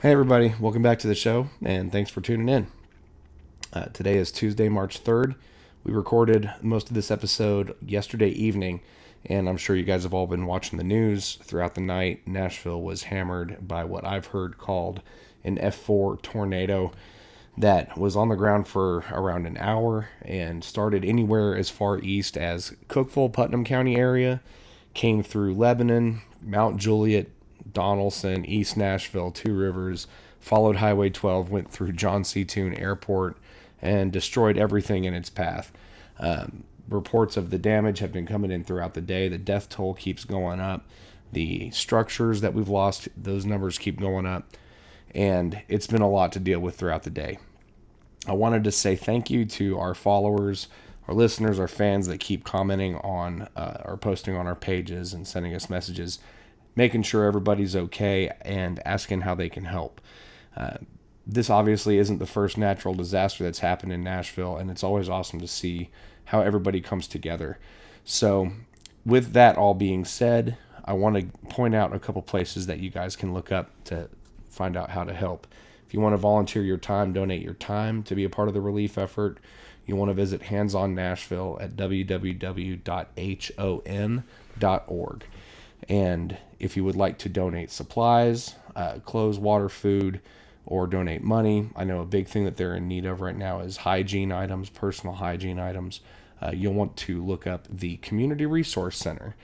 Hey everybody, welcome back to the show, and thanks for tuning in. Today is Tuesday, March 3rd. We recorded most of this episode yesterday evening, and I'm sure you guys have all been watching the news throughout the night. Nashville was hammered by what I've heard called an F4 tornado that was on the ground for around an hour and started anywhere as far east as Cookeville, Putnam County area, came through Lebanon, Mount Juliet, Donaldson, East Nashville, Two Rivers, followed Highway 12, went through John C. Toon Airport, and destroyed everything in its path. Reports of the damage have been coming in throughout the day. The death toll keeps going up. The structures that we've lost, those numbers keep going up. And it's been a lot to deal with throughout the day. I wanted to say thank you to our followers, our listeners, our fans that keep commenting on or posting on our pages and sending us messages, making sure everybody's okay and asking how they can help. This obviously isn't the first natural disaster that's happened in Nashville, and it's always awesome to see how everybody comes together. So with that all being said, I want to point out a couple places that you guys can look up to find out how to help. If you want to volunteer your time, donate your time to be a part of the relief effort, you want to visit Hands On Nashville at www.hon.org. And if you would like to donate supplies, clothes, water, food, or donate money, I know a big thing that they're in need of right now is hygiene items, personal hygiene items. You'll want to look up the Community Resource Center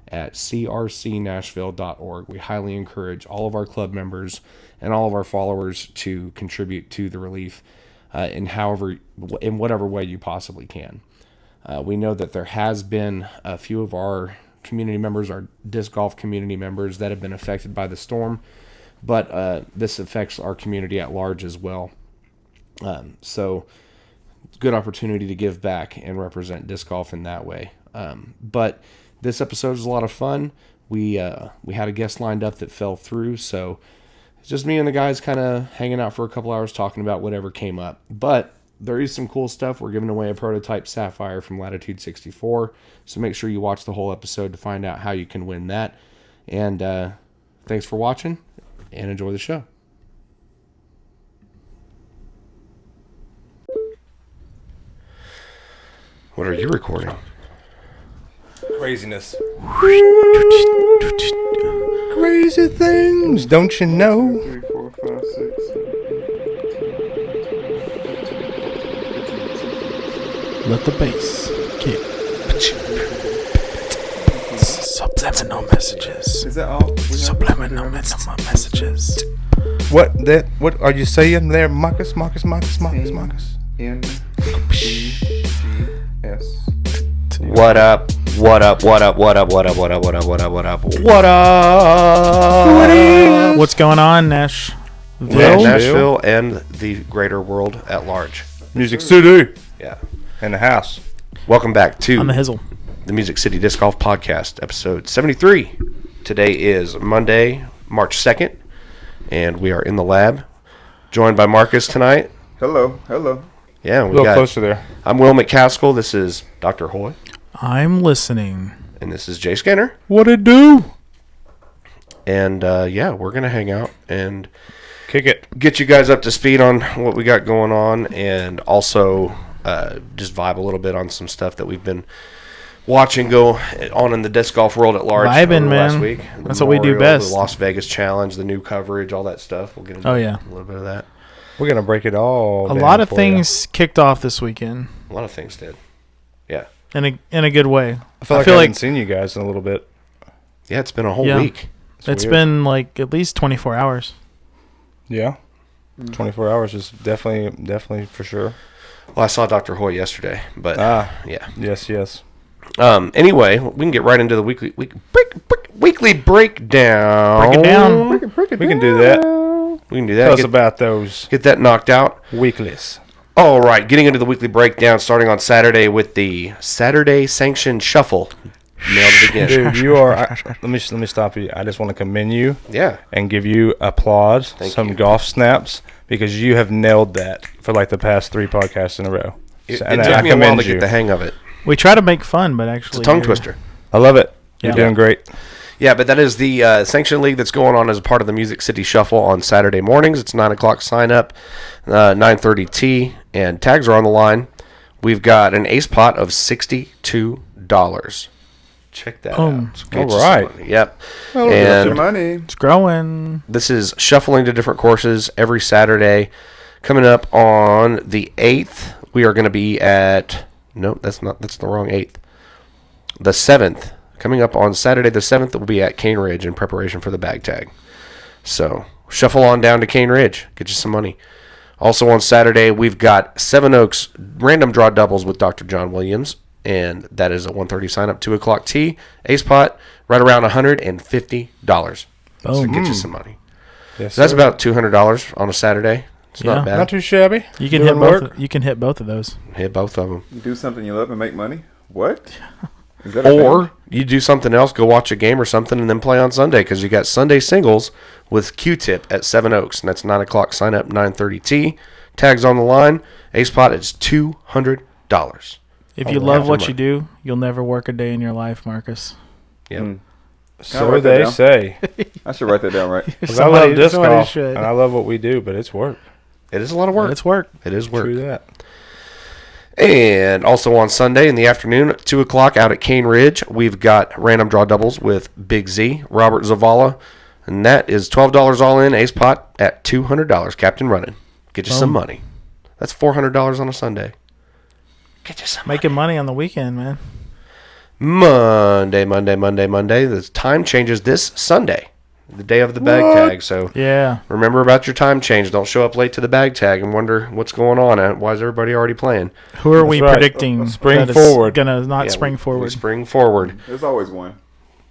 at crcnashville.org. We highly encourage all of our club members and all of our followers to contribute to the relief in whatever way you possibly can. We know that there has been a few of our community members, our disc golf community members, that have been affected by the storm, but this affects our community at large as well. So good opportunity to give back and represent disc golf in that way. But this episode was a lot of fun. We had a guest lined up that fell through, so it's just me and the guys kind of hanging out for a couple hours talking about whatever came up. But there is some cool stuff. We're giving away a prototype Sapphire from Latitude 64, so make sure you watch the whole episode to find out how you can win that. And thanks for watching, and enjoy the show. What are you recording? Craziness. Crazy things, don't you know? 3, 4, 5, 6, 7, 8, Let the bass kick. Subliminal messages. Is that all? Subliminal messages. What are you saying there, Marcus? N-E-G-S. What up? What's going on, Nash? Nashville and the greater world at large. Music City. Yeah. In the house. Welcome back to On the Hizzle. the Music City Disc Golf Podcast, episode 73. Today is Monday, March 2nd, and we are in the lab, joined by Marcus tonight. Hello. Yeah, A little closer there. I'm Will McCaskill. This is Dr. Hoy. I'm listening. And this is Jay Skinner. What it do? And we're going to hang out and Kick it. get you guys up to speed on what we got going on, and also just vibe a little bit on some stuff that we've been watching go on in the disc golf world at large Vibing, over the last man. week. That's what we do best. The Las Vegas Challenge, the new coverage, all that stuff. We'll get into a little bit of that. We're going to break it all A down lot of for things kicked off this weekend. A lot of things did. Yeah. In a good way. you. I feel like I haven't seen you guys in a little bit. Yeah, it's been a whole Yeah. week. It's weird. been like at least 24 hours. Yeah. 24 hours is definitely for sure. Well, I saw Dr. Hoy yesterday, but yeah. Yes. Anyway, we can get right into the weekly breakdown. Break it down. We can do that. We can do that. Tell us about those Get that knocked out. weeklies. All right, getting into the weekly breakdown, starting on Saturday with the Saturday Sanctioned Shuffle. Nailed it again. Dude, you are. Let me stop you. I just want to commend you. Yeah. And give you applause, Thank some you. golf snaps, because you have nailed that for like the past 3 podcasts in a row. It And took I me a while commend to you. get the hang of it. We try to make fun, but actually It's a tongue you're- twister. I love it. You're Yeah. doing great. Yeah, but that is the Sanction League that's going on as a part of the Music City Shuffle on Saturday mornings. It's 9 o'clock sign up, 9:30 tee, and tags are on the line. We've got an ace pot of $62. Check that out. All right. Yep. Well, and your money. It's growing. this is shuffling to different courses every Saturday. Coming up on the 8th, we are going to be at... No, that's the wrong 8th. The 7th. Coming up on Saturday the 7th, we'll be at Cane Ridge in preparation for the bag tag. So, shuffle on down to Cane Ridge. Get you some money. Also on Saturday, we've got Seven Oaks random draw doubles with Dr. John Williams. And that is a 1:30 sign up, 2 o'clock tee. Ace pot, right around $150. So get you some money. Yes, So that's sir. about $200 on a Saturday. It's Yeah. not bad. Not too shabby. You can Doing hit work. both. You can hit both of those. Hit both of them. You do something you love and make money? What? Is that a thing? Or you do something else, go watch a game or something, and then play on Sunday because you got Sunday singles with Q-Tip at Seven Oaks, and that's 9 o'clock sign up, 9:30 tee. Tags on the line. Ace pot is $200. If you love what you do, you'll never work a day in your life, Marcus. Yep. Hmm. So write that they down? say. I should write that down right. 'Cause I love disc somebody golf, should. and I love what we do, but it's work. It is a lot of work. It's work. It is work. True that. And also on Sunday in the afternoon at 2 o'clock out at Cane Ridge, we've got random draw doubles with Big Z, Robert Zavala. And that is $12 all in, ace pot at $200. Captain running. Get you some money. That's $400 on a Sunday. Get you some Making money on the weekend, man. Monday. The time changes this Sunday, the day of the bag tag. So Yeah. remember about your time change. Don't show up late to the bag tag and wonder what's going on. Why is everybody already playing? Who are we right. predicting? Spring that is forward. Gonna not Yeah, spring we forward. spring forward. There's always one.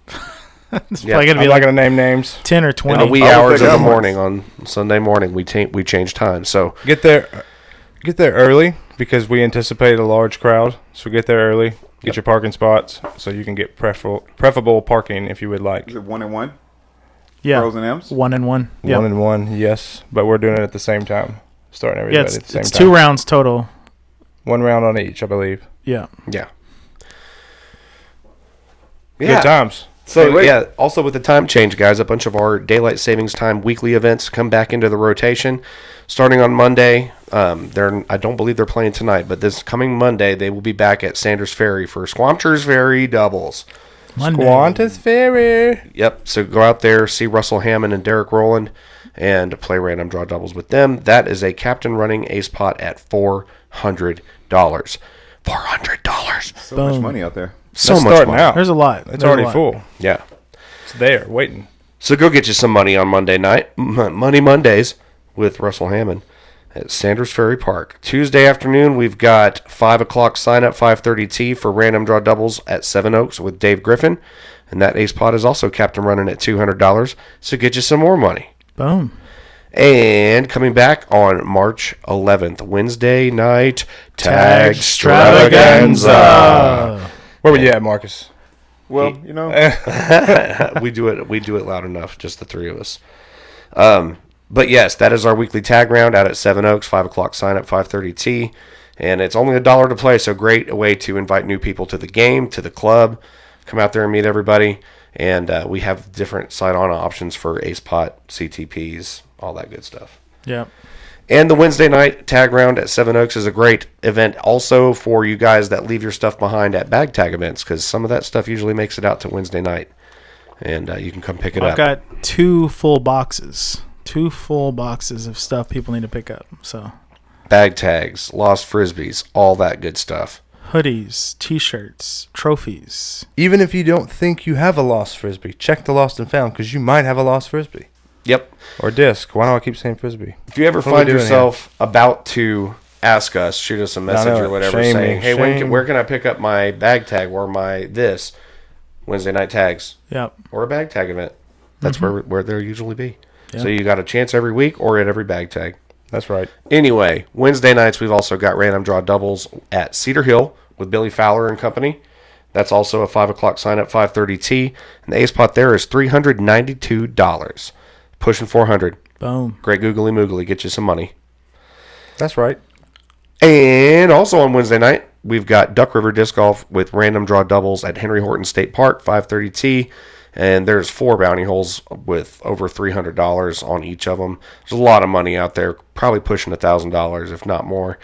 It's Yeah, probably gonna I'm be not like going to name names. 10 or In 20. the wee I would hours think of the that morning on Sunday morning, we change time. So Get there early because we anticipate a large crowd. So get there early. Get your parking spots so you can get preferable parking if you would like. Is it 1 and 1? Yeah. Pros and M's? 1 and 1. Yeah. 1 and 1, yes, but we're doing it at the same time. Starting Yeah. everybody It's, at the same it's time. 2 rounds total. 1 round on each, I believe. Yeah. yeah. Good times. So Hey, wait. yeah, also with the time change, guys, a bunch of our daylight savings time weekly events come back into the rotation. Starting on Monday, I don't believe they're playing tonight, but this coming Monday they will be back at Sanders Ferry for Squanchers Ferry doubles. Monday. Qantas Ferry. Yep. So go out there, see Russell Hammond and Derek Rowland, and play random draw doubles with them. That is a captain running ace pot at $400. $400. So much Boom. money out there. So That's much starting money. out. There's a lot. It's There's a already lot. full. Yeah. It's there, waiting. So go get you some money on Monday night, Money Mondays with Russell Hammond at Sanders Ferry Park. Tuesday afternoon, we've got 5 o'clock sign up, 5:30 tee for random draw doubles at Seven Oaks with Dave Griffin. And that ace pot is also captain running at $200. So get you some more money. Boom. And coming back on March 11th, Wednesday night, Tag Extravaganza. Extravaganza. Where were you at, Marcus? Well, you know, we do it loud enough, just the three of us. But yes, that is our weekly tag round out at Seven Oaks, 5 o'clock sign up, 5:30 tee, and it's only $1 to play. So great way to invite new people to the game, to the club. Come out there and meet everybody, and we have different sign-on options for Ace Pot, CTPs, all that good stuff. Yeah. And the Wednesday night tag round at Seven Oaks is a great event also for you guys that leave your stuff behind at bag tag events, because some of that stuff usually makes it out to Wednesday night, and you can come pick it I've up. got 2 full boxes. 2 full boxes of stuff people need to pick up. So Bag tags, lost frisbees, all that good stuff. hoodies, t-shirts, trophies. Even if you don't think you have a lost frisbee, check the lost and found because you might have a lost frisbee Yep. or disc. Why do I keep saying frisbee? If you ever What are we find doing yourself about to ask us, shoot us a message know. or whatever, Shame saying, me, "Hey, shame. where can I pick up my bag tag or my this Wednesday night tags Yep. or a bag tag event?" That's where they'll usually be. Yeah. So you got a chance every week or at every bag tag. That's right. Anyway, Wednesday nights we've also got random draw doubles at Cedar Hill with Billy Fowler and company. That's also a 5 o'clock sign up, 5:30 tee, and the ace pot there is $392, pushing 400. Boom. Great googly moogly, get you some money. That's right. And also on Wednesday night, we've got Duck River Disc Golf with random draw doubles at Henry Horton State Park, 5:30 tee. And there's 4 bounty holes with over $300 on each of them. There's a lot of money out there, probably pushing $1,000, if not more.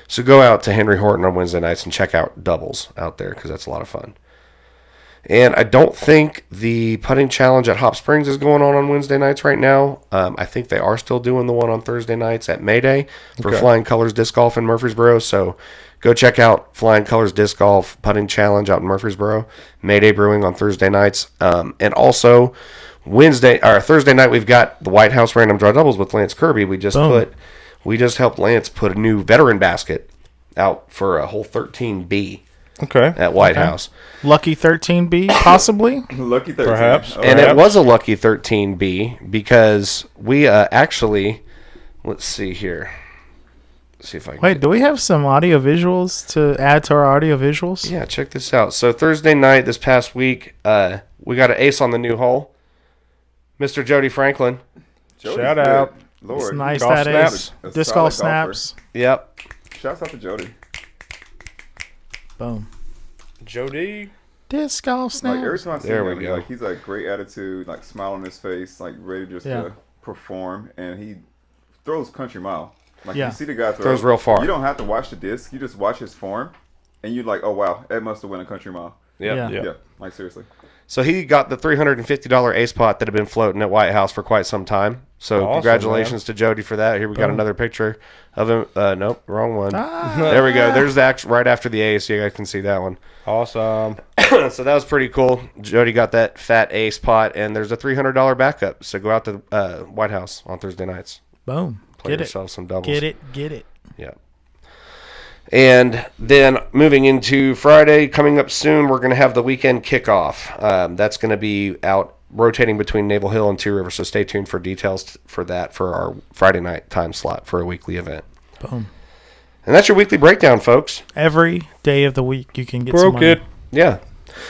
So go out to Henry Horton on Wednesday nights and check out doubles out there because that's a lot of fun. And I don't think the putting challenge at Hop Springs is going on Wednesday nights right now. I think they are still doing the one on Thursday nights at Mayday for Flying Colors Disc Golf in Murfreesboro. So go check out Flying Colors Disc Golf Putting Challenge out in Murfreesboro. Mayday Brewing on Thursday nights. And also Thursday night we've got the White House Random Draw Doubles with Lance Kirby. We just helped Lance put a new veteran basket out for a hole 13B. Okay. At White House. Lucky 13B, possibly? Lucky 13. Perhaps. And it was a lucky 13B because we actually, let's see here. Let's see if I can. Wait, do we have some audio visuals to add to our audio visuals? Yeah, check this out. So Thursday night this past week, we got an ace on the new hole. Mr. Jody Franklin. Jody's Shout good. out. Lord. It's nice Golf that snaps. is. A Disc solid golf golfer. snaps. Yep. Shouts out to Jody. Boom. Jody. Disc golf snaps. Like every time I see There him, we go. like he's like great attitude, like smile on his face, like ready just to perform, and he throws country mile. Like you see the guy throws real far. You don't have to watch the disc; you just watch his form, and you're like, oh wow, that must have won a country mile. Yep. Yeah. Yeah, like seriously. So he got the $350 ace pot that had been floating at White House for quite some time. So Awesome, congratulations to Jody for that. Here we got another picture of him. Nope, wrong one. There we go. There's the right after the ace. You guys can see that one. Awesome. So that was pretty cool. Jody got that fat ace pot, and there's a $300 backup. So go out to White House on Thursday nights. Boom. Play Get yourself some doubles. Get it. Yeah. And then moving into Friday, coming up soon, we're going to have the weekend kickoff. That's going to be out rotating between Naval Hill and Two Rivers. So stay tuned for details for that for our Friday night time slot for a weekly event. Boom. And that's your weekly breakdown, folks. Every day of the week you can get some Broke money. it. Yeah.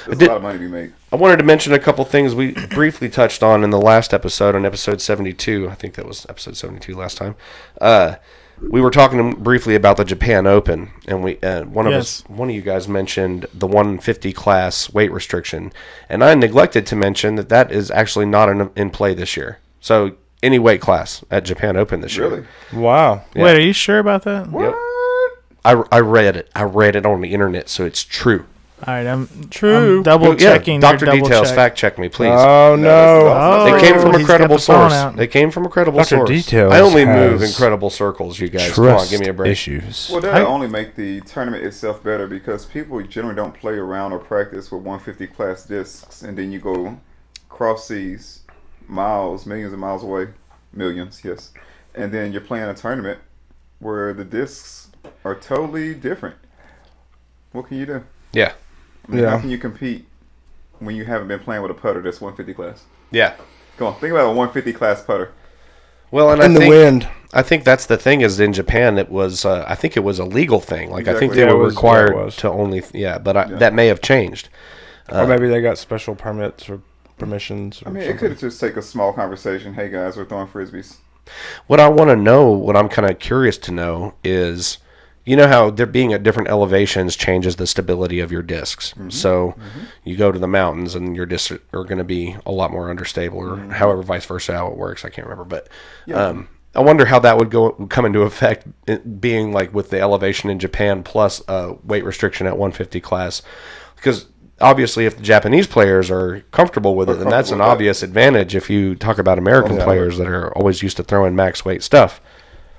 There's a lot of money to be made. I wanted to mention a couple things we briefly touched on in the last episode, on episode 72. I think that was episode 72 last time. We were talking briefly about the Japan Open, and one of you guys mentioned the 150 class weight restriction, and I neglected to mention that is actually not in play this year. So any weight class at Japan Open this year. Really? Wow. Yeah. Wait, are you sure about that? Yep. I read it. I read it on the internet, so it's true. All right, I'm True. double checking. Dr. your double Details, check. fact check me, please. Oh, no. They came from a he's got credible the phone source. out. They came from a credible Dr. source. Details I only move has in credible circles, you guys. Come on, give me a break. issues. Well, that'll only make the tournament itself better because people generally don't play around or practice with 150 class discs, and then you go cross seas, miles, millions of miles away, millions, yes, and then you're playing a tournament where the discs are totally different. What can you do? Yeah. I mean, Yeah. how can you compete when you haven't been playing with a putter that's 150 class? Yeah. Come on, think about a 150 class putter. Well, and In the wind. I think that's the thing is in Japan it was I think it was a legal thing. Like I think Exactly. they Yeah, were it was. required Yeah, it was. to only that may have changed. Or maybe they got special permits or permissions. Or I mean, it something. could just take a small conversation. Hey guys, we're throwing frisbees. What I want to know, what I'm kind of curious to know is, you know how there being at different elevations changes the stability of your discs. So you go to the mountains and your discs are going to be a lot more understable, or however vice versa how it works. I can't remember, but I wonder how that would come into effect, it being like with the elevation in Japan plus weight restriction at 150 class, because obviously if the Japanese players are comfortable with it, then that's an obvious advantage if you talk about American players that are always used to throwing max weight stuff.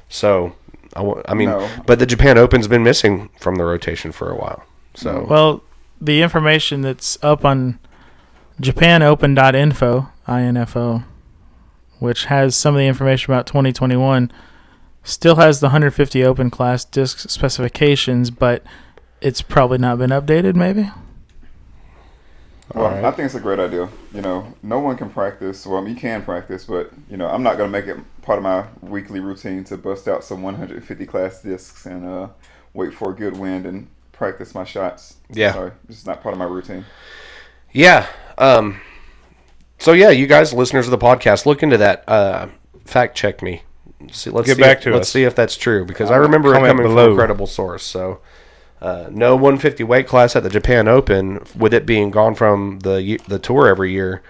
So I mean, but the Japan Open's been missing from the rotation for a while. So Well, the information that's up on japanopen.info, INFO, which has some of the information about 2021, still has the 150 open class disc specifications, but it's probably not been updated, maybe? Well, Alright. I think it's a great idea. You know, no one can practice. Well, you can practice, but, you know, I'm not going to make it part of my weekly routine to bust out some 150 class discs and wait for a good wind and practice my shots. Yeah. Sorry, it's not part of my routine. yeah. So yeah, you guys, listeners of the podcast, look into that. Fact check me. Let's see if that's true, because I remember it Comment coming below. from a credible source. So no 150 weight class at the Japan Open, with it being gone from the tour every year.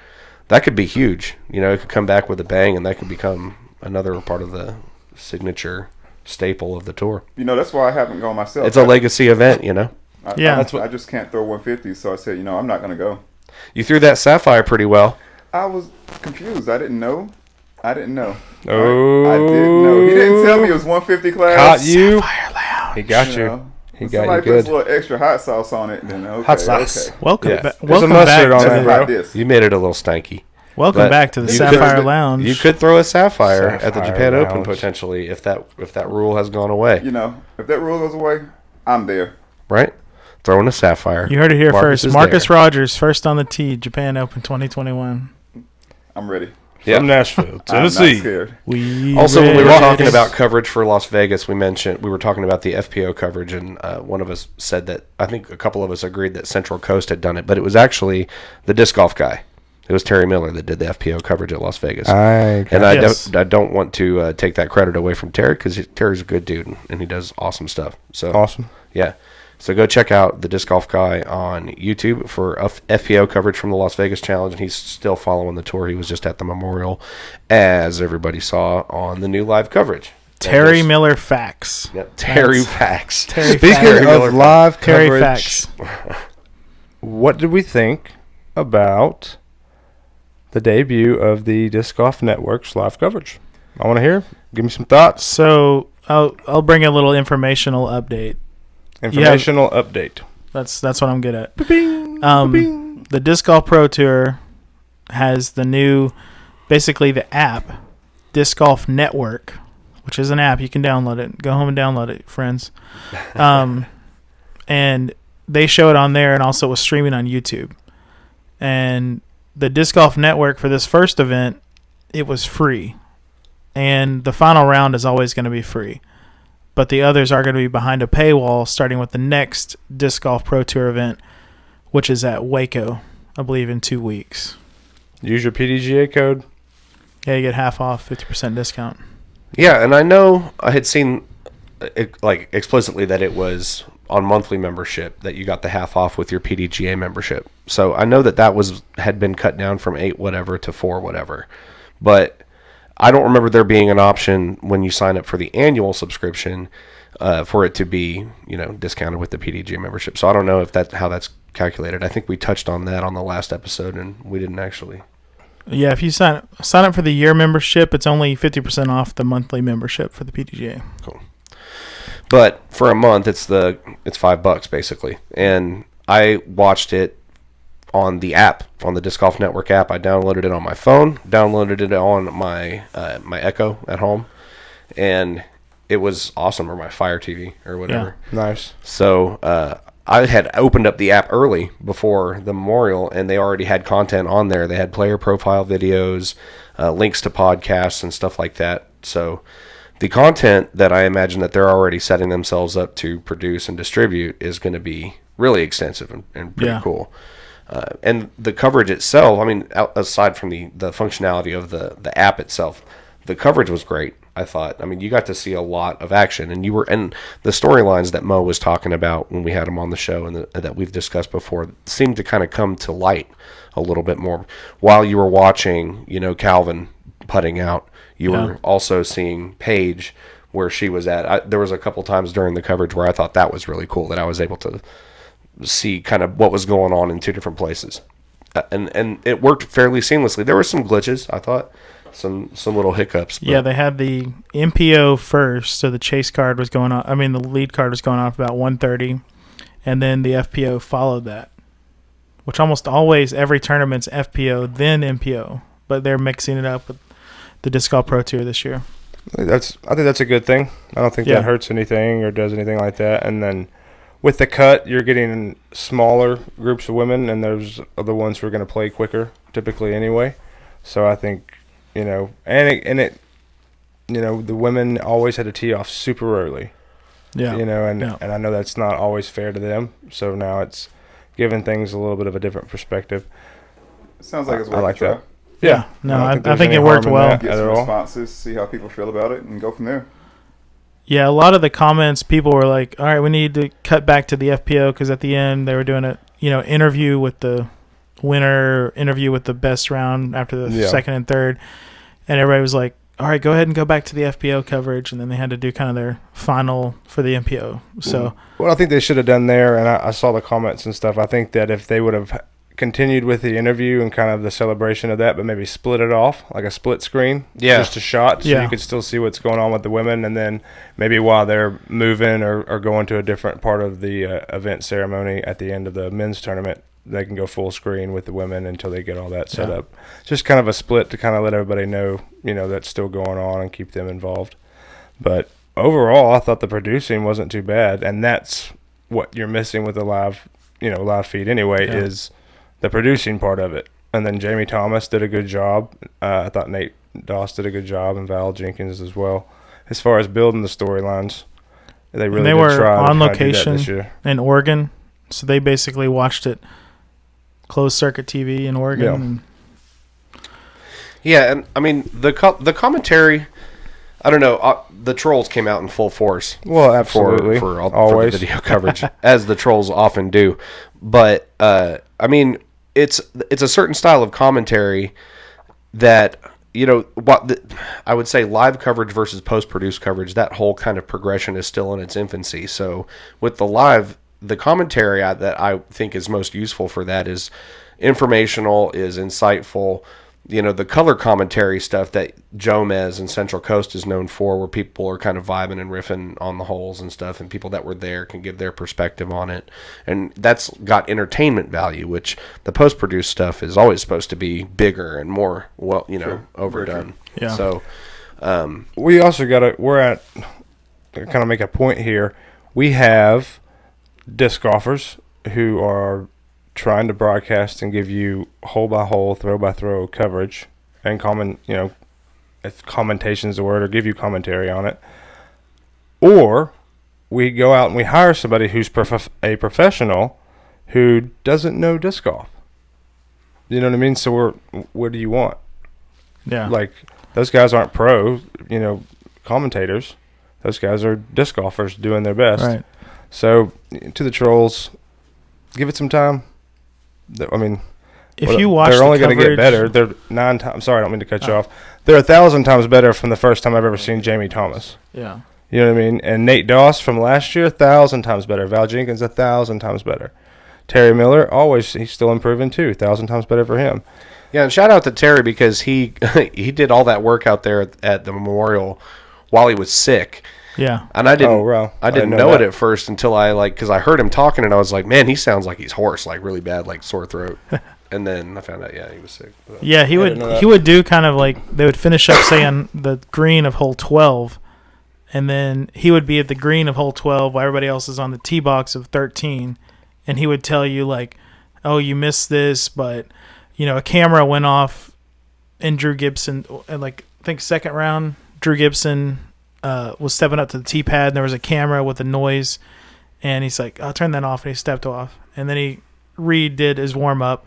that could be huge. You know, it could come back with a bang, and that could become another part of the signature staple of the tour. You know, that's why I haven't gone myself. It's a legacy event, you know. I just can't throw 150, so I said, you know, I'm not going to go. You threw that Sapphire pretty well. I was confused. I didn't know. Oh. I didn't know. He didn't tell me it was 150 class. Caught you. Sapphire Lounge. He got You you. know, He if got you somebody good. puts a little extra hot sauce on it, then okay. Hot sauce. Okay. Welcome, Yeah. back. There's a Welcome back mustard on to that, the, bro. Like this. You made it a little stanky. welcome But back to the you Sapphire could- Lounge. You could throw a Sapphire at the Sapphire Japan Open Lounge. potentially if that rule has gone away, You know, if that rule goes away, I'm there. right? Throwing a Sapphire. You heard it here Marcus first. is Marcus there. Rogers, first on the tee, Japan Open 2021. I'm ready. Yeah. From Nashville, I'm not Tennessee. scared. We Also, when we were ready. talking about coverage for Las Vegas, we were talking about the FPO coverage, and one of us said that I think a couple of us agreed that Central Coast had done it, but it was actually the disc golf guy. It was Terry Miller that did the FPO coverage at Las Vegas. And Yes. I don't want to take that credit away from Terry because Terry's a good dude and he does awesome stuff. So Awesome. yeah. So go check out the disc golf guy on YouTube for FPO coverage from the Las Vegas Challenge, and he's still following the tour. He was just at the Memorial, as everybody saw on the new live coverage. Terry Miller facts. Yep, Terry That's- Facts. Terry Speaking Facts. Miller of live Terry coverage, facts. what did we think about the debut of the Disc Golf Network's live coverage? I want to hear. Give me some thoughts. So I'll bring a little informational update. Informational update. That's what I'm good at. The Disc Golf Pro Tour has the new, basically the app, Disc Golf Network, which is an app. You can download it. Go home and download it, friends. And they show it on there, and also it was streaming on YouTube. And the Disc Golf Network for this first event, it was free. And the final round is always going to be free. But the others are going to be behind a paywall, starting with the next Disc Golf Pro Tour event, which is at Waco, I believe, in 2 weeks. Use your PDGA code. Yeah, you get half off, 50% discount. Yeah, and I know I had seen like explicitly that it was on monthly membership that you got the half off with your PDGA membership. So I know that had been cut down from 8 whatever to 4 whatever. But I don't remember there being an option when you sign up for the annual subscription for it to be, discounted with the PDGA membership. So I don't know if how that's calculated. I think we touched on that on the last episode, and we didn't actually. Yeah, if you sign up for the year membership, it's only 50% off the monthly membership for the PDGA. Cool. But for a month, it's $5 basically, and I watched it on the app, on the Disc Golf Network app. I downloaded it on my phone, downloaded it on my my Echo at home, and it was awesome, or my Fire TV or whatever. Yeah. Nice. So I had opened up the app early before the Memorial, and they already had content on there. They had player profile videos, links to podcasts and stuff like that. So the content that I imagine that they're already setting themselves up to produce and distribute is going to be really extensive and pretty cool. And the coverage itself, I mean, aside from the functionality of the app itself, the coverage was great, I thought. I mean, you got to see a lot of action, and the storylines that Mo was talking about when we had him on the show and that we've discussed before seemed to kind of come to light a little bit more while you were watching, Calvin putting out. You were also seeing Paige where she was at. There was a couple times during the coverage where I thought that was really cool, that I was able to see kind of what was going on in two different places, and it worked fairly seamlessly. There were some glitches, I thought, some little hiccups. Yeah, they had the MPO first, so the chase card was going on. I mean, the lead card was going off about 1:30, and then the FPO followed that, which almost always every tournament's FPO then MPO, but they're mixing it up with the Disc Golf Pro Tour this year. I think that's a good thing. I don't think that hurts anything or does anything like that. And then with the cut, you're getting smaller groups of women, and those are the ones who are going to play quicker, typically anyway. So I think, the women always had to tee off super early. Yeah. And I know that's not always fair to them. So now it's giving things a little bit of a different perspective. Sounds like it's I worth like a try. that. Yeah. No, I there's think any it worked harm in well. that Get at some all. responses, see how people feel about it, and go from there. Yeah, a lot of the comments, people were like, all right, we need to cut back to the FPO, because at the end they were doing a interview with the winner interview with the best round after the second and third, and everybody was like, all right, go ahead and go back to the FPO coverage, and then they had to do kind of their final for the MPO. So what I think they should have done there, and I saw the comments and stuff, I think that if they would have continued with the interview and kind of the celebration of that, but maybe split it off, like a split screen, just a shot, so you could still see what's going on with the women, and then maybe while they're moving or going to a different part of the event ceremony at the end of the men's tournament, they can go full screen with the women until they get all that set up. Just kind of a split to kind of let everybody know, that's still going on and keep them involved. But overall, I thought the producing wasn't too bad, and that's what you're missing with the live feed anyway, is the producing part of it. And then Jamie Thomas did a good job. I thought Nate Doss did a good job, and Val Jenkins as well. As far as building the storylines, they really did were try on to location do that this year. in Oregon, so they basically watched it closed circuit TV in Oregon. And I mean the commentary. I don't know. The trolls came out in full force. Well, absolutely, for the video coverage, as the trolls often do. But I mean, it's a certain style of commentary that I would say live coverage versus post-produced coverage. That whole kind of progression is still in its infancy. So with the live, the commentary that I think is most useful for that is informational, is insightful. The color commentary stuff that Jomez and Central Coast is known for, where people are kind of vibing and riffing on the holes and stuff, and people that were there can give their perspective on it. And that's got entertainment value, which the post-produced stuff is always supposed to be bigger and more, overdone. Yeah. So we also to kind of make a point here. We have disc golfers who are trying to broadcast and give you hole by hole, throw by throw coverage and if commentation is the word, or give you commentary on it. Or we go out and we hire somebody who's a professional who doesn't know disc golf. You know what I mean? So what do you want? Yeah. Like, those guys aren't pro, commentators. Those guys are disc golfers doing their best. Right. So to the trolls, give it some time. I mean, if you watch, they're only going to get better. They're 9 times. Sorry, I don't mean to cut you off. They're 1,000 times better from the first time I've ever seen Jamie Thomas. Yeah, you know what I mean. And Nate Doss from last year, 1,000 times better. Val Jenkins, 1,000 times better. Terry Miller, he's still improving too. 1,000 times better for him. Yeah, and shout out to Terry, because he did all that work out there at the memorial while he was sick. Yeah, and I didn't know it at first until because I heard him talking, and I was like, man, he sounds like he's hoarse, like really bad, like sore throat. And then I found out, he was sick. But yeah, he would do kind of like, they would finish up, say, on the green of hole 12, and then he would be at the green of hole 12 while everybody else is on the tee box of 13, and he would tell you like, oh, you missed this, but a camera went off in Drew Gibson, and I think second round, Drew Gibson was stepping up to the tee pad, and there was a camera with a noise, and he's like, I'll turn that off, and he stepped off, and then he redid his warm-up,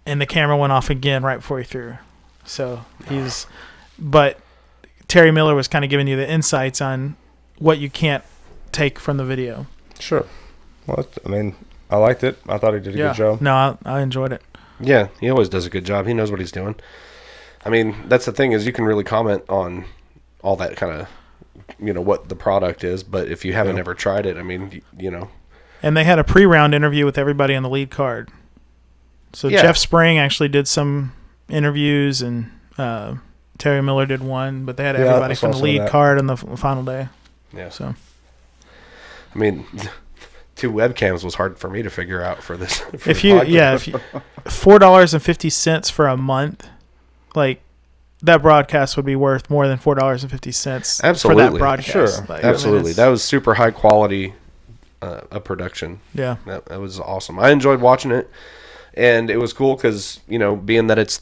and the camera went off again right before he threw. So but Terry Miller was kind of giving you the insights on what you can't take from the video. Sure. Well, I mean, I liked it. I thought he did a good job. No, I enjoyed it. Yeah, he always does a good job. He knows what he's doing. I mean, that's the thing, is you can really comment on all that kind of, what the product is, but if you haven't ever tried it, I mean, And they had a pre-round interview with everybody on the lead card. So Jeff Spring actually did some interviews, and Terry Miller did one, but they had everybody from the lead card on the final day. Yeah. So, I mean, 2 webcams was hard for me to figure out for this. if you $4.50 for a month, like, that broadcast would be worth more than $4.50 for that broadcast. Sure. Absolutely. I mean, that was super high quality a production. Yeah. That was awesome. I enjoyed watching it, and it was cool because, being that it's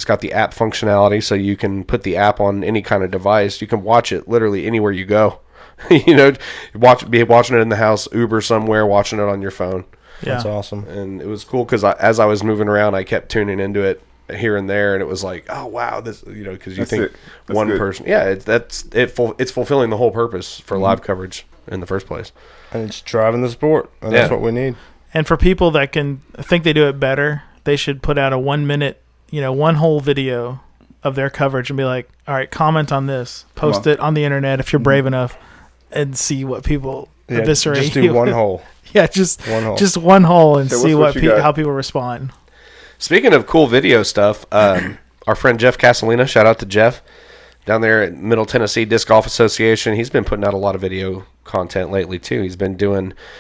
got the app functionality, so you can put the app on any kind of device. You can watch it literally anywhere you go. Be watching it in the house, Uber somewhere, watching it on your phone. Yeah. That's awesome. And it was cool because as I was moving around, I kept tuning into it here and there, and it was like, oh wow, this, because you think one person, it's fulfilling the whole purpose for live coverage in the first place, and it's driving the sport, and that's what we need. And for people that can think they do it better, they should put out a 1 minute, one whole video of their coverage and be like, all right, comment on this, post it on the internet if you're brave enough, and see what people eviscerate. Just do one hole. Yeah, just one hole. Just one hole and So see how people respond. Speaking of cool video stuff, our friend Jeff Castellina, shout out to Jeff, down there at Middle Tennessee Disc Golf Association. He's been putting out a lot of video content lately too.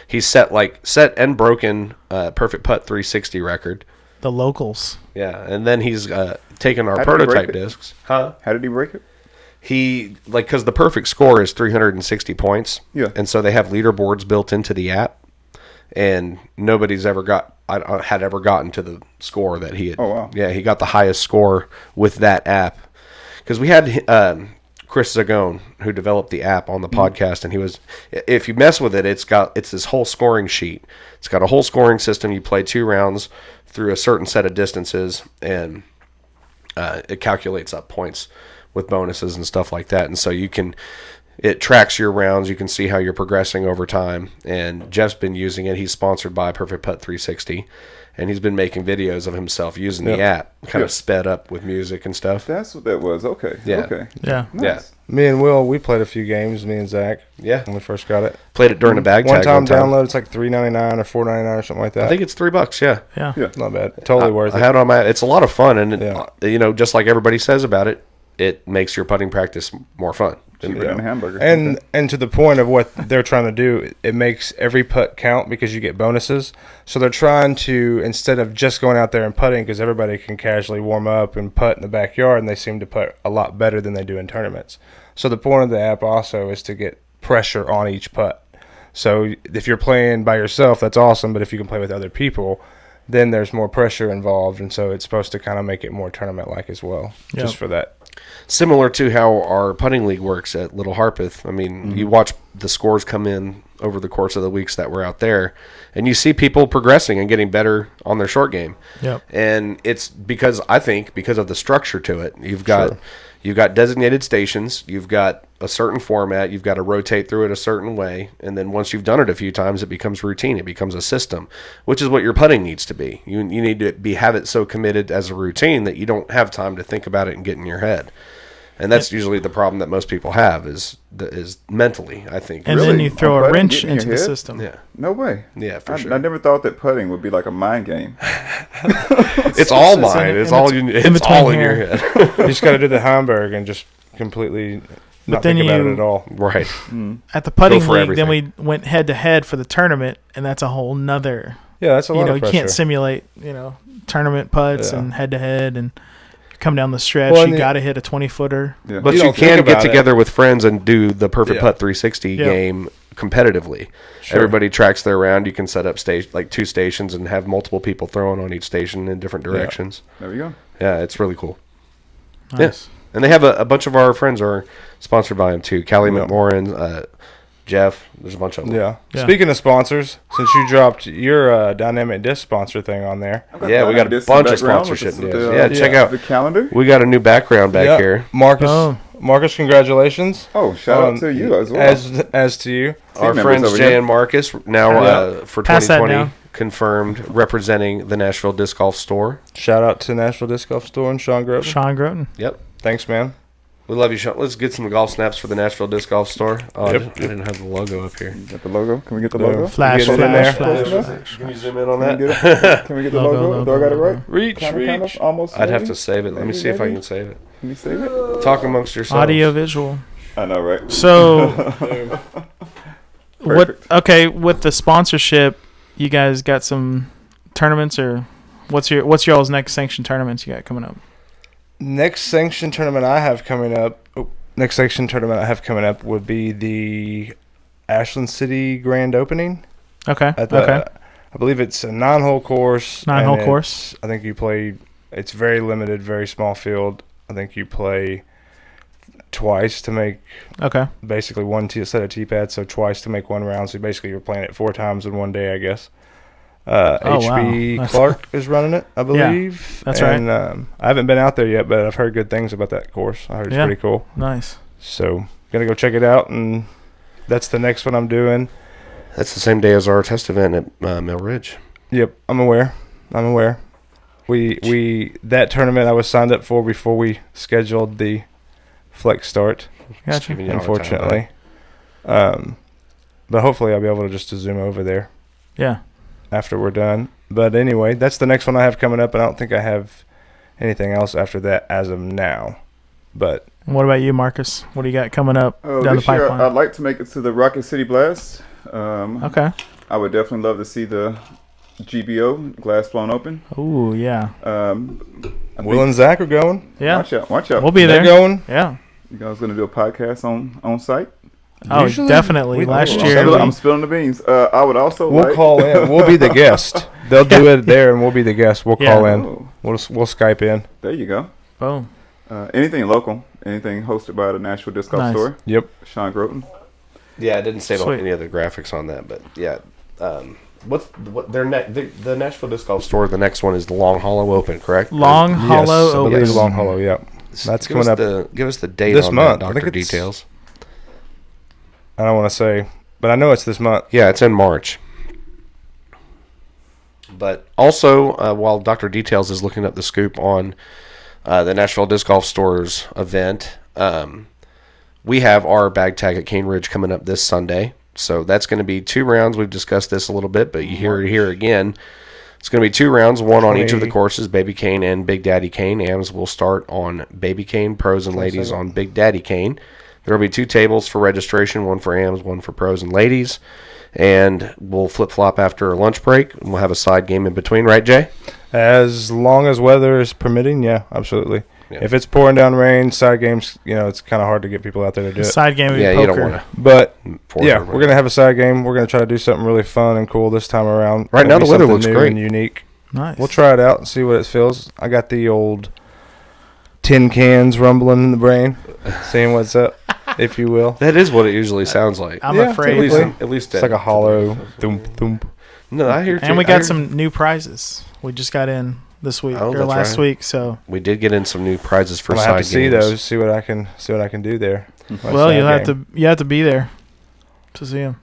He's set and broken Perfect Putt 360 record. The locals. Yeah, and then he's taken our How did he break prototype it? discs. Huh? How did he break it? He because the perfect score is 360 points. Yeah. And so they have leaderboards built into the app, and nobody's ever gotten to the score that he had. Oh, wow. Yeah, he got the highest score with that app. Because we had Chris Zagone, who developed the app, on the podcast, and he was, if you mess with it, it's this whole scoring sheet. It's got a whole scoring system. You play 2 rounds through a certain set of distances, and it calculates up points with bonuses and stuff like that. And so it tracks your rounds. You can see how you're progressing over time. And Jeff's been using it. He's sponsored by Perfect Putt 360. And he's been making videos of himself using the app, kind of sped up with music and stuff. That's what that was. Okay. Yeah. Okay. Yeah. Nice. Yeah. Me and Will, we played a few games, me and Zach, Yeah. when we first got it. Played it during the bag One tag time download, it's like $3.99 or $4.99 or something like that. I think it's $3, yeah. Yeah. Yeah. Not bad. Totally worth I it. had it on my. It's a lot of fun, and Yeah. just like everybody says about it, it makes your putting practice more fun. Cheaper than a hamburger. And to the point of what they're trying to do, it makes every putt count because you get bonuses. So they're trying to, instead of just going out there and putting, because everybody can casually warm up and putt in the backyard, and they seem to putt a lot better than they do in tournaments. So the point of the app also is to get pressure on each putt. So if you're playing by yourself, that's awesome, but if you can play with other people, then there's more pressure involved, and so it's supposed to kind of make it more tournament-like as well, just for that. Similar to how our putting league works at Little Harpeth. I mean, you watch the scores come in over the course of the weeks that we're out there, and you see people progressing and getting better on their short game. Yep. And it's because of the structure to it. You've got designated stations, you've got a certain format, you've got to rotate through it a certain way, and then once you've done it a few times, it becomes routine, it becomes a system, which is what your putting needs to be. You need to have it so committed as a routine that you don't have time to think about it and get in your head. And that's usually the problem that most people have is mentally, I think. And Really? then you throw On a putting, wrench getting in into your the head? system. Yeah. No way. Yeah, for sure. I never thought that putting would be like a mind game. It's all mine. It's all in your head. You just got to do the Hamburg and just completely not then think about it at all. Right. At the putting for league, then everything. we went head to head for the tournament, and that's a whole nother. Yeah, that's a lot of You pressure. can't simulate, tournament putts Yeah. and head to head, and come down the stretch. Well, you and got to hit a 20-footer. Yeah. But You you, don't can think get about it. together with friends and do the Perfect Yeah. Putt 360 Yeah. game competitively. Sure. Everybody tracks their round. You can set up 2 stations and have multiple people throwing on each station in different directions. There we go. Yeah, it's really cool. Nice. And they have a bunch of our friends are sponsored by them too. Callie Yeah. McMorrin, Jeff. There's a bunch of them. Yeah. Yeah. Speaking of sponsors, since you dropped your dynamic disc sponsor thing on there, Yeah, we got a this bunch of background with sponsorship the- deals. the, Yeah, check out. the calendar. We got a new background back Yeah. here. Marcus, congratulations. Oh, shout out to you as well. As to you. Our members friends over Jay here. and Marcus now for Pass that 2020 down. confirmed representing the Nashville Disc Golf Store. Shout out to Nashville Disc Golf Store and Sean Grover. Sean Groton. Yep. Thanks, man. We love you, Sean. Let's get some golf snaps for the Nashville Disc Golf Store. Oh, Yep. I didn't have the logo up here. Got the logo? Can we get the Yeah. logo? Flash, Get it in there. flash. Can you zoom in on Can we that? get it? Can we get the logo? Do I got it right? Reach, Kind of, almost. I'd have maybe? to save it. Let me Maybe, see if I maybe. can save it. Can you save it? Talk amongst yourselves. Audio visual. I know, right? So, Perfect. with the sponsorship, you guys got some tournaments, or what's y'all's next sanctioned tournaments you got coming up? Next sanctioned tournament I have coming up. Would be the Ashland City Grand Opening. Okay. At the, Okay. I believe it's a 9-hole course. 9-hole and course. I think you play. It's very limited, very small field. I think you play twice to make Okay. basically one set of tee pads, so twice to make one round. So basically, you're playing it 4 times in one day, I guess. HB wow. Clark is running it, I believe. that's and, I haven't been out there yet, but I've heard good things about that course. I heard it's Yeah. pretty cool. Nice. So gonna go check it out, and that's the next one I'm doing. That's the same day as our test event at Mill Ridge. Yep, I'm aware. that tournament I was signed up for before we scheduled the flex start. Gotcha. Unfortunately, but hopefully I'll be able to just to zoom over there. Yeah. After we're done. But anyway, that's the next one I have coming up, and I don't think I have anything else after that as of now. But what about you, Marcus? What do you got coming up down the this year, pipeline? I'd like to make it to the Rocket City Blast. Okay. I would definitely love to see the GBO, Glass Blown Open. Ooh, yeah. Will and Zach are going. Yeah. Watch out. We'll be They're there. going. Yeah. You guys going to do a podcast on site? Oh, Usually, definitely. Last year. I'm spilling the beans. I would also We'll call in. We'll be the guest. They'll do it there, and we'll be the guest. We'll call in. Oh, We'll Skype in. there you go. Boom. Anything local, anything hosted by the Nashville Disc Golf Nice. Store. Yep. Sean Groton. Yeah, I didn't save Sweet. any other graphics on that, but yeah. The Nashville Disc Golf Store? The next one is the Long Hollow Open, correct? Long Hollow Yes, I Open. believe Long Hollow. Yep. That's Give coming us up give us the date this on month. that, I Dr. think it's- Details. I don't want to say, but I know it's this month. Yeah, it's in March. But also, while Dr. Details is looking up the scoop on the Nashville Disc Golf Store's event, we have our bag tag at Cane Ridge coming up this Sunday. So that's going to be 2 rounds. We've discussed this a little bit, but you hear it here again. It's going to be 2 rounds, one on each of the courses, Baby Cane and Big Daddy Cane. AMs will start on Baby Cane, pros and ladies on Big Daddy Cane. There will be 2 tables for registration, one for AMs, one for pros and ladies. And we'll flip-flop after a lunch break, and we'll have a side game in between, right, Jay? As long as weather is permitting, yeah, absolutely. Yeah. If it's pouring down rain, side games, it's kind of hard to get people out there to do it. Side game would be Yeah, poker. you don't want But to. yeah, we're gonna have a side game. We're gonna try to do something really fun and cool this time around. Right now Maybe the weather something looks new great. and unique. Nice. We'll try it out and see what it feels. I got the old tin cans rumbling in the brain, seeing what's up, if you will. That is what it usually sounds like. I'm Yeah, afraid. At least It's like a hollow thump thump. No, I hear. And we got some new prizes. We just got in this week Oh, or that's last right. week. So We did get in some new prizes for I'm gonna side have to see games. those, see what I can do there. My well, side you have to be there to see them.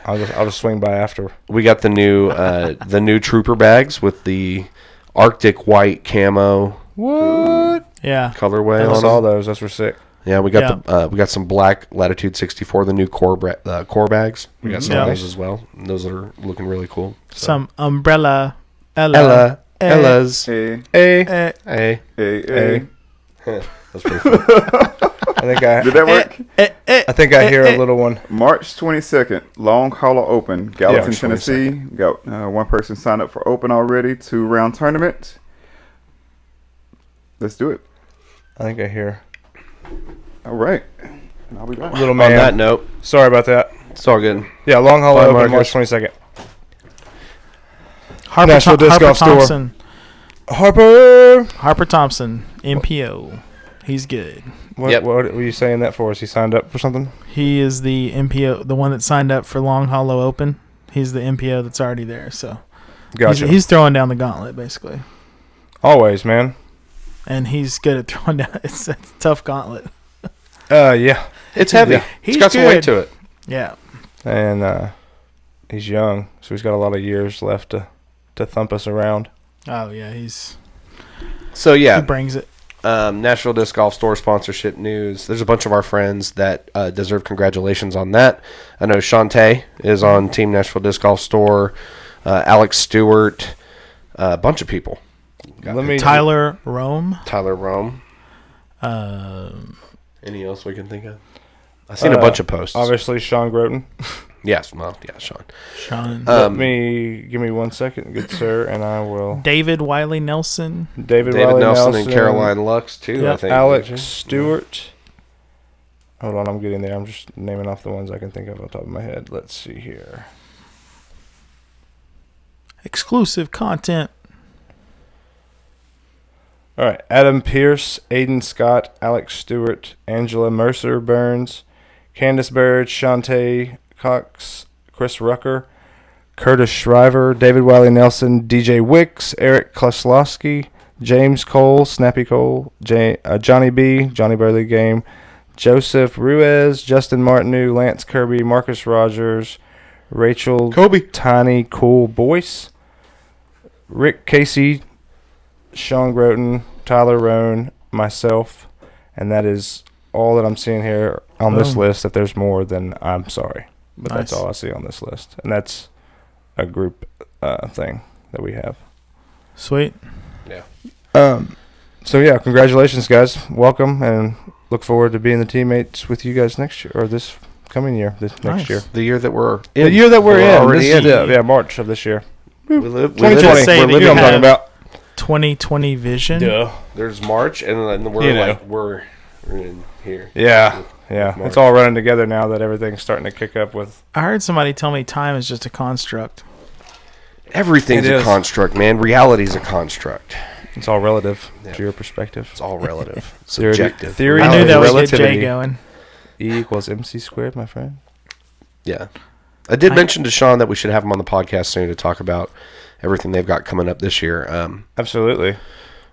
I'll just swing by after. We got the new trooper bags with the Arctic white camo What? Yeah. colorway I on saw them. those. Those were sick. Yeah, we got we got some black Latitude 64, the new core bags. We got some Yeah. of those as well. Those are looking really cool. So. Some umbrella. Ella. Ella's. Hey, Eh, Hey, hey. that's pretty cool. I think Did that work? I think I hear a little one. March 22nd, Long Hollow Open, Gallatin, March Tennessee. Got one person signed up for Open already, 2-round tournament. Let's do it. I think I hear All right. And I'll be back. little On that man. note, Sorry about that. it's all good. Yeah, Long Hollow Bye, Open, Marcus. March 22nd. Harper Nashville Disc Golf Store. Thompson. Harper Thompson, MPO. He's good. What were you saying that for? Is he signed up for something? He is the MPO, the one that signed up for Long Hollow Open. He's the MPO that's already there. So Gotcha. he's throwing down the gauntlet, basically. Always, man. And he's good at throwing down. It's a tough gauntlet. Yeah. It's heavy. Yeah. It's got some weight to it. Yeah. And he's young, so he's got a lot of years left to thump us around. Oh, yeah. He So yeah, brings it. Nashville Disc Golf Store sponsorship news. There's a bunch of our friends that deserve congratulations on that. I know Shantae is on Team Nashville Disc Golf Store. Alex Stewart, a bunch of people. Tyler Rome. Tyler Rome. Um, Any else we can think of? I've seen a bunch of posts. Obviously, Sean Groton. Yes, well, yeah, Sean. Sean. Give me 1 second, good sir, and I will. David Wiley Nelson. David David Riley Nelson and Caroline Lux, too, I Yep. think. Alex Stewart. Hold on, I'm getting there. I'm just naming off the ones I can think of on top of my head. Let's see here. Exclusive content. All right, Adam Pierce, Aiden Scott, Alex Stewart, Angela Mercer Burns, Candace Barrett, Shantae Cox, Chris Rucker, Curtis Shriver, David Wiley Nelson, DJ Wicks, Eric Kloslowski, James Cole, Snappy Cole, Johnny B, Johnny Burley Game, Joseph Ruiz, Justin Martineau, Lance Kirby, Marcus Rogers, Rachel Kobe. Tiny Cool Boyce, Rick Casey, Sean Groton, Tyler Roan, myself, and that is all that I'm seeing here on this list. If there's more, then I'm sorry. But that's all I see on this list. And that's a group thing that we have. Sweet. Yeah. So, yeah, congratulations, guys. Welcome, and look forward to being the teammates with you guys next year, or this coming year, next year. The year that we're in. The year that we're in. Already in. Yeah, March of this year. We live 2020. We're We're living, I'm talking about. 2020 vision. Yeah. There's March, and then we're in here. Yeah. March. It's all running together now that everything's starting to kick up with. I heard somebody tell me time is just a construct. Everything's a construct, man. Reality's a construct. It's all relative to your perspective. It's all relative. Subjective. Theory I knew that would get relativity. Jay going. E equals MC squared, my friend. Yeah. I did mention to Sean that we should have him on the podcast soon to talk about everything they've got coming up this year. Absolutely.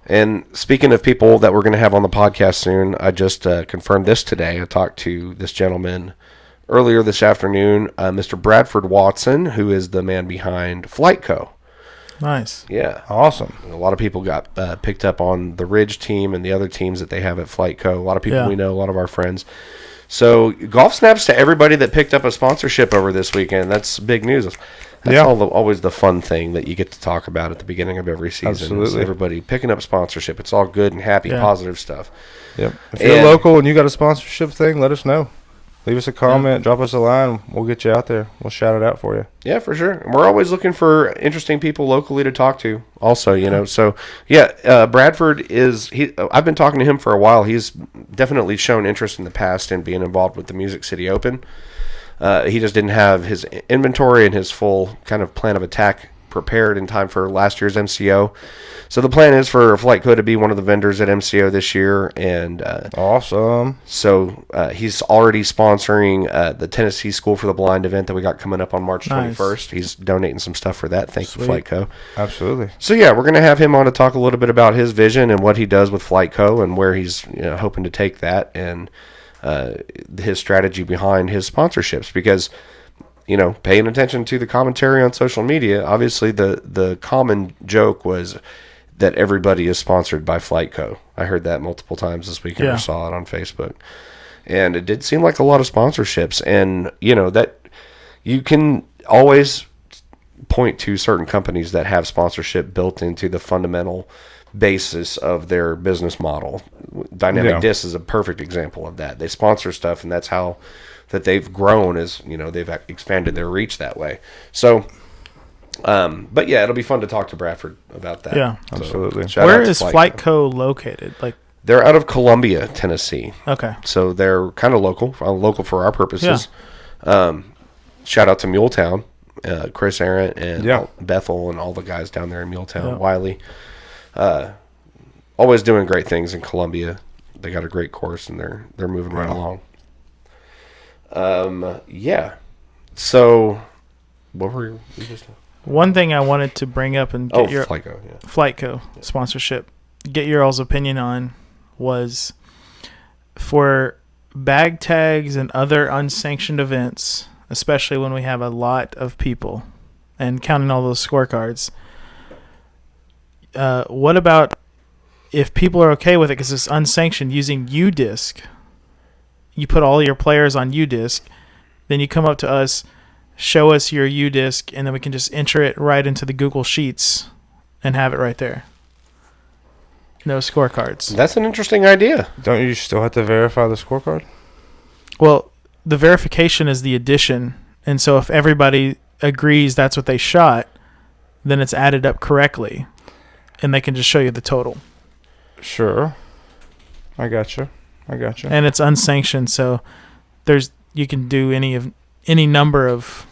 And speaking of people that we're going to have on the podcast soon, I just confirmed this today. I talked to this gentleman earlier this afternoon, Mr. Bradford Watson, who is the man behind Flight Co. Nice. Yeah. Awesome. A lot of people got picked up on the Ridge team and the other teams that they have at Flight Co. A lot of people we know, a lot of our friends. So golf snaps to everybody that picked up a sponsorship over this weekend. That's big news. That's always the fun thing that you get to talk about at the beginning of every season. Absolutely. Everybody picking up sponsorship. It's all good and happy, positive stuff. Yep. If you're local and you got a sponsorship thing, let us know. Leave us a comment, drop us a line. We'll get you out there. We'll shout it out for you. Yeah, for sure. And we're always looking for interesting people locally to talk to also, you know. So, Bradford I've been talking to him for a while. He's definitely shown interest in the past in being involved with the Music City Open. He just didn't have his inventory and his full kind of plan of attack prepared in time for last year's MCO. So the plan is for Flight Co to be one of the vendors at MCO this year, and awesome. So he's already sponsoring the Tennessee School for the Blind event that we got coming up on March 21st. He's donating some stuff for that. Thank you, Flight Co. Absolutely. So yeah, we're gonna have him on to talk a little bit about his vision and what he does with Flight Co and where he's hoping to take that and his strategy behind his sponsorships, because paying attention to the commentary on social media, obviously the common joke was that everybody is sponsored by Flight Co. I heard that multiple times this weekend. I saw it on Facebook. And it did seem like a lot of sponsorships. And, that you can always point to certain companies that have sponsorship built into the fundamental basis of their business model. Dynamic Disc is a perfect example of that. They sponsor stuff, and that's how that they've grown, is they've expanded their reach that way. So but yeah, it'll be fun to talk to Bradford about that. Yeah, so, absolutely. Where is Flight Co located? Like, they're out of Columbia, Tennessee. Okay, so they're kind of local for our purposes. Shout out to Muletown, Chris Arrant and Bethel and all the guys down there in Muletown. Wiley, always doing great things in Columbia. They got a great course and they're moving right along. So what were you just? One thing I wanted to bring up and get your Flight Co, sponsorship, get your all's opinion on, was for bag tags and other unsanctioned events, especially when we have a lot of people and counting all those scorecards. What about if people are okay with it because it's unsanctioned, using UDisc? You put all your players on UDisc, then you come up to us, show us your UDisc, and then we can just enter it right into the Google Sheets and have it right there. No scorecards. That's an interesting idea. Don't you still have to verify the scorecard? Well, the verification is the addition, and so if everybody agrees that's what they shot, then it's added up correctly, and they can just show you the total. Sure. I gotcha. And it's unsanctioned, so you can do any number of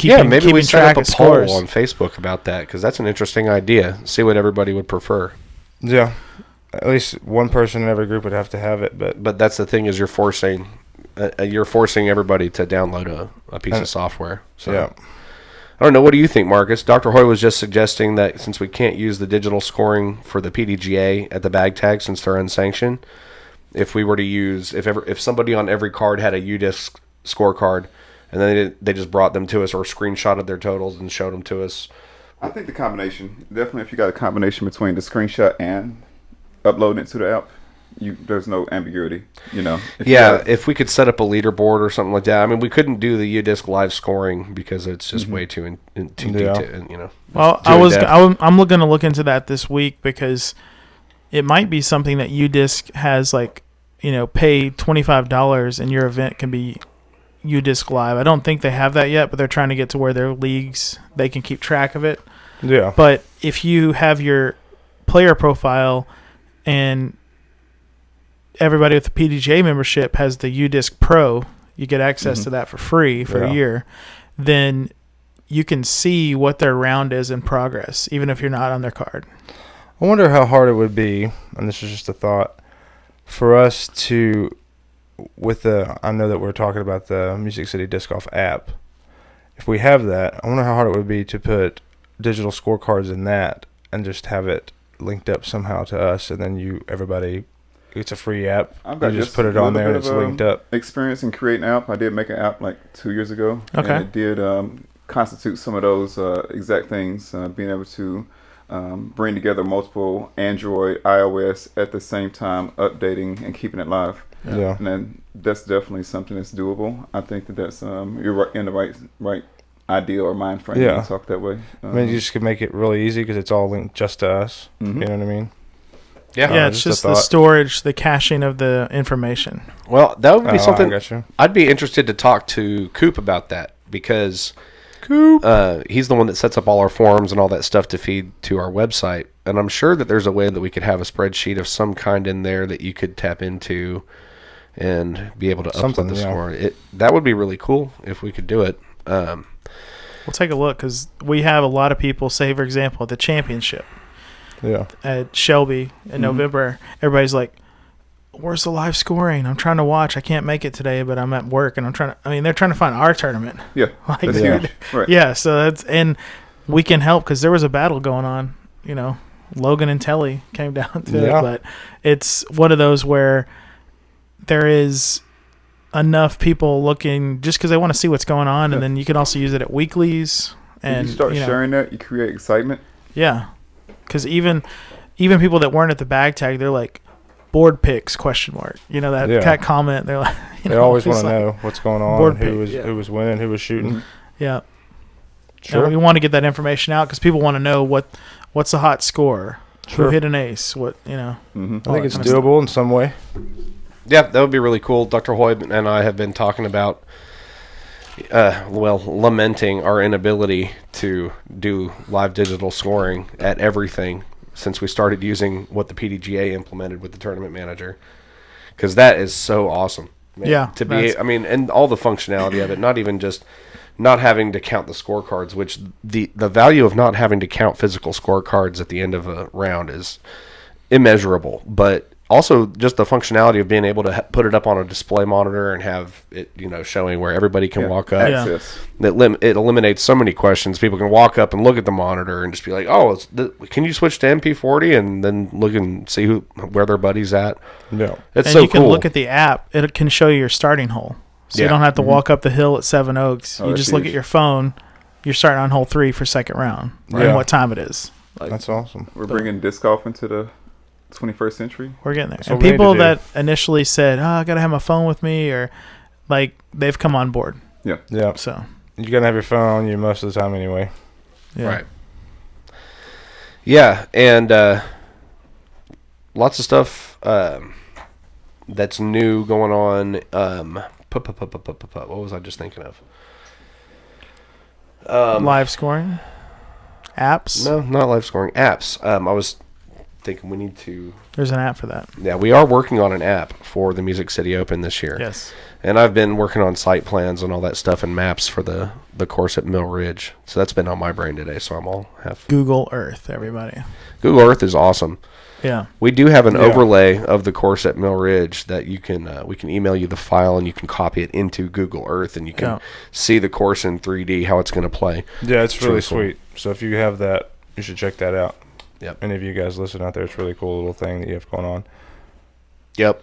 maybe we set up a scores. poll on Facebook about that, because that's an interesting idea. See what everybody would prefer. Yeah, at least one person in every group would have to have it, but that's the thing, is you're forcing everybody to download a piece of software. So yeah. I don't know. What do you think, Marcus? Dr. Hoy was just suggesting that since we can't use the digital scoring for the PDGA at the bag tag since they're unsanctioned, if we were to use, if somebody on every card had a UDisc scorecard, and then they just brought them to us or screenshotted their totals and showed them to us, I think the combination, definitely if you got a combination between the screenshot and uploading it to the app, there's no ambiguity, If we could set up a leaderboard or something like that. I mean, we couldn't do the UDisc live scoring because it's just way too detailed, Well, I'm going to look into that this week because it might be something that UDisc has, like, pay $25 and your event can be UDisc live. I don't think they have that yet, but they're trying to get to where their leagues, they can keep track of it. Yeah. But if you have your player profile and everybody with the PDGA membership has the UDisc Pro, you get access to that for free for a year, then you can see what their round is in progress, even if you're not on their card. I wonder how hard it would be, and this is just a thought, for us to, I know that we're talking about the Music City Disc Golf app. If we have that, I wonder how hard it would be to put digital scorecards in that and just have it linked up somehow to us, and then everybody, it's a free app. I've got you just put it on there and it's linked up. Experience in creating an app. I did make an app like 2 years ago. Okay. And it did constitute some of those exact things, being able to bring together multiple Android, iOS at the same time, updating and keeping it live. Yeah. And then that's definitely something that's doable. I think that's you're in the right idea or mind frame to talk that way. I mean, you just could make it really easy because it's all linked just to us. Mm-hmm. You know what I mean? Yeah, it's just the storage, the caching of the information. Well, that would be something. I gotcha. I'd be interested to talk to Coop about that because he's the one that sets up all our forums and all that stuff to feed to our website. And I'm sure that there's a way that we could have a spreadsheet of some kind in there that you could tap into and be able to upload the score. That would be really cool if we could do it. We'll take a look because we have a lot of people, say, for example, at the championship. Yeah. At Shelby in November, everybody's like, where's the live scoring? I'm trying to watch. I can't make it today, but I'm at work and they're trying to find our tournament. Yeah. Like, that's huge. Right. Yeah. So and we can help because there was a battle going on, Logan and Telly came down to it, but it's one of those where there is enough people looking just because they want to see what's going on. And then you can also use it at weeklies. And if you start sharing that, you create excitement. Yeah. Because even people that weren't at the bag tag, they're like, board picks, question mark. That comment, they're like... they always want to know what's going on, who was winning, who was shooting. Mm-hmm. Yeah. Sure. And we want to get that information out because people want to know what's a hot score, who hit an ace, Mm-hmm. I think it's doable in some way. Yeah, that would be really cool. Dr. Hoy and I have been talking about, lamenting our inability to do live digital scoring at everything since we started using what the PDGA implemented with the tournament manager, because that is so awesome. Man, yeah. And all the functionality of it, not even just not having to count the scorecards, which the value of not having to count physical scorecards at the end of a round is immeasurable, but also just the functionality of being able to put it up on a display monitor and have it, showing where everybody can walk up. Access. It eliminates so many questions. People can walk up and look at the monitor and just be like, "Oh, can you switch to MP40?" and then look and see where their buddy's at. Yeah, it's and so you can cool. look at the app; it can show you your starting hole, so you don't have to walk up the hill at Seven Oaks. You just look at your phone. You're starting on hole 3 for second round, and what time it is. That's awesome. We're bringing disc golf into the 21st century. We're getting there. That's and what we need people to do. that initially said, I got to have my phone with me, or they've come on board. Yeah. Yeah. So You're going to have your phone on you most of the time anyway. yeah. Right. Yeah, and lots of stuff that's new going on. What was I just thinking of? Live scoring? Apps? No, not live scoring. Apps. I was thinking we need to... There's an app for that. Yeah, we are working on an app for the Music City Open this year. Yes. And I've been working on site plans and all that stuff and maps for the course at Mill Ridge. So that's been on my brain today, so I'm all half... Google Earth, everybody. Google Earth is awesome. Yeah. We do have an overlay of the course at Mill Ridge that you can... we can email you the file and you can copy it into Google Earth and you can see the course in 3D, how it's going to play. Yeah, it's really sweet. So if you have that, you should check that out. Yep. Any of you guys listen out there, it's a really cool little thing that you have going on. Yep.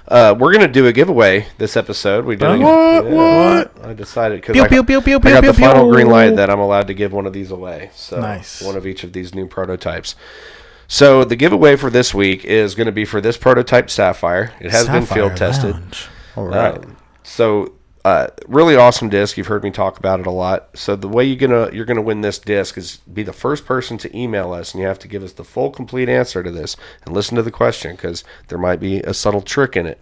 We're going to do a giveaway this episode. We did What? I decided because I got the final green light that I'm allowed to give one of these away. So nice. One of each of these new prototypes. So the giveaway for this week is going to be for this prototype Sapphire. It has been field tested. All right. Really awesome disc. You've heard me talk about it a lot. So the way you're gonna win this disc is be the first person to email us, and you have to give us the full, complete answer to this, and listen to the question because there might be a subtle trick in it.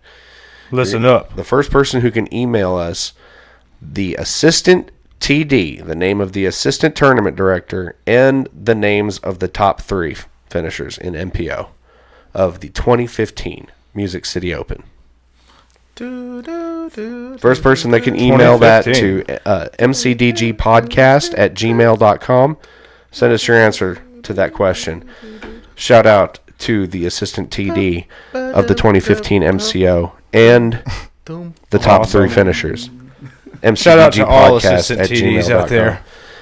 Listen up. The first person who can email us the assistant TD, the name of the assistant tournament director, and the names of the top 3 finishers in MPO of the 2015 Music City Open. First person that can email that to mcdgpodcast@gmail.com. Send us your answer to that question. Shout out to the assistant TD of the 2015 MCO and the top 3 finishers. Shout out to all assistant TDs out there.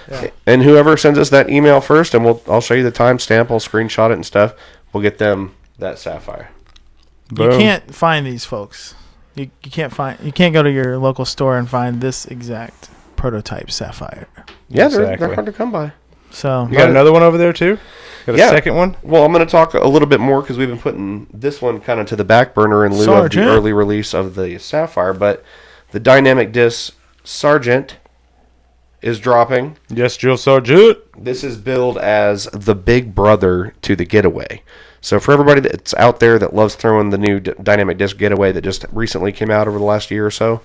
Yeah. And whoever sends us that email first, and I'll show you the timestamp. I'll screenshot it and stuff. We'll get them that Sapphire. Boom. You can't find these folks. You can't go to your local store and find this exact prototype Sapphire. Yeah, they're hard to come by. So you got another one over there too? Got a second one? Well, I'm going to talk a little bit more because we've been putting this one kind of to the back burner in lieu of the early release of the Sapphire. But the dynamic disc Sargent is dropping. Yes, Jill Sargent. This is billed as the big brother to the Getaway. So for everybody that's out there that loves throwing the new dynamic disc Getaway that just recently came out over the last year or so,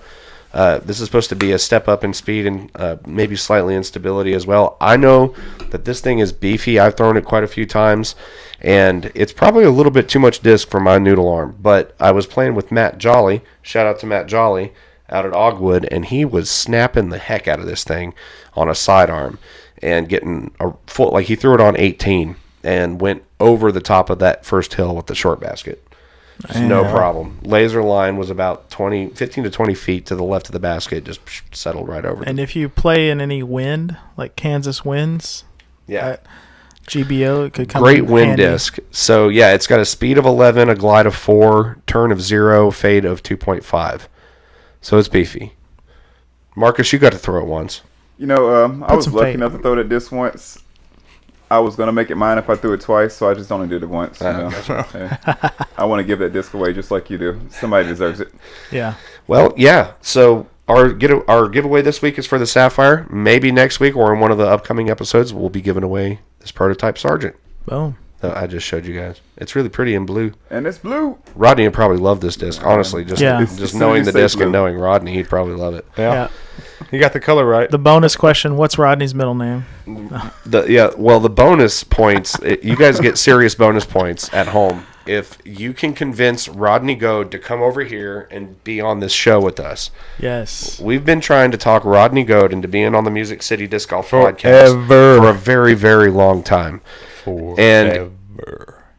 this is supposed to be a step up in speed and maybe slightly in stability as well. I know that this thing is beefy. I've thrown it quite a few times, and it's probably a little bit too much disc for my noodle arm. But I was playing with Matt Jolly. Shout out to Matt Jolly out at Ogwood, and he was snapping the heck out of this thing on a sidearm and getting a full, like he threw it on 18 and went over the top of that first hill with the short basket. No problem. Laser line was about 15 to 20 feet to the left of the basket, just settled right over. And if you play in any wind, like Kansas winds, GBO, it could come great in wind handy. disc. So, yeah, it's got a speed of 11, a glide of 4, turn of 0, fade of 2.5. So it's beefy. Marcus, you got to throw it once. You know, I was lucky enough to throw that disc once. I was going to make it mine if I threw it twice, so I just only did it once. You know? I want to give that disc away just like you do. Somebody deserves it. Yeah. Well, yeah. So our giveaway this week is for the Sapphire. Maybe next week or in one of the upcoming episodes, we'll be giving away this prototype Sargent. Boom. That I just showed you guys. It's really pretty in blue. And it's blue. Rodney would probably love this disc. Honestly, just knowing the disc and knowing Rodney, he'd probably love it. Yeah. You got the color right. The bonus question, what's Rodney's middle name? The bonus points, you guys get serious bonus points at home if you can convince Rodney Goad to come over here and be on this show with us. Yes. We've been trying to talk Rodney Goad into being on the Music City Disc Golf Podcast for a very, very long time. And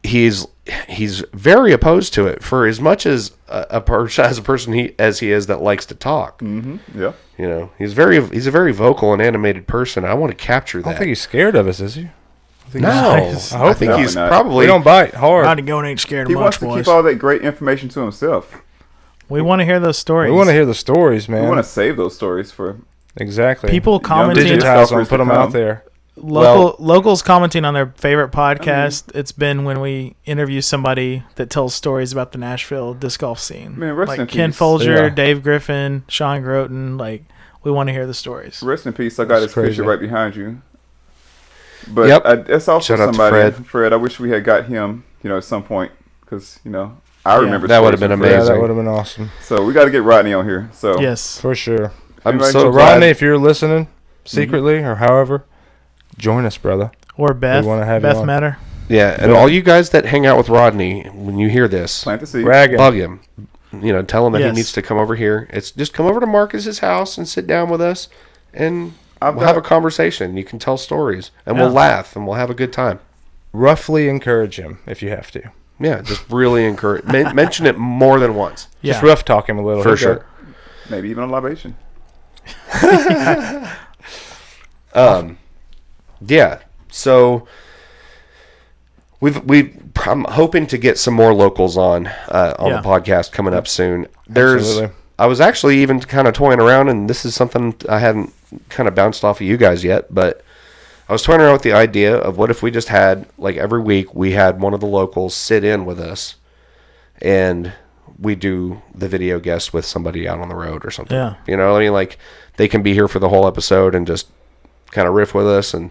he's very opposed to it for as much as a person as he is that likes to talk. Mm-hmm. Yeah. You know, he's a very vocal and animated person. I want to capture that. I don't think he's scared of us, is he? I think he's probably. We don't bite hard. Rodney Goad ain't scared he much, wants to boys. keep all that great information to himself. We want to hear those stories. We want to hear the stories, man. We want to save those stories for people commenting. Digitize them, put them out there. Locals commenting on their favorite podcast. It's been when we interview somebody that tells stories about the Nashville disc golf scene. Man, rest in like Ken peace. Folger, Dave Griffin, Sean Groton. Like, we want to hear the stories. Rest in peace. I got his crazy. picture right behind you. But that's also Shout out to somebody, Fred. I wish we had got him, at some point, because I remember that would have been amazing. Yeah, that would have been awesome. So we got to get Rodney on here. So yes, for sure. I'm so glad. Rodney, if you're listening secretly or however, join us, brother. Or Beth. We want to have Beth you on. Matter. Yeah, and all you guys that hang out with Rodney, when you hear this, plant the seed. bug him. Tell him that he needs to come over here. It's just come over to Marcus's house and sit down with us, and we'll have a conversation. You can tell stories, and we'll laugh, and we'll have a good time. Roughly encourage him if you have to. Yeah, just really encourage. Mention it more than once. Yeah. Just rough talk him a little. For sure. Maybe even a libation. Yeah. So I'm hoping to get some more locals on the podcast coming up soon. Absolutely. I was actually even kind of toying around, and this is something I hadn't kind of bounced off of you guys yet, but I was toying around with the idea of what if we just had, like, every week we had one of the locals sit in with us, and we do the video guest with somebody out on the road or something. Yeah. You know what I mean? Like, they can be here for the whole episode and just kind of riff with us, and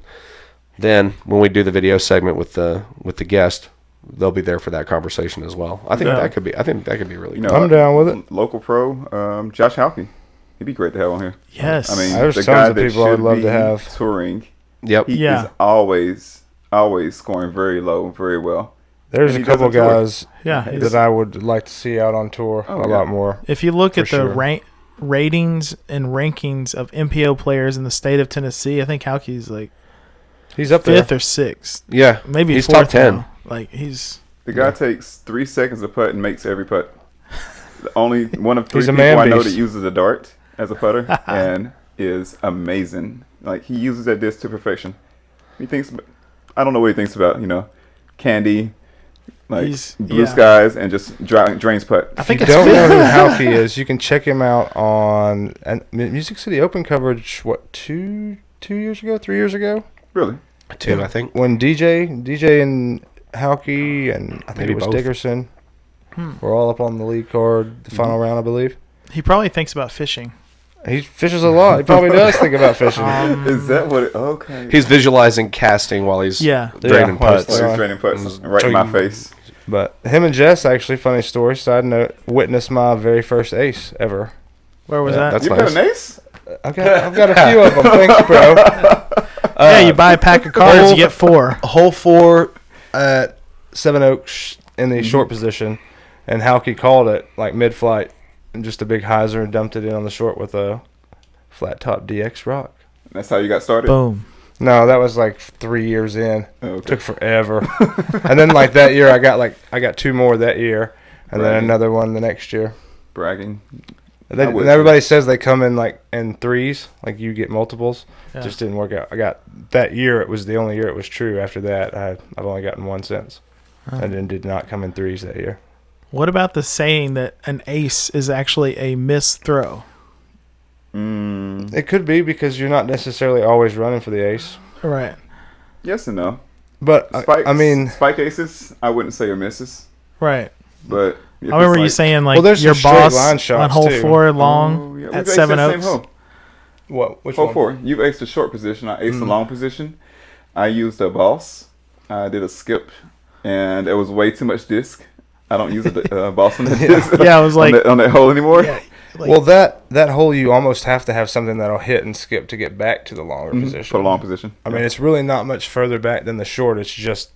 then when we do the video segment with the guest, they'll be there for that conversation as well. I think that could be really cool. I'm down with it. Local pro, Josh Halke. He'd be great to have on here. Yes. I mean, There's the tons guy of that people I'd should love be to have. touring. Yep. He Yeah. is always scoring very low, very well. There's And a he couple doesn't tour. guys Yeah, that I would like to see out on tour a lot more. if you look For at the sure. ratings and rankings of MPO players in the state of Tennessee, I think Halke's like He's up there. 5th or 6th. Yeah. Maybe he's 4th top 10. now. Like, he's... The guy takes 3 seconds to putt and makes every putt. The only one of 3 He's a people man I know beast. that uses a dart as a putter and is amazing. Like, he uses that disc to perfection. He thinks, I don't know what he thinks about, candy, like blue skies, and just drains putt. I think If it's you don't know fifth. who Halke is, you can check him out on Music City Open coverage, 2 years ago, 3 years ago? Really? 2, I think. When DJ and Halke and I think Maybe it was both. Dickerson were all up on the lead card, the final round, I believe. He probably thinks about fishing. He fishes a lot. He probably does think about fishing. Is that what okay. He's visualizing casting while he's draining Yeah, putts. Like he's draining putts right in my face. But him and Jess, actually, funny story, side note, witnessed my very first ace ever. Where was Yeah, that? that's You nice. got an ace? I've got a few of them. Thanks, bro. Yeah, you buy a pack of cards, you get 4. Hole 4 at Seven Oaks in the short position, and Halke called it like mid-flight, and just a big hyzer and dumped it in on the short with a flat top DX rock. That's how you got started? Boom. No, that was like 3 years in. Oh, okay. Took forever. And then like that year, I got 2 more that year, and then Right. another one the next year. Bragging. And I would and everybody says they come in like in threes, like you get multiples. Yeah. Just didn't work out. I got that year. It was the only year it was true. After that, I've only gotten one since, and then did not come in threes that year. What about the saying that an ace is actually a missed throw? It could be because you're not necessarily always running for the ace. Right. Yes and no. But Spikes, I mean, spike aces, I wouldn't say are misses, Right. but if I remember it's you saying like Well, there's your some straight boss line on shots, hole too. 4 long Oh, yeah, at we've aced 7 that same Oaks. hole. what? Which Hole one? 4. You've aced the short position. I aced the long position. I used a boss. I did a skip, and there was way too much disc. I don't use a boss on the disc. Yeah, I was like, on that hole anymore. yeah, like, Well, that hole you almost have to have something that'll hit and skip to get back to the longer position. For a long position. I mean, it's really not much further back than the short. It's just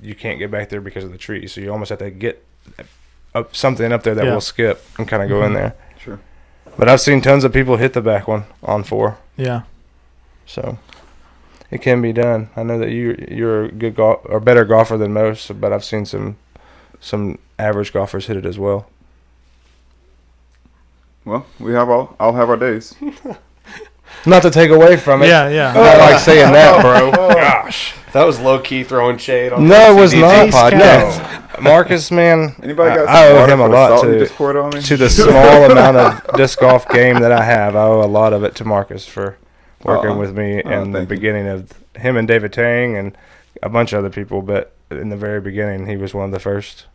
you can't get back there because of the trees. So you almost have to get something up there that Yeah. will skip and kind of go in there. Sure. But I've seen tons of people hit the back one on 4, yeah. so it can be done. I know that you're a good or better golfer than most, but I've seen some average golfers hit it as well. Well, we have all have our days. Not to take away from it. Yeah, yeah. I like saying that, bro. Gosh, that was low key throwing shade on. No, it was not. Ace Cat. No. Marcus, man, Anybody got I some owe water him a for the lot salt you just to poured on me? the small amount of disc golf game that I have. I owe a lot of it to Marcus for working with me in the thank you. beginning of him and David Tang and a bunch of other people. But in the very beginning, he was one of the first.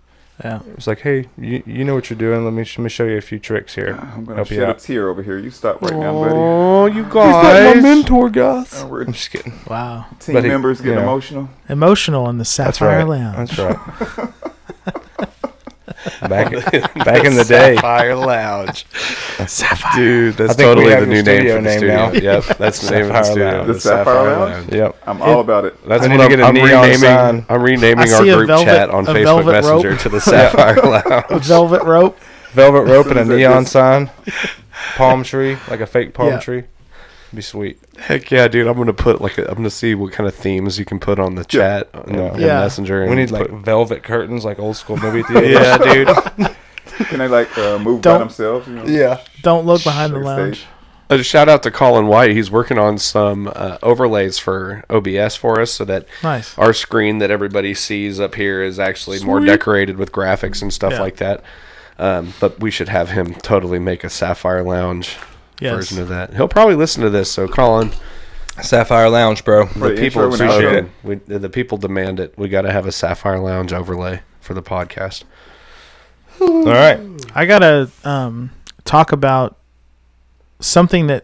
Yeah. It was like, hey, you know what you're doing. Let me show you a few tricks here. I'm gonna Help you shed a out. tear over here. You stop right now, buddy. Oh, you He's not guys! my mentor, Gus. We're I'm just kidding. Wow. team but he- members getting you know. emotional. Emotional in the That's Sapphire right. Lounge. That's right. back in the day. Sapphire Lounge. Sapphire. Dude, I that's think we totally have the your new name studio for the name studio. now. Yep, that's the name of the Sapphire studio. Lounge. The Sapphire Lounge? Yep. I'm all about it. That's I need what to get a I'm neon renaming. sign. I'm renaming I our see a group velvet- chat on a Facebook velvet Messenger rope. to the Sapphire Lounge. Velvet rope. Velvet rope and a As soon as neon that sign. Palm tree, like a fake palm Yeah. tree. Be sweet. Heck yeah, dude! I'm gonna see what kind of themes you can put on the chat in Yeah. Messenger. We and need like put- velvet curtains, like old school movie theater. yeah, dude. Can they move by Don't- themselves? You know? Yeah. Don't look behind the Like lounge. stage. A shout out to Colin White. He's working on some overlays for OBS for us so that Nice. our screen that everybody sees up here is actually more Sweet. decorated with graphics and stuff Yeah. like that. But we should have him totally make a Sapphire Lounge Yes. version of that. He'll probably listen to this. So, Colin, Sapphire Lounge, bro. For the the people intro and appreciate outro. it. The people demand it. We got to have a Sapphire Lounge overlay for the podcast. All right. I gotta talk about something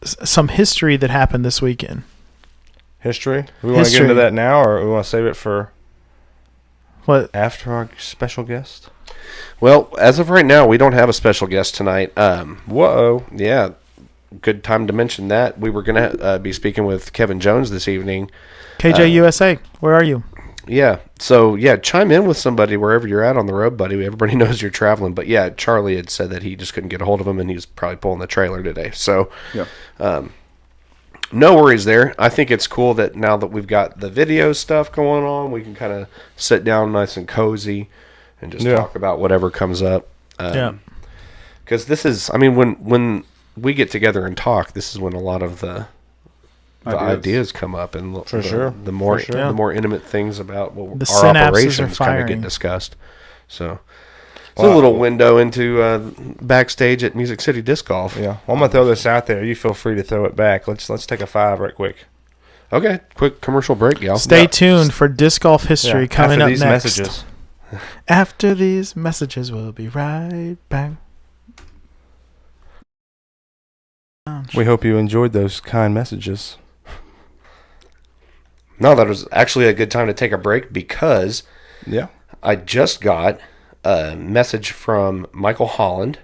some history that happened this weekend. History. We want to get History. into that now, or we want to save it for What? after our special guest? Well, as of right now, we don't have a special guest tonight. Whoa. Yeah, good time to mention that. We were going to be speaking with Kevin Jones this evening. KJ USA, where are you? Yeah, so, chime in with somebody wherever you're at on the road, buddy. Everybody knows you're traveling. But, yeah, Charlie had said that he just couldn't get a hold of him, and he's probably pulling the trailer today. So, Yeah. no worries there. I think it's cool that now that we've got the video stuff going on, we can kind of sit down nice and cozy and just talk about whatever comes up. Yeah. Because this is, I mean, when we get together and talk, this is when a lot of the ideas come up, and For sure. the more For sure. the more intimate things about what The our synapses are operations kind of firing. get discussed. So it's a little window into backstage at Music City Disc Golf. Yeah. Well, I'm gonna throw this out there. You feel free to throw it back. Let's take a 5 right quick. Okay, quick commercial break, y'all. Stay tuned for disc golf history coming After up these next. messages. After these messages, we'll be right back. We hope you enjoyed those kind messages. No, that was actually a good time to take a break because Yeah. I just got a message from Michael Holland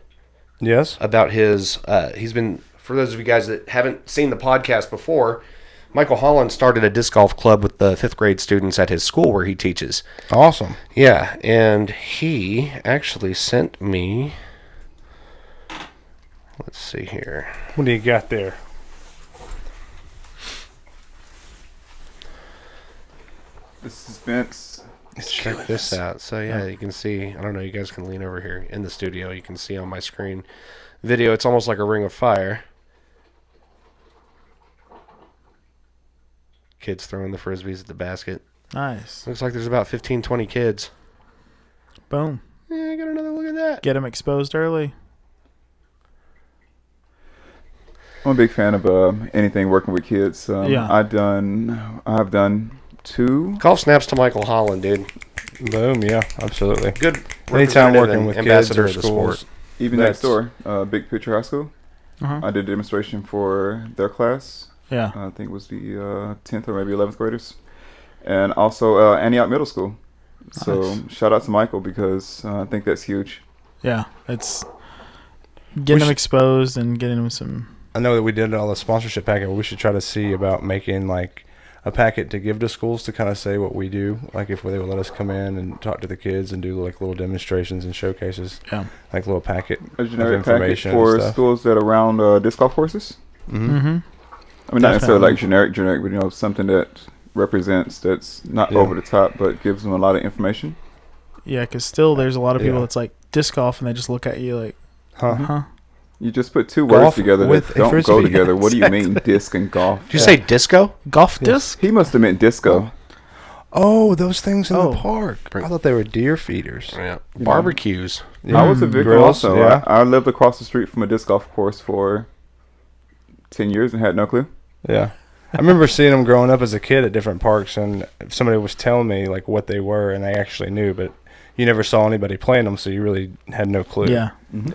Yes. about his he's been, for those of you guys that haven't seen the podcast before, Michael Holland started a disc golf club with the 5th grade students at his school where he teaches. Awesome. Yeah, and he actually sent me, let's see here. What do you got there? The suspense. Let's check this out. So yeah, you can see, I don't know, you guys can lean over here in the studio. You can see on my screen video, it's almost like a ring of fire. Kids throwing the frisbees at the basket. Nice. Looks like there's about 15, 20 kids. Boom. Yeah, I got another look at that. Get them exposed early. I'm a big fan of anything working with kids. Yeah. I've done 2. Golf snaps to Michael Holland, dude. Boom. Yeah. Absolutely. Good Anytime representative working and with kids ambassador or of the schools. sport. Even That's- next door, Big Picture High School. Uh-huh. I did a demonstration for their class. Yeah. I think it was the 10th or maybe 11th graders. And also Antioch Middle School. So Nice. shout out to Michael because I think that's huge. Yeah. It's getting them exposed and getting them some. I know that we did all the sponsorship packet, but we should try to see about making like a packet to give to schools to kind of say what we do. Like if they would let us come in and talk to the kids and do like little demonstrations and showcases. Yeah. Like little packet A of generic package information for and stuff. schools that are around disc golf courses. Mm-hmm. Mm-hmm. I mean, not necessarily Definitely. like generic, but something that represents that's not Yeah. over the top, but gives them a lot of information. Yeah, because still there's a lot of people Yeah. that's like disc golf and they just look at you like, Huh. huh? You just put 2 Golf words together with that a don't go frisbee. together. What do you mean, disc and golf? Did you say disco? Golf Yes. disc? He must have meant disco. Oh, those things in Oh. the park. I thought they were deer feeders. Yeah. Barbecues. I was a victim Grills, also. yeah. I lived across the street from a disc golf course for 10 years and had no clue. Yeah. I remember seeing them growing up as a kid at different parks, and somebody was telling me like what they were, and I actually knew, but you never saw anybody playing them, so you really had no clue. Yeah. Mhm.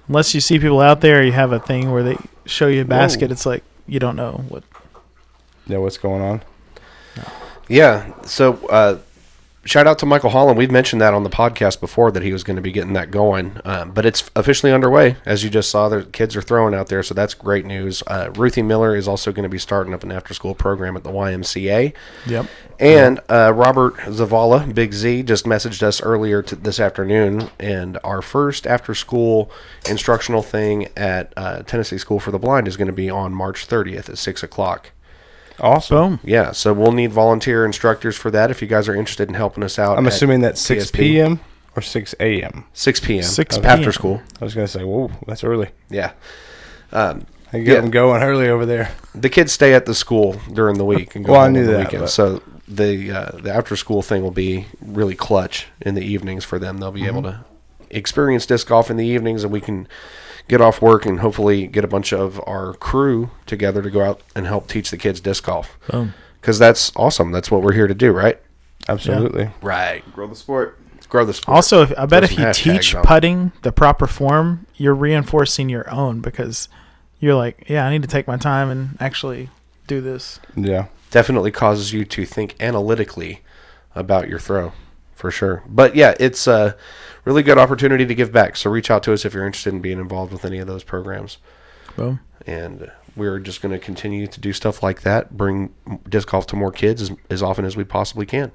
Unless you see people out there, you have a thing where they show you a basket. Whoa. It's like you don't know what. Yeah, what's going on? Yeah. So, shout out to Michael Holland. We've mentioned that on the podcast before that he was going to be getting that going, but it's officially underway. As you just saw, the kids are throwing out there, so that's great news. Ruthie Miller is also going to be starting up an after-school program at the YMCA. Yep. And Robert Zavala, Big Z, just messaged us earlier this afternoon, and our first after-school instructional thing at Tennessee School for the Blind is going to be on March 30th at 6 o'clock. Awesome. Boom. Yeah, so we'll need volunteer instructors for that if you guys are interested in helping us out. I'm at assuming that's 6 TSP. p.m. or 6 a.m. 6 p.m. 6 after p.m. school. I was going to say, whoa, that's early. Yeah. I get them going early over there. The kids stay at the school during the week and go Well, I home knew on the that, weekend. but- So the after school thing will be really clutch in the evenings for them. They'll be able to experience disc golf in the evenings, and we can get off work and hopefully get a bunch of our crew together to go out and help teach the kids disc golf. Boom. Because that's awesome. That's what we're here to do, right? Absolutely. Right. Grow the sport. Grow the sport. Also, I bet Put if some you hashtags teach on it. putting the proper form, you're reinforcing your own because you're like, yeah, I need to take my time and actually do this. Yeah. Definitely causes you to think analytically about your throw, for sure. But yeah, it's a really good opportunity to give back. So reach out to us if you're interested in being involved with any of those programs. Boom. And we're just going to continue to do stuff like that, bring disc golf to more kids as often as we possibly can.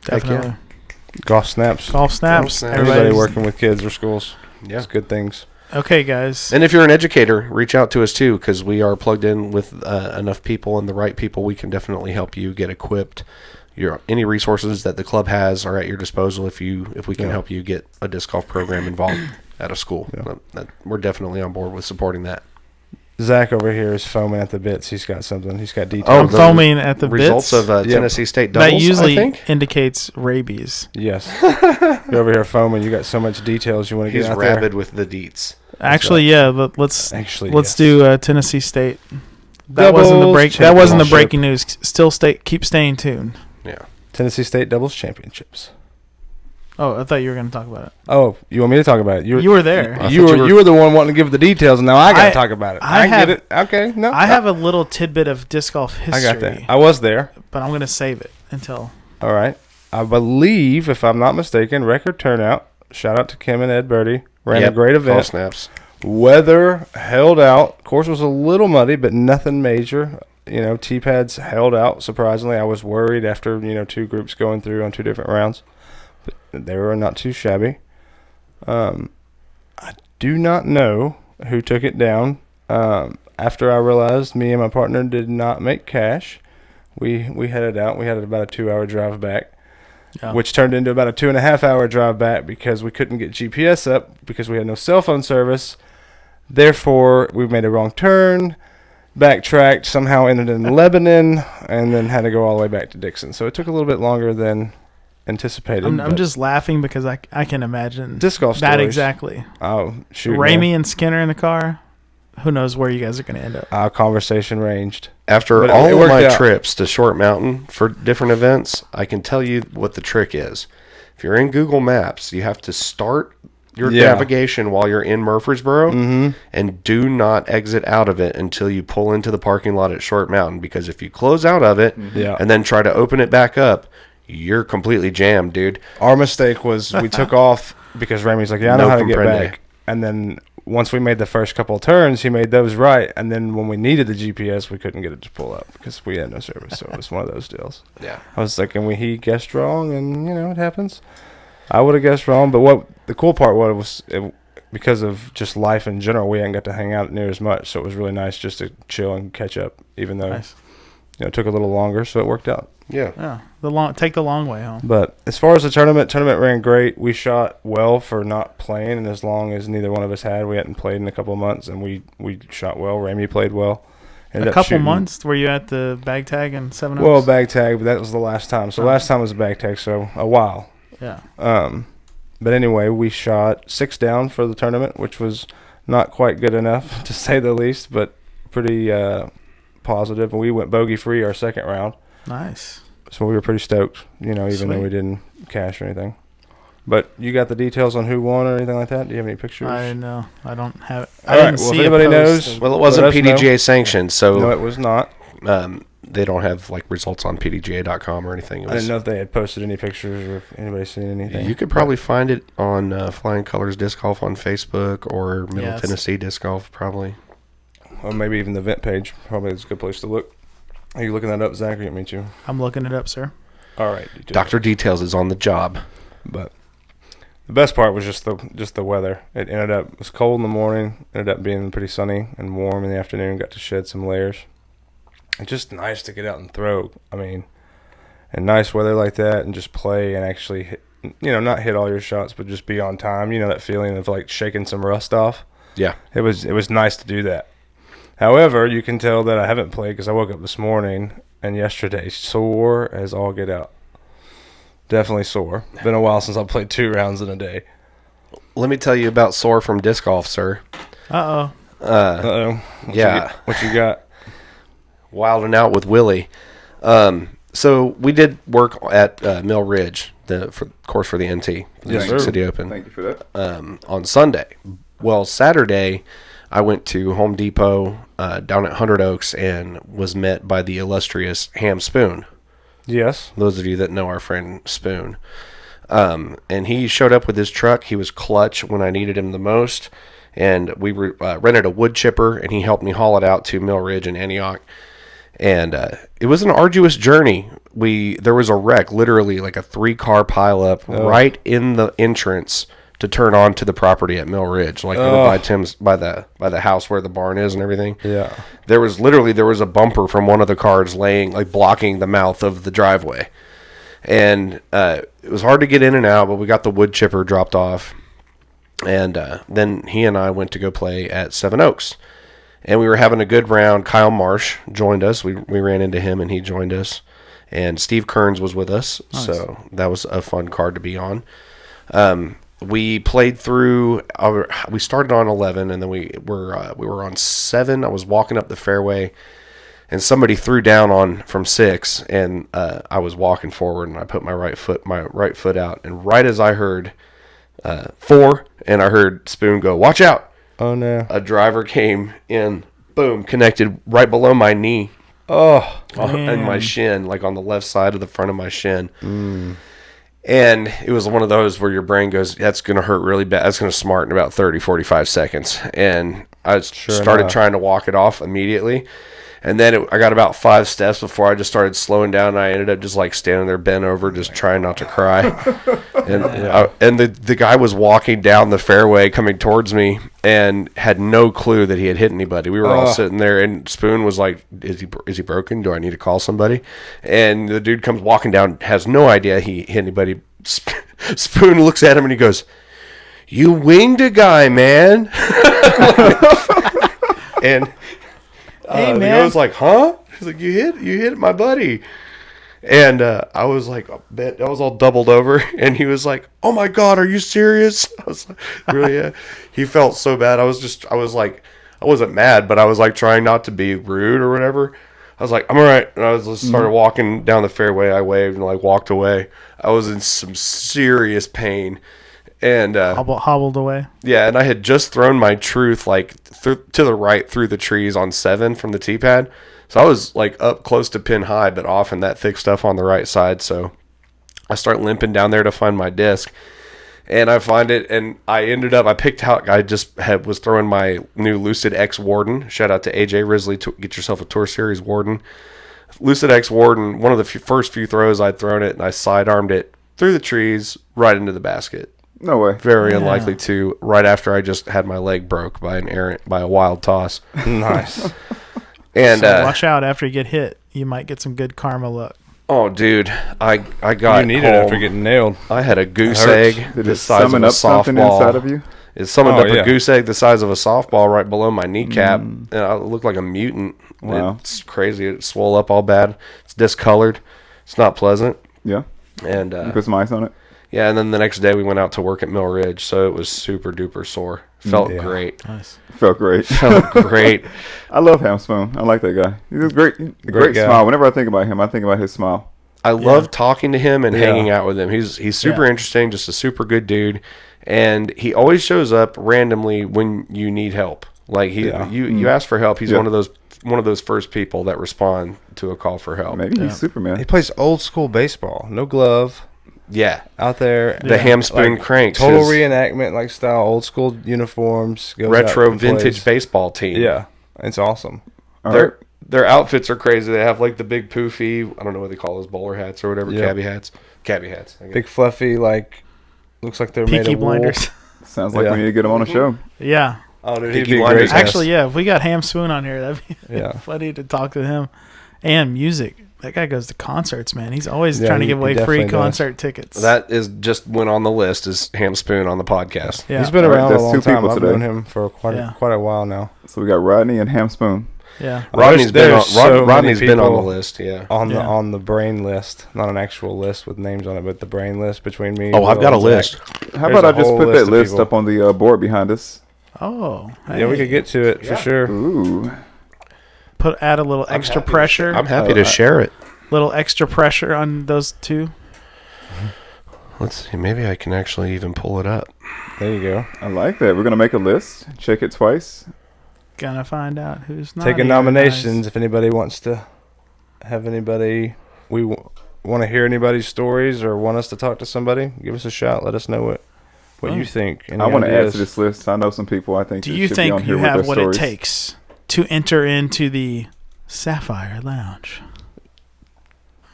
Heck yeah. Definitely. Golf snaps. Golf snaps. snaps. Everybody Everybody's- working with kids or schools. Yeah. It's good things. Okay, guys. And if you're an educator, reach out to us too, because we are plugged in with enough people and the right people. We can definitely help you get equipped. Any resources that the club has are at your disposal if we can help you get a disc golf program involved at a school. We're definitely on board with supporting that. Zach over here is foaming at the bits. He's got something. He's got details. I'm the foaming at the Results bits. of Tennessee State doubles, That I usually think. indicates rabies. Yes. You're over here foaming. You got so much details you want to He's get out rabid with the deets. Actually, yeah. Let's yes. do Tennessee State. That wasn't the Doubles That wasn't the championship. breaking news. Still, keep staying tuned. Yeah. Tennessee State doubles championships. Oh, I thought you were going to talk about it. Oh, you want me to talk about it? You were there. I You thought were the one wanting to give the details, and now I got I- to talk about it. I get have- it. Okay, no, I have a little tidbit of disc golf history. I got that. I was there. But I'm going to save it until. All right. I believe, if I'm not mistaken, record turnout. Shout out to Kim and Ed Birdie. Ran a great Golf event. snaps. Weather held out. Course was a little muddy, but nothing major. T-pads held out. Surprisingly, I was worried after, two groups going through on two different rounds. But they were not too shabby. I do not know who took it down. After I realized me and my partner did not make cash, we headed out. We had about a 2-hour drive back. Yeah. Which turned into about a 2.5-hour drive back because we couldn't get GPS up because we had no cell phone service. Therefore, we made a wrong turn, backtracked, somehow ended in Lebanon, and then had to go all the way back to Dixon. So it took a little bit longer than anticipated. I'm just laughing because I can imagine disc golf that stories. exactly. Oh, shoot. Ramey and Skinner in the car. Who knows where you guys are going to end up? Our conversation ranged. After But all it of worked my out. trips to Short Mountain for different events, I can tell you what the trick is. If you're in Google Maps, you have to start your navigation while you're in Murfreesboro and do not exit out of it until you pull into the parking lot at Short Mountain, because if you close out of it and then try to open it back up, you're completely jammed, dude. Our mistake was we took off because Ramey's like, I know No how to get comprende. back. And then once we made the first couple of turns, he made those right. And then when we needed the GPS, we couldn't get it to pull up because we had no service. So it was one of those deals. Yeah. I was like, and he guessed wrong, and, it happens. I would have guessed wrong. But what the cool part was because of just life in general, we hadn't got to hang out near as much. So it was really nice just to chill and catch up, even though Nice. it took a little longer. So it worked out. Yeah. Yeah, take the long way home. But as far as the tournament ran great. We shot well for not playing, and as long as neither one of us we hadn't played in a couple of months, and we shot well. Ramey played well. Ended A up couple shooting- months? Were you at the bag tag in 7 Well, bag tag, but that was the last time. So last time was bag tag, so a while. Yeah. But anyway, we shot 6 down for the tournament, which was not quite good enough to say the least, but pretty positive. And we went bogey free our second round. Nice. So we were pretty stoked, even though Sweet. we didn't cash or anything. But you got the details on who won or anything like that? Do you have any pictures? I know. I don't have it. All I right, didn't well, if see anybody a post knows- of- Well, it wasn't Let us know. PDGA sanctioned, so No, it was not. they don't have results on PDGA.com or anything. It I was, didn't know if they had posted any pictures or if anybody's seen anything. you could probably find it on Flying Colors Disc Golf on Facebook or Middle Yes. Tennessee Disc Golf, probably. Or maybe even the event page. Probably is a good place to look. Are you looking that up, Zach? Or you want me to? I'm looking it up, sir. All right. you do it. Dr. Details is on the job. But the best part was just the weather. It was cold in the morning, ended up being pretty sunny and warm in the afternoon. Got to shed some layers. It's just nice to get out and throw. And nice weather like that, and just play and actually hit, not hit all your shots, but just be on time. That feeling of like shaking some rust off. Yeah. It was nice to do that. However, you can tell that I haven't played because I woke up this morning and yesterday sore as all get out. Definitely sore. Been a while since I played 2 rounds in a day. Let me tell you about sore from disc golf, sir. Uh-oh. Uh-oh. What you got? Wilding out with Willie. So we did work at Mill Ridge, for the NT, the Yes, Music sir. City Open. Thank you for that. On Sunday. Well, Saturday, I went to Home Depot down at 100 Oaks and was met by the illustrious Ham Spoon. Yes. Those of you that know our friend Spoon. And he showed up with his truck. He was clutch when I needed him the most. And we rented a wood chipper, and he helped me haul it out to Mill Ridge in Antioch. And it was an arduous journey. There was a wreck, literally like a 3-car pileup right in the entrance to turn onto the property at Mill Ridge, like over by Tim's, by the house where the barn is and everything. Yeah. There was a bumper from one of the cars laying, like blocking the mouth of the driveway. And it was hard to get in and out, but we got the wood chipper dropped off. And then he and I went to go play at Seven Oaks. And we were having a good round. Kyle Marsh joined us. We ran into him, and he joined us. And Steve Kearns was with us. Nice. So that was a fun card to be on. We played through. We started on 11, and then we were on 7. I was walking up the fairway, and somebody threw down from 6, and I was walking forward, and I put my right foot out, and right as I heard 4, and I heard Spoon go, "Watch out!" Oh no! A driver came in, boom, connected right below my knee. Oh, and my shin, like on the left side of the front of my shin. And it was one of those where your brain goes, that's going to hurt really bad. That's going to smart in about 30, 45 seconds. And I started trying to walk it off immediately. And then I got about 5 steps before I just started slowing down. And I ended up just like standing there bent over, just trying not to cry. And the guy was walking down the fairway coming towards me and had no clue that he had hit anybody. We were all sitting there, and Spoon was like, is he broken? Do I need to call somebody? And the dude comes walking down, has no idea he hit anybody. Spoon looks at him and he goes, "You winged a guy, man." And hey, the guy was like, "Huh?" He's like, "You hit my buddy." And I was like, I was all doubled over, and he was like, "Oh my God, are you serious?" I was like, "Really?" Yeah. He felt so bad. I was like, I wasn't mad, but I was like trying not to be rude or whatever. I was like, "I'm all right." And I just started walking down the fairway. I waved and like walked away. I was in some serious pain. And hobbled away. Yeah, and I had just thrown my truth like to the right through the trees on 7 from the tee pad. So I was like up close to pin high, but off in that thick stuff on the right side. So I start limping down there to find my disc, and I find it, and I picked out. I was throwing my new Lucid X Warden. Shout out to AJ Risley. Get yourself a Tour Series Warden. Lucid X Warden. One of the first few throws I'd thrown it, and I sidearmed it through the trees right into the basket. No way. Very unlikely to. Right after I just had my leg broke by a wild toss. Nice. And so watch out after you get hit. You might get some good karma luck. Oh, dude, I got. You needed it after getting nailed. I had a goose egg the size of a something inside of softball. you? It summoned up a goose egg the size of a softball right below my kneecap, and I looked like a mutant. Wow. It's crazy. It swole up all bad. It's discolored. It's not pleasant. Yeah. And you put some ice on it? Yeah, and then the next day we went out to work at Mill Ridge, so it was super duper sore. Felt great. Nice. Felt great. Felt great. I love Ham Spoon. I like that guy. He's a great guy. smile. Whenever I think about him, I think about his smile. I love talking to him and hanging out with him. He's super interesting, just a super good dude, and he always shows up randomly when you need help. Like you ask for help, he's one of those first people that respond to a call for help. Maybe he's Superman. He plays old school baseball, no glove. Yeah, out there. The Ham Spoon cranks. Total reenactment like style, old school uniforms. Retro vintage baseball team. Yeah, it's awesome. Their outfits are crazy. They have like the big poofy, I don't know what they call those, bowler hats or whatever, cabbie hats. Cabbie hats. Big fluffy, like, looks like they're made of blinders. Sounds like we need to get him on a show. Yeah. Oh, dude, he'd be great. Actually, if we got Ham Spoon on here, that'd be funny to talk to him. And music. That guy goes to concerts, man. He's always Yeah, trying to he give away free definitely does. concert tickets. That is just went on the list as Ham Spoon on the podcast. yeah. He's been All right, around a that's long two time. people I've today. known him for quite a while now. So we got Rodney and Ham Spoon. Yeah. Rodney's been on, There's so many Rodney's been on the people list. Yeah. On the brain list, not an actual list with names on it, but the brain list between me. Oh, I've Will, got a and list. Zach. How There's about I a just whole put list that of list people. up on the board behind us? Oh. Yeah, we could get to it for sure. Ooh. add a little extra pressure. I'm happy to share it. Little extra pressure on those two. Let's see. Maybe I can actually even pull it up. There you go. I like that. We're going to make a list. Check it twice. Gonna find out who's not Taking nominations. If anybody wants to have anybody, want to hear anybody's stories or want us to talk to somebody, give us a shout. Let us know what you think. Any I want to add ideas? to this list. I know some people I think Do that you should be on think here you with have their what stories. it takes to enter into the Sapphire Lounge?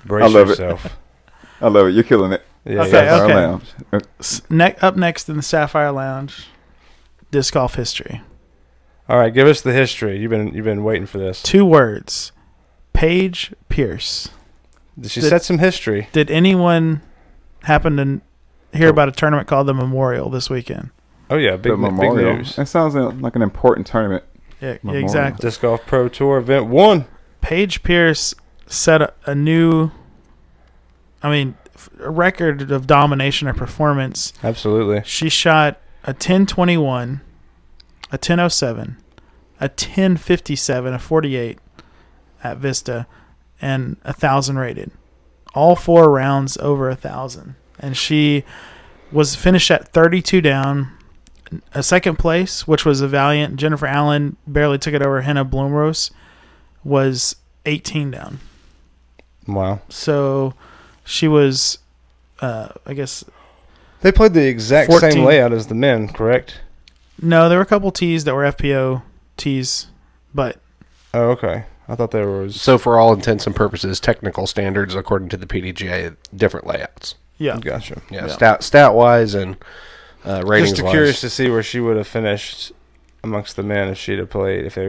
Brace I love it. yourself. I love it. You're killing it. Yeah, Okay, Sapphire okay. Lounge. Up next in the Sapphire Lounge, disc golf history. All right, give us the history. You've been waiting for this. 2 words. Paige Pierce. She set some history. Did anyone happen to hear about a tournament called the Memorial this weekend? Oh yeah, The big Memorial. news. That sounds like an important tournament. Yeah, Memorial. exactly. Disc Golf Pro Tour event 1. Paige Pierce set a new, a record of domination of performance. Absolutely. She shot a 1021, a 1007, a 1057, a 48 at Vista, and 1,000 rated. All 4 rounds over 1,000. And she was finished at 32 down. A second place, which was a valiant Jennifer Allen, barely took it over Henna Blumrose, was 18 down. Wow. So she was, I guess, They played the exact 14. same layout as the men, correct? no, there were a couple tees that were FPO tees, but Oh, okay. I thought there was. So for all intents and purposes, technical standards according to the PDGA, different layouts. yeah. Gotcha. Yeah, Yeah. stat wise and ratings Just wise. curious to see where she would have finished amongst the men if they had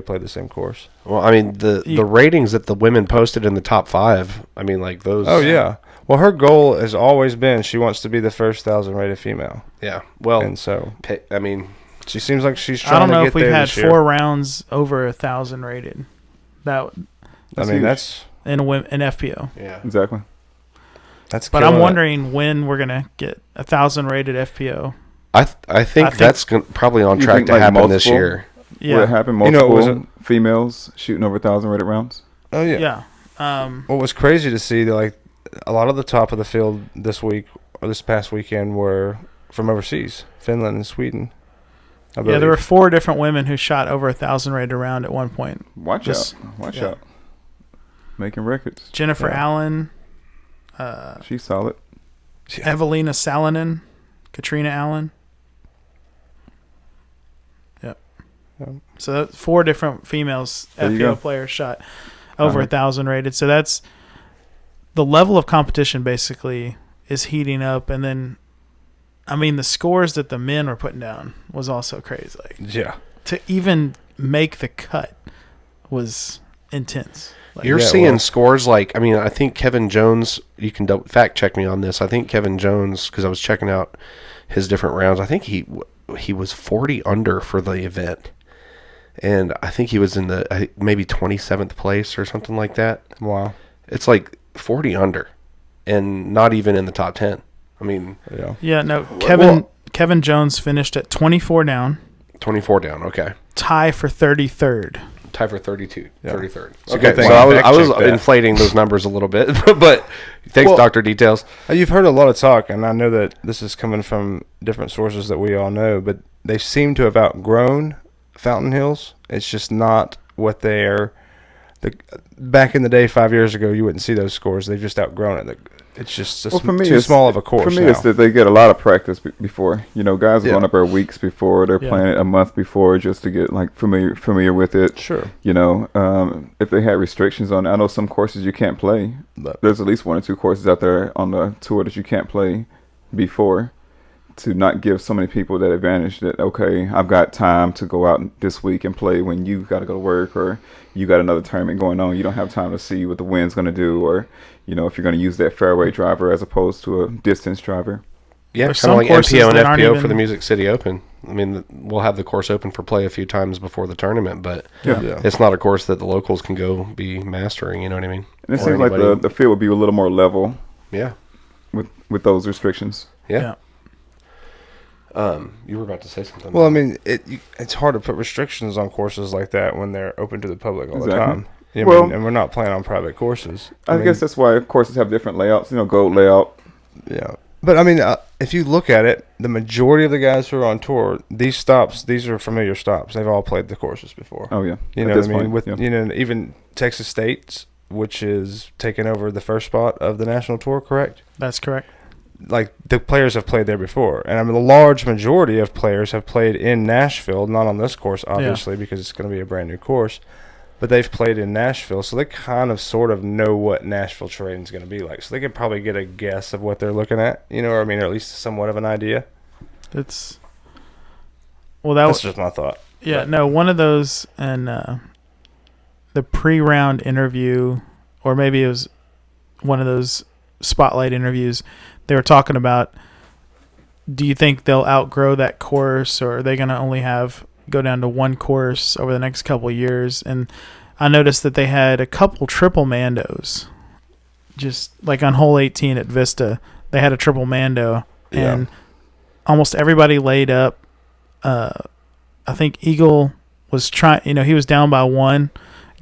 played the same course. Well, I mean the ratings that the women posted in the top 5. I mean, like those. Oh yeah. Well, her goal has always been she wants to be the first 1,000 rated female, Yeah. Well, and so I mean, she seems like she's I trying don't know to if get we've there had this year. 4 rounds over 1,000 rated. That That's I mean, huge. that's in FPO. yeah. Exactly. But But I'm wondering when we're gonna get 1,000 rated FPO. I think that's probably on You track think, to like, happen this multiple? year. Yeah. What happened? You know, Multiple it was females shooting over 1,000 rated rounds. Oh yeah. Yeah. What was crazy to see, like a lot of the top of the field this week or this past weekend were from overseas, Finland and Sweden. I Yeah, there believe. were 4 different women who shot over 1,000 rated round at one point. Watch Just- out. Watch yeah. out. Making records. Jennifer Yeah. Allen, She's solid. Evelina Salonen, Katrina Allen. Yep. Yep. So that's 4 different females There you go. FPO players shot over Uh-huh. 1,000 rated. So that's the level of competition basically is heating up. And then, the scores that the men were putting down was also crazy. Like, Yeah. to even make the cut was intense. Like, You're Yeah, seeing well- scores like, I think Kevin Jones, you can fact check me on this. I think Kevin Jones, because I was checking out his different rounds, I think he was 40 under for the event. And I think he was in the maybe 27th place or something like that. Wow. It's like 40 under and not even in the top 10. I mean, Yeah. Yeah, no. Well- Kevin Jones finished at 24 down, 24 down. Okay. tie for 33rd. Tie for 32, Yeah. 33rd. a Okay, good thing so you I was fact-checked that. inflating those numbers a little bit, but thanks, Well- Dr. Details. You've heard a lot of talk, and I know that this is coming from different sources that we all know, but they seem to have outgrown Fountain Hills. It's just not what they're. Back in the day, 5 years ago, you wouldn't see those scores. They've just outgrown it. It's just Well, for me, too it's- small of a course For me, now. it's that they get a lot of practice before. Guys are Yeah. going up there weeks before. They're Yeah. playing it a month before just to get familiar with it. Sure. If they had restrictions on it, I know some courses you can't play. But There's at least 1 or 2 courses out there on the tour that you can't play before. to not give so many people that advantage that, okay, I've got time to go out this week and play when you got to go to work or you got another tournament going on. You don't have time to see what the wind's going to do or, if you're going to use that fairway driver as opposed to a distance driver. Yeah, There's kind of like some MPO and courses that aren't FPO even- for the Music City Open. I mean, we'll have the course open for play a few times before the tournament, but it's not a course that the locals can go be mastering, you know what I mean? And it Or seems like anybody. the field would be a little more level Yeah. with those restrictions. Yeah. You were about to say something. Well, I mean, it's hard to put restrictions on courses like that when they're open to the public all the Exactly. time. You know Well- what I mean? And we're not playing on private courses. I guess that's why courses have different layouts, gold layout. Yeah. But, I mean, if you look at it, the majority of the guys who are on tour, these are familiar stops. They've all played the courses before. Oh, yeah. You At know this what I mean? point, With yeah. even Texas State, which is taking over the first spot of the national tour, correct? That's correct. Like, the players have played there before. And, I mean, the large majority of players have played in Nashville, not on this course, obviously, because it's going to be a brand new course. But they've played in Nashville, so they kind of sort of know what Nashville terrain is going to be like. So they could probably get a guess of what they're looking at, or at least somewhat of an idea. That's That's just my thought. Yeah, no, one of those and the pre-round interview, or maybe it was one of those spotlight interviews, they were talking about, do you think they'll outgrow that course, or are they going to only go down to one course over the next couple of years? And I noticed that they had a couple triple mandos, just like on hole 18 at Vista, they had a triple mando, and almost everybody laid up. I think Eagle was trying, he was down by one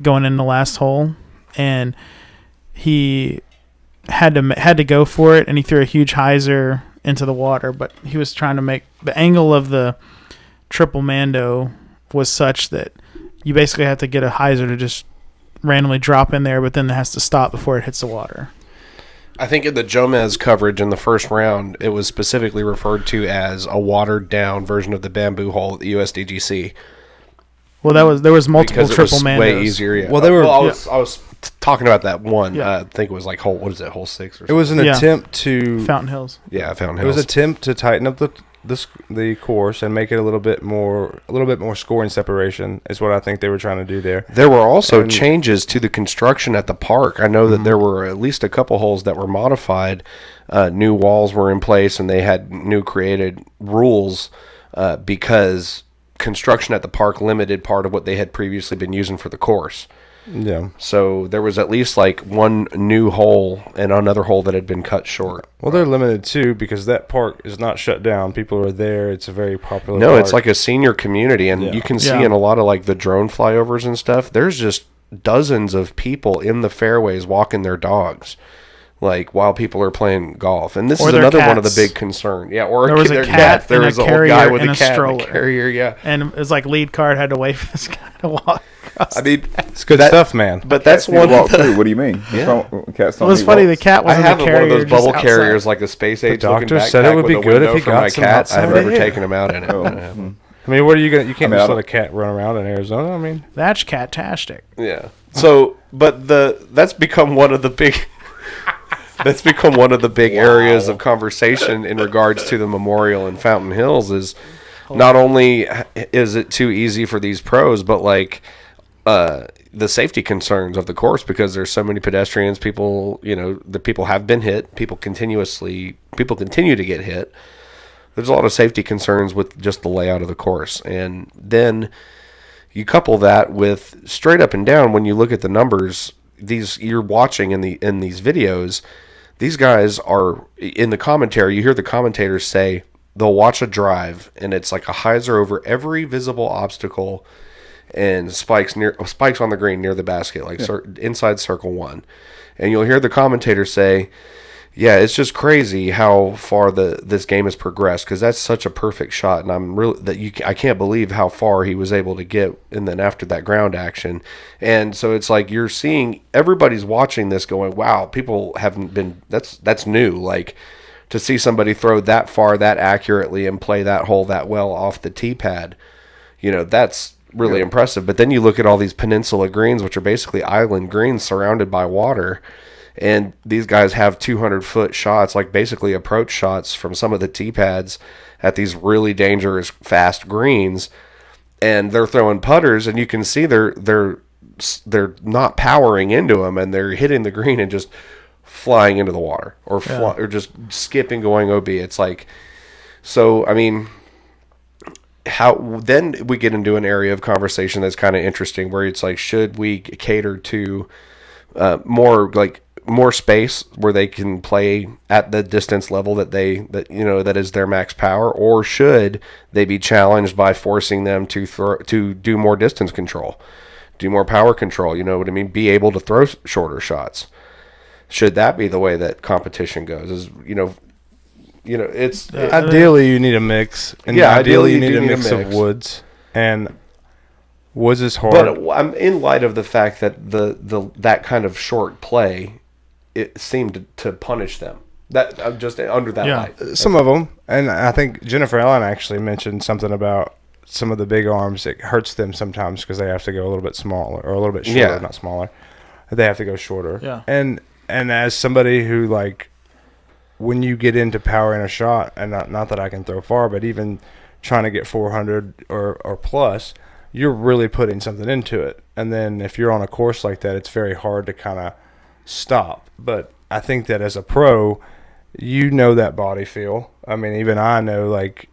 going in the last hole, and he had to go for it, and he threw a huge hyzer into the water, but he was trying to make the angle of the triple mando was such that you basically have to get a hyzer to just randomly drop in there, but then it has to stop before it hits the water. I think in the Jomez coverage in the first round, it was specifically referred to as a watered-down version of the bamboo hole at the USDGC. Well, there was multiple Because it triple was mandos. way easier. Yeah. Well, they were- I was talking about that one. Yeah. I think it was like hole 6 or something. It was an Yeah. attempt to Fountain Hills. Yeah, Fountain It Hills. was an attempt to tighten up the course and make it a little bit more scoring separation is what I think they were trying to do there. There were also And- changes to the construction at the park. I know that there were at least a couple holes that were modified. New walls were in place, and they had new created rules because construction at the park limited part of what they had previously been using for the course. Yeah. So there was at least like one new hole and another hole that had been cut short. Well, they're limited too because that park is not shut down. People are there. It's a very popular No, park. it's like a senior community, and Yeah. you can see Yeah. in a lot of like the drone flyovers and stuff, there's just dozens of people in the fairways walking their dogs, like while people are playing golf. And this Or is their another one of the cats. big concern. Yeah, or There was a their cat There and a was a old carrier guy with and a a cat and stroller. a carrier. Yeah, And it was like lead card had to wait for this guy to walk across. I mean, it's good stuff, man. but that's Cats need to one. walk too. What do you mean? Yeah. Cats don't It was need funny. The walks. cat was I in have the one carrier of those just bubble outside. carriers, like the space age looking doctor backpack said it would with be a good window if he for got my some cat. outside I've never air. taken him out in it. Oh, but, mhm. I mean, what are you gonna? You can't I mean, just I let a cat run around in Arizona. I mean, That's cat-tastic. Yeah. So, but that's become one of the big. That's become one of the big areas of conversation in regards to the Memorial in Fountain Hills. Is not only is it too easy for these pros, but like the safety concerns of the course because there's so many pedestrians. People, the people have been hit. People continue to get hit. There's a lot of safety concerns with just the layout of the course, and then you couple that with straight up and down. When you look at the numbers, you're watching in these videos, these guys are in the commentary. You hear the commentators say they'll watch a drive, and it's like a hyzer over every visible obstacle, and spikes on the green near the basket, like inside circle one, and you'll hear the commentator say, yeah, it's just crazy how far this game has progressed because that's such a perfect shot, and I can't believe how far he was able to get, and then after that ground action, and so it's like you're seeing everybody's watching this going, wow, people haven't been that's new, like to see somebody throw that far that accurately and play that hole that well off the tee pad, that's really impressive. But then you look at all these peninsula greens, which are basically island greens surrounded by water. And these guys have 200-foot shots, like basically approach shots from some of the tee pads at these really dangerous, fast greens. And they're throwing putters, and you can see they're not powering into them, and they're hitting the green and just flying into the water or just skipping, going OB. It's like, so, I mean, how then we get into an area of conversation that's kind of interesting, where it's like, should we cater to more space where they can play at the distance level that is their max power, or should they be challenged by forcing them to do more distance control, do more power control? You know what I mean? Be able to throw shorter shots. Should that be the way that competition goes? It's ideally you need a mix, and ideally you need a mix of woods, and woods is hard. But I'm in light of the fact that that kind of short play, it seemed to punish them. That I'm just under that light. Some of them, and I think Jennifer Allen actually mentioned something about some of the big arms. It hurts them sometimes because they have to go a little bit smaller or a little bit shorter, not smaller. They have to go shorter. Yeah. And as somebody who, like, when you get into powering a shot, and not that I can throw far, but even trying to get 400 or plus, you're really putting something into it. And then if you're on a course like that, it's very hard to kind of stop. But I think that as a pro, you know that body feel. I mean, even I know, like,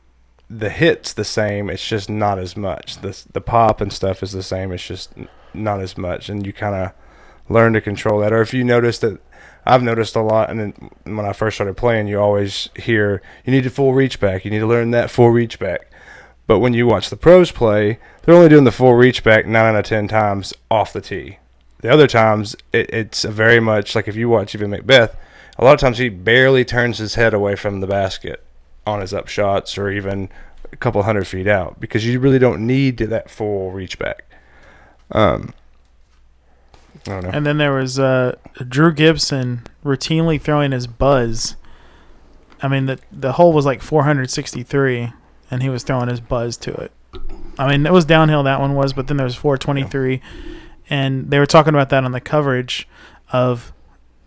the hit's the same. It's just not as much. The pop and stuff is the same. It's just not as much. And you kind of learn to control that. Or if you notice that, I've noticed a lot, and then when I first started playing, you always hear, you need a full reach back. You need to learn that full reach back. But when you watch the pros play, they're only doing the full reach back 9 out of 10 times off the tee. The other times, it's very much like if you watch even Macbeth, a lot of times he barely turns his head away from the basket on his up shots or even a couple 100 feet out, because you really don't need that full reach back. I don't know. And then there was Drew Gibson routinely throwing his buzz. I mean, the hole was like 463, and he was throwing his buzz to it. I mean, it was downhill, that one was, but then there was 423. And they were talking about that on the coverage of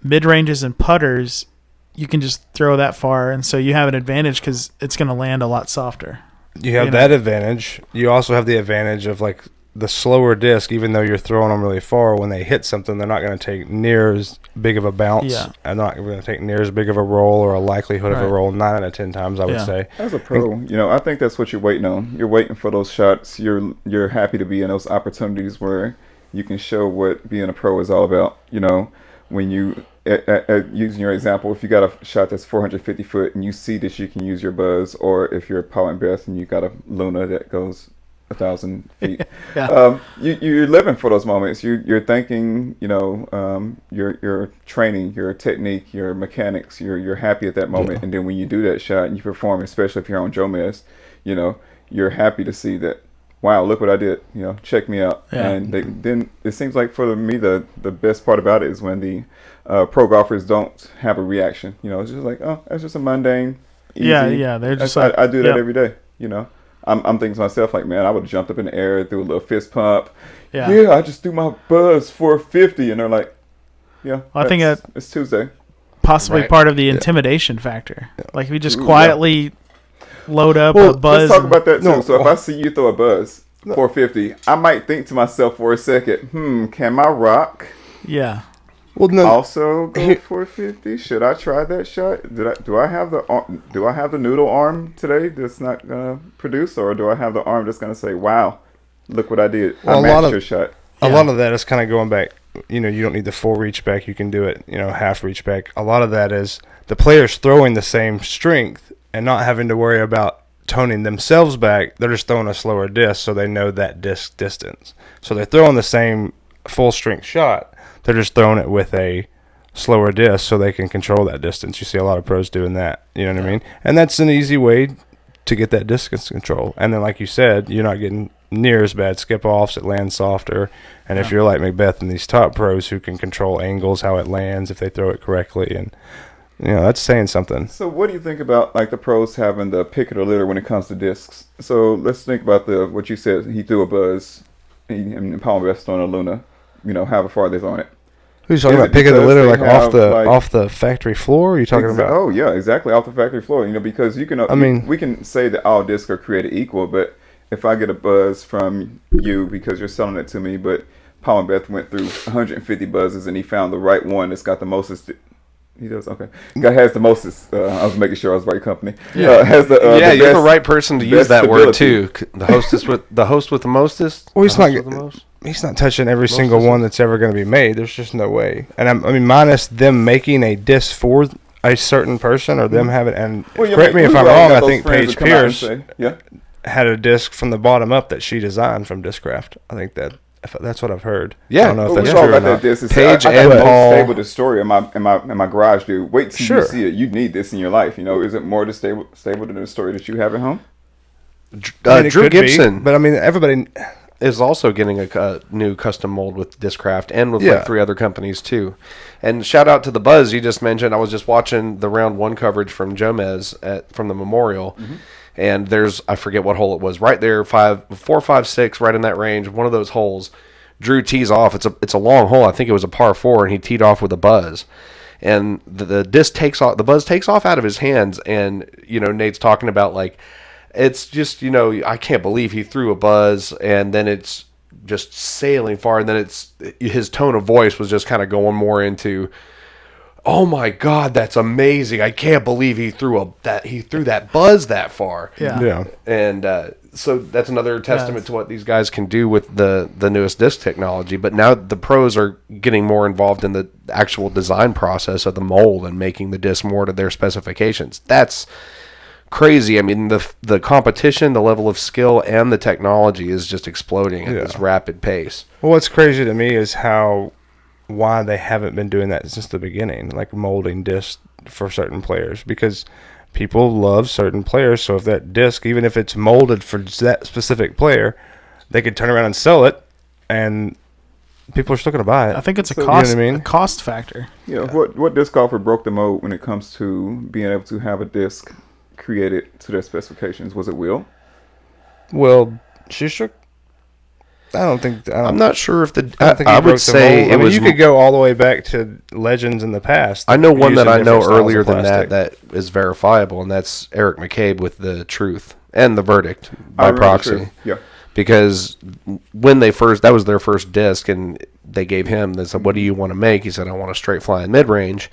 mid-ranges and putters. You can just throw that far, and so you have an advantage because it's going to land a lot softer. You have that advantage. You also have the advantage of, like, the slower disc, even though you're throwing them really far, when they hit something, they're not going to take near as big of a bounce. Yeah. And not going to take near as big of a roll or a likelihood of a roll 9 out of 10 times, I would say. As a pro, I think that's what you're waiting on. You're waiting for those shots. You're happy to be in those opportunities where you can show what being a pro is all about. When you, using your example, if you got a shot that's 450 foot and you see that you can use your buzz, or if you're Paul and Beth and you got a Luna that goes 1,000 feet. You're living for those moments. You're thinking, your training, your technique, your mechanics. You're happy at that moment, and then when you do that shot and you perform, especially if you're on Jomez, you're happy to see that. Wow, look what I did. Check me out. Yeah. And then it seems like for me the best part about it is when the pro golfers don't have a reaction. It's just like, oh, that's just a mundane. Easy. Yeah. They're just like, I do that every day. I'm thinking to myself, like, man, I would have jumped up in the air, threw a little fist pump. Yeah, I just threw my buzz 450, and they're like, well, I think it's Tuesday. Possibly part of the intimidation factor. Like, if you just quietly load up a buzz. Let's talk about that too. So if I see you throw a buzz 450, I might think to myself for a second, can my rock? Yeah. Also go 450. Should I try that shot? Do I have the noodle arm today that's not gonna produce, or do I have the arm that's gonna say, "Wow, look what I did"? I matched your shot. A lot of that is kind of going back. You don't need the full reach back. You can do it. Half reach back. A lot of that is the players throwing the same strength and not having to worry about toning themselves back. They're just throwing a slower disc, so they know that disc distance. So they're throwing the same full strength shot. They're just throwing it with a slower disc so they can control that distance. You see a lot of pros doing that. You know what I mean? And that's an easy way to get that distance control. And then, like you said, you're not getting near as bad skip-offs. It lands softer. And if you're like Macbeth and these top pros who can control angles, how it lands, if they throw it correctly, and that's saying something. So what do you think about, like, the pros having the pick of the litter when it comes to discs? So let's think about what you said. He threw a buzz, and Paul West on a Luna. However far they're on it. Who's talking Is about it picking the because litter they like off have, like- off the factory floor? Or are you talking about? Oh yeah, exactly, off the factory floor. Because you can. I mean- we can say that all discs are created equal, but if I get a buzz from you because you're selling it to me, but Paul and Beth went through 150 buzzes and he found the right one that's got the mostest. He does, okay. Guy has the mostest. I was making sure I was right company. Has the yeah, the you're the best- right person to use best that word stability. too. The host with the mostest. Well, he's The host not. with the most? He's not touching every single one that's ever going to be made. There's just no way. And I mean, minus them making a disc for a certain person or them having. And correct me if I'm wrong. I think Paige Pierce had a disc from the bottom up that she designed from Discraft. I think that's what I've heard. Yeah. I don't know if Well, that's we all true or got that not. disc. Page I and got Paul. stable the story in my garage, dude. Wait till Sure. you see it. You need this in your life. Is it more stable than the story that you have at home? I mean, it Drew could be, Gibson but I mean, everybody. is also getting a new custom mold with Discraft and with Yeah. like 3 other companies too. And shout out to the buzz you just mentioned. I was just watching the round 1 coverage from Jomez from the Memorial, and there's, I forget what hole it was, right there, 4, 5, 6, right in that range. One of those holes, Drew tees off. It's a long hole. I think it was a par 4, and he teed off with a buzz. And the disc takes off, the buzz takes off out of his hands, and Nate's talking about like, it's just, I can't believe he threw a buzz and then it's just sailing far. And then his tone of voice was just kind of going more into, oh my God, that's amazing. I can't believe he threw that buzz that far. Yeah. And so that's another testament to what these guys can do with the newest disc technology. But now the pros are getting more involved in the actual design process of the mold and making the disc more to their specifications. That's crazy. I mean, the competition, the level of skill, and the technology is just exploding at this rapid pace. Well, what's crazy to me is why they haven't been doing that since the beginning, like molding discs for certain players, because people love certain players. So if that disc, even if it's molded for that specific player, they could turn around and sell it, and people are still going to buy it. I think it's a So, cost, you know what I mean? a cost factor. Yeah. What disc golfer broke the mold when it comes to being able to have a disc created to their specifications? Was it Will? Well, Schuster? I'm not sure if I don't think he I broke would the say mold. it I mean, was. you could go all the way back to legends in the past. I know one that I know using different styles earlier of than plastic. that is verifiable, and that's Eric McCabe with the Truth and the Verdict I by remember proxy. Truth. Yeah. Because when that was their first disc, and they gave him, they said, what do you want to make? He said, I want a straight flying mid-range.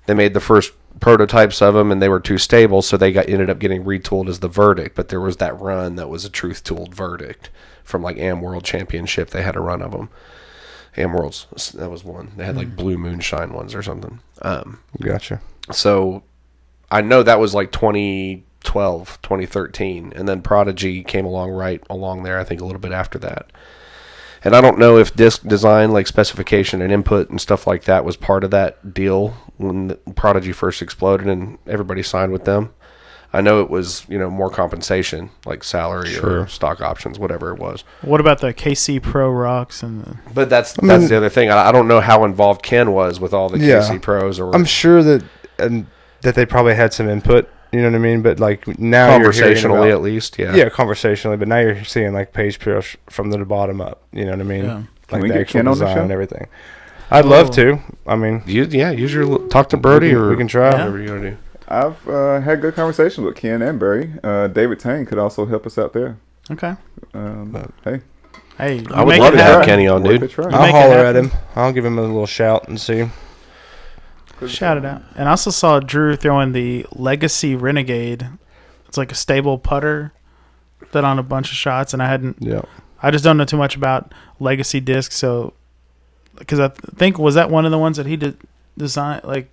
They made the first prototypes of them, and they were too stable, so they ended up getting retooled as the Verdict. But there was that run that was a Truth tooled Verdict from like Am World Championship. They had a run of them. Am Worlds, that was one. They had like Blue Moonshine ones or something. Gotcha. So I know that was like 2012, 2013, and then Prodigy came along right along there, I think a little bit after that. And I don't know if disc design, like specification and input and stuff like that, was part of that deal when Prodigy first exploded and everybody signed with them. I know it was, more compensation, like salary or stock options, whatever it was. What about the KC Pro rocks and But that's the other thing. I don't know how involved Ken was with all the KC Pros. Or I'm sure that they probably had some input. You know what I mean? But like now, conversationally at least, yeah, conversationally. But now you're seeing like Paige Pierce from the bottom up. You know what I mean? Yeah. Can we Like the get actual Ken on the design show? and everything. I'd love to. I mean, use your talk to Brody, or we can try. whatever you want to do. I've had good conversations with Ken and Barry. David Tang could also help us out there. okay. Hey, Hey, you I would make love it to have happen. Kenny on, worth dude. a try. You I'll make it holler at happen. him. I'll give him a little shout and see. Shout it out. And I also saw Drew throwing the Legacy Renegade. It's like a stable putter that on a bunch of shots, and I just don't know too much about Legacy discs, so because I think was that one of the ones that he did design, like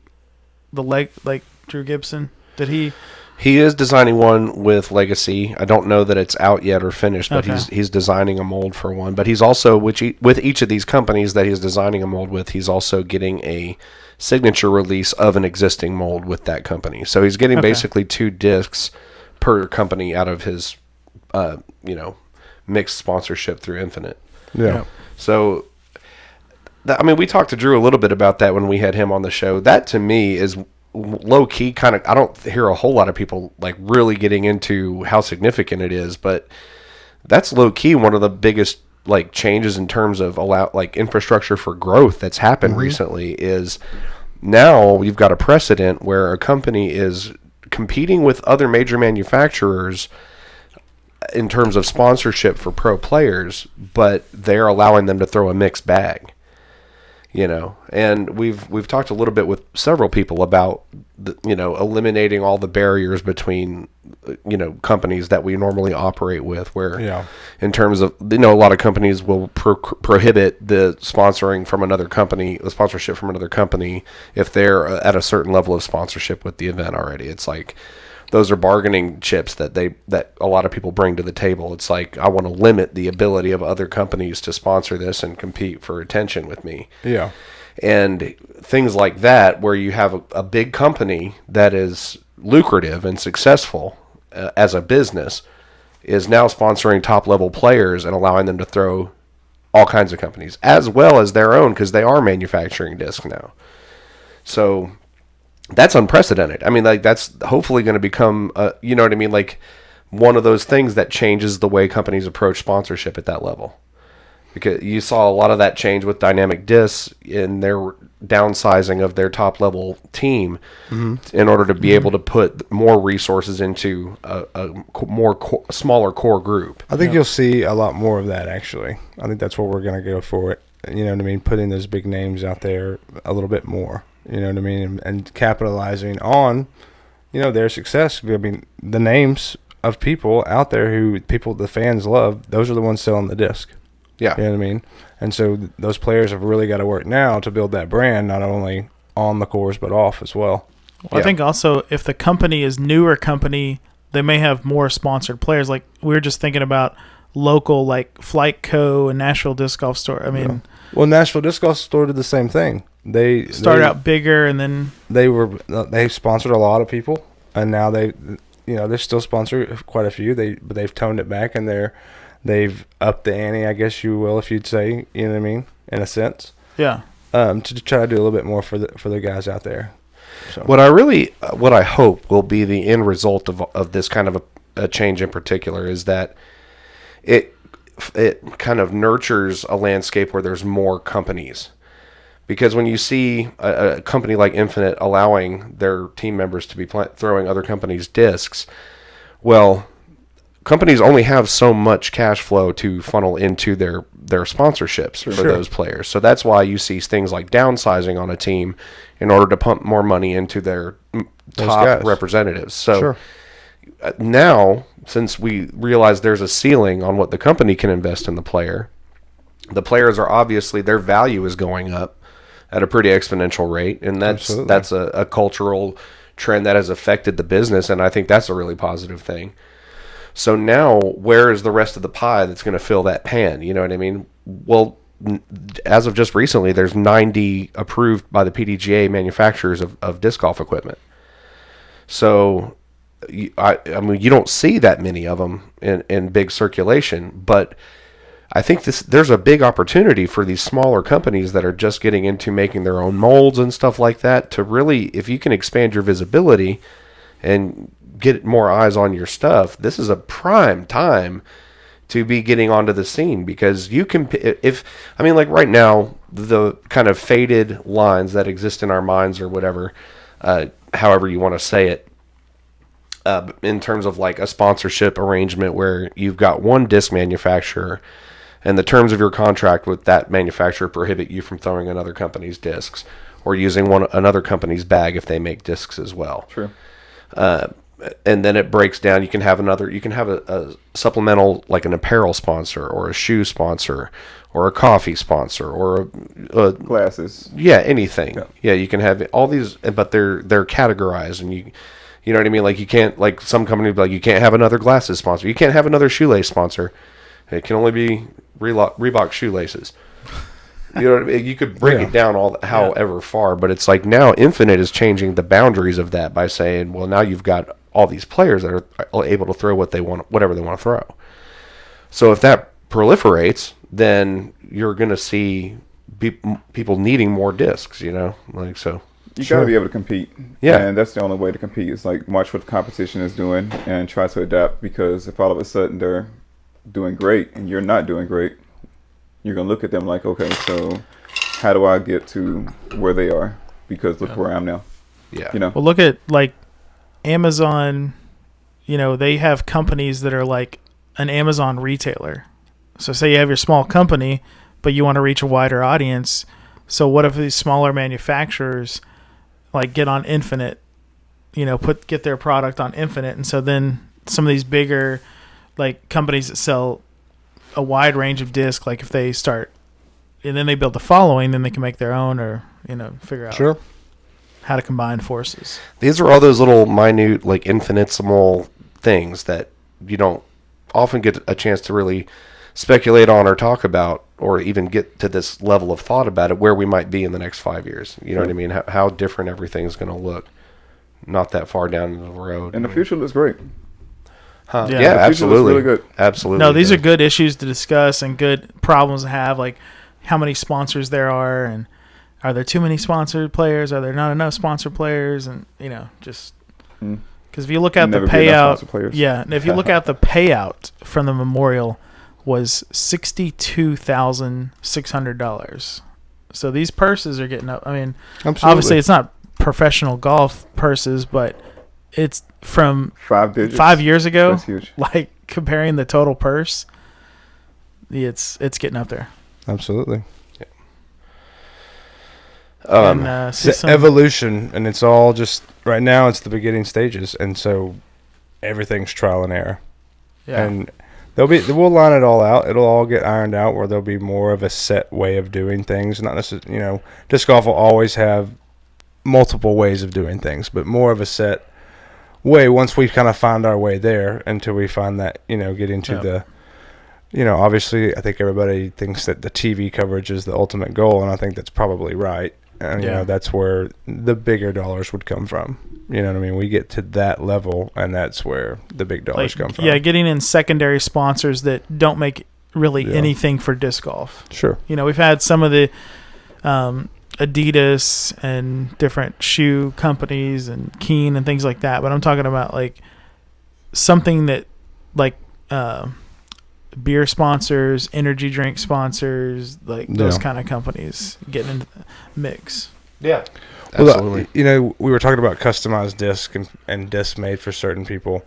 Drew Gibson? Did he? He is designing one with Legacy. I don't know that it's out yet or finished, but Okay. he's designing a mold for one. But he's also, with each of these companies that he's designing a mold with, he's also getting a signature release of an existing mold with that company. So he's getting basically 2 discs per company out of his, mixed sponsorship through Infinite. Yeah. So, we talked to Drew a little bit about that when we had him on the show. That to me is low key kind of, I don't hear a whole lot of people like really getting into how significant it is, but that's low key one of the biggest like changes in terms of infrastructure for growth that's happened recently is now you've got a precedent where a company is competing with other major manufacturers in terms of sponsorship for pro players, but they're allowing them to throw a mixed bag. And we've talked a little bit with several people about eliminating all the barriers between companies that we normally operate with, where in terms of a lot of companies will prohibit the sponsorship from another company if they're at a certain level of sponsorship with the event already. It's like those are bargaining chips that a lot of people bring to the table. It's like, I want to limit the ability of other companies to sponsor this and compete for attention with me. Yeah. And things like that, where you have a big company that is lucrative and successful as a business, is now sponsoring top level players and allowing them to throw all kinds of companies as well as their own, because they are manufacturing discs now. So that's unprecedented. I mean, like, that's hopefully going to become, like one of those things that changes the way companies approach sponsorship at that level. Because you saw a lot of that change with Dynamic Discs in their downsizing of their top level team in order to be able to put more resources into a smaller core group. I think you'll see a lot more of that, actually. I think that's what we're going to go for it. You know what I mean? Putting those big names out there a little bit more. You know what I mean? And capitalizing on, their success. I mean, the names of people out there the fans love, those are the ones selling the disc. Yeah. You know what I mean? And so those players have really got to work now to build that brand, not only on the course, but off as well. I think also if the company is newer company, they may have more sponsored players. Like, we were just thinking about local, like Flight Co. and Nashville Disc Golf Store. I mean, well, Nashville Disc Golf Store did the same thing. They started out bigger, and then they sponsored a lot of people, and now they still sponsor quite a few. But they've toned it back, and they've upped the ante, I guess you will, if you'd say, you know what I mean, in a sense. Yeah. To try to do a little bit more for the guys out there. So. What I hope will be the end result of this kind of a change in particular is that it kind of nurtures a landscape where there's more companies. Because when you see a company like Infinite allowing their team members to be throwing other companies' discs, well, companies only have so much cash flow to funnel into their sponsorships for those players. So that's why you see things like downsizing on a team in order to pump more money into their top representatives. So now, since we realize there's a ceiling on what the company can invest in the players are obviously, their value is going up at a pretty exponential rate, and that's a cultural trend that has affected the business, and I think that's a really positive thing. So now, where is the rest of the pie that's going to fill that pan? You know what I mean? Well, as of just recently, there's 90 approved by the PDGA manufacturers of disc golf equipment. So, I mean, you don't see that many of them in big circulation, but I think there's a big opportunity for these smaller companies that are just getting into making their own molds and stuff like that to really, if you can expand your visibility and get more eyes on your stuff, this is a prime time to be getting onto the scene, because you can, like right now, the kind of faded lines that exist in our minds or whatever, however you want to say it, in terms of like a sponsorship arrangement where you've got one disc manufacturer and the terms of your contract with that manufacturer prohibit you from throwing another company's discs or using another company's bag if they make discs as well. True. And then it breaks down. You can have a supplemental, like an apparel sponsor or a shoe sponsor or a coffee sponsor or a glasses. Yeah, anything. Yeah, you can have all these, but they're categorized, and you know what I mean? Like, you can't, like some companies, like, you can't have another glasses sponsor. You can't have another shoelace sponsor. It can only be Reebok shoelaces. You know what I mean? You could break it down however far, but it's like now Infinite is changing the boundaries of that by saying, well, now you've got all these players that are able to throw whatever they want to throw. So if that proliferates, then you're going to see people needing more discs, like so. You got to be able to compete. Yeah. And that's the only way to compete is like watch what the competition is doing and try to adapt, because if all of a sudden they're doing great and you're not doing great, you're gonna look at them like, okay, so how do I get to where they are? Because look where I am now. Yeah. You know. Well, look at like Amazon. You know, they have companies that are like an Amazon retailer. So say you have your small company, but you want to reach a wider audience. So what if these smaller manufacturers like get on Infinite, you know, get their product on Infinite, and so then some of these bigger like companies that sell a wide range of discs, like if they start and then they build a following, then they can make their own, or you know, figure out how to combine forces. These are all those little minute, like infinitesimal things that you don't often get a chance to really speculate on or talk about, or even get to this level of thought about it, where we might be in the next 5 years. You know what I mean? How different everything's going to look not that far down the road. And the future looks great. Huh? Yeah, Yeah, the future looks absolutely. really good. Absolutely. No, these are good issues to discuss and good problems to have, like how many sponsors there are, and are there too many sponsored players? Are there not enough sponsored players? And you know, just because if you look at the Never be enough sponsored payout, players. yeah, and if you look at the payout from the Memorial was $62,600. So these purses are getting up. I mean, obviously it's not professional golf purses, but it's from 5 digits. 5 years ago. That's huge. Like comparing the total purse, it's getting up there. Absolutely. And, see It's some- evolution, and it's all just right now. It's the beginning stages, and so everything's trial and error. yeah. And we'll line it all out. It'll all get ironed out where there'll be more of a set way of doing things. Not necessarily, you know, disc golf will always have multiple ways of doing things, but more of a set way once we kind of find our way there, until we find that, you know, get into the, you know, obviously I think everybody thinks that the TV coverage is the ultimate goal, and I think that's probably right. And, you know, that's where the bigger dollars would come from. You know what I mean? We get to that level, and that's where the big dollars come from. Yeah, getting in secondary sponsors that don't make really anything for disc golf. Sure. You know, we've had some of the Adidas and different shoe companies and Keen and things like that, but I'm talking about like something that like beer sponsors, energy drink sponsors, like those kind of companies getting into the mix. Yeah. Well, Absolutely. you know, we were talking about customized disc and discs made for certain people.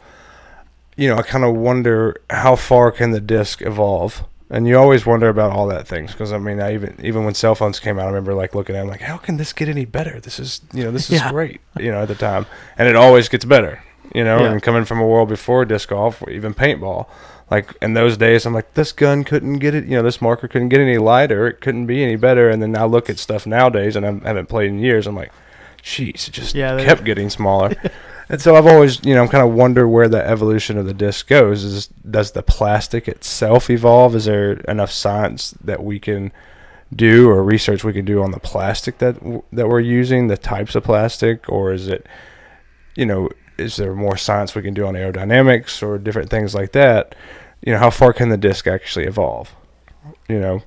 You know, I kind of wonder how far can the disc evolve? And you always wonder about all that things, because I mean, even when cell phones came out, I remember like looking at them like, how can this get any better? This is great, you know, at the time, and it always gets better, you know. And coming from a world before disc golf, or even paintball, like in those days, I'm like, this gun couldn't get it, you know, this marker couldn't get any lighter, it couldn't be any better. And then I look at stuff nowadays, and I haven't played in years, I'm like, jeez, it just kept getting smaller. And so I've always, you know, kind of wonder where the evolution of the disc goes. Does the plastic itself evolve? Is there enough science that we can do, or research we can do on the plastic that we're using, the types of plastic? Or is it, you know, is there more science we can do on aerodynamics or different things like that? You know, how far can the disc actually evolve? You know,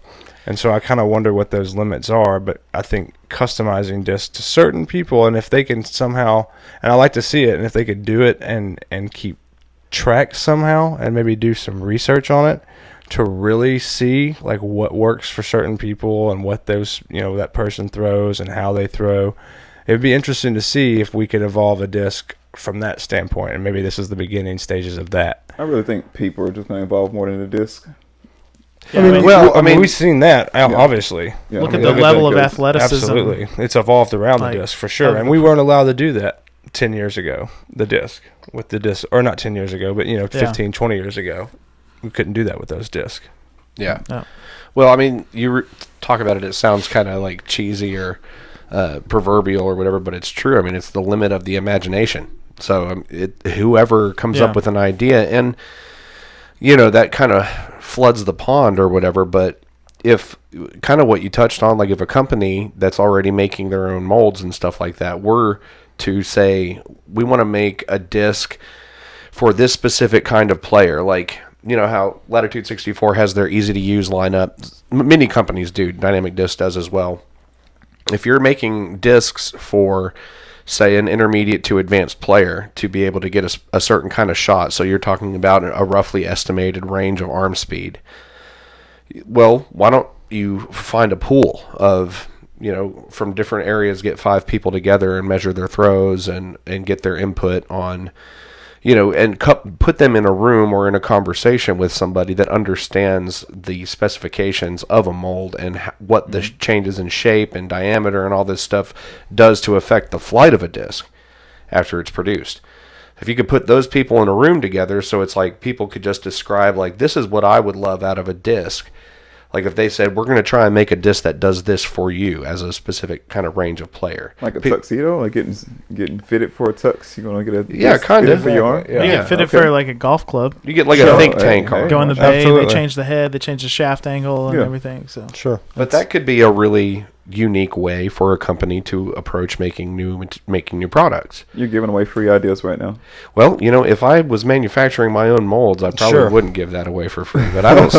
and so I kind of wonder what those limits are. But I think customizing discs to certain people, and if they can somehow, and I like to see it, and if they could do it and keep track somehow, and maybe do some research on it to really see like what works for certain people and what those, you know, that person throws and how they throw. It would be interesting to see if we could evolve a disc from that standpoint, and maybe this is the beginning stages of that. I really think people are just going to evolve more than the disc. Yeah, I mean, we've seen that, obviously. Yeah, look I at mean, the level of that goes. athleticism. Absolutely. It's evolved around the disc for sure. And we weren't allowed to do that 10 years ago, the disc. With the disc, or not 10 years ago, but, you know, 15, 20 years ago. We couldn't do that with those discs. Yeah. No. Well, I mean, you talk about it, it sounds kind of like cheesy or proverbial or whatever, but it's true. I mean, it's the limit of the imagination. So whoever comes up with an idea, and, you know, that kind of floods the pond or whatever. But if kind of what you touched on, like if a company that's already making their own molds and stuff like that were to say, we want to make a disc for this specific kind of player, like, you know how Latitude 64 has their easy to use lineup, many companies do, Dynamic Disc does as well. If you're making discs for, say, an intermediate to advanced player to be able to get a certain kind of shot, so you're talking about a roughly estimated range of arm speed, well, why don't you find a pool of, from different areas, get 5 people together and measure their throws and get their input on, and put them in a room or in a conversation with somebody that understands the specifications of a mold and what the changes in shape and diameter and all this stuff does to affect the flight of a disc after it's produced. If you could put those people in a room together, so it's like people could just describe, like, this is what I would love out of a disc. Like if they said, we're going to try and make a disc that does this for you as a specific kind of range of player. Like a tuxedo? Like getting fitted for a tux? You're going to get a disc kind of for your arm? Yeah. You get fitted for like a golf club. You get like a think tank car. Go in the bay, they change the head, they change the shaft angle and everything. So sure. But that could be a really unique way for a company to approach making new products. You're giving away free ideas right now. Well, if I was manufacturing my own molds, I probably wouldn't give that away for free. But I don't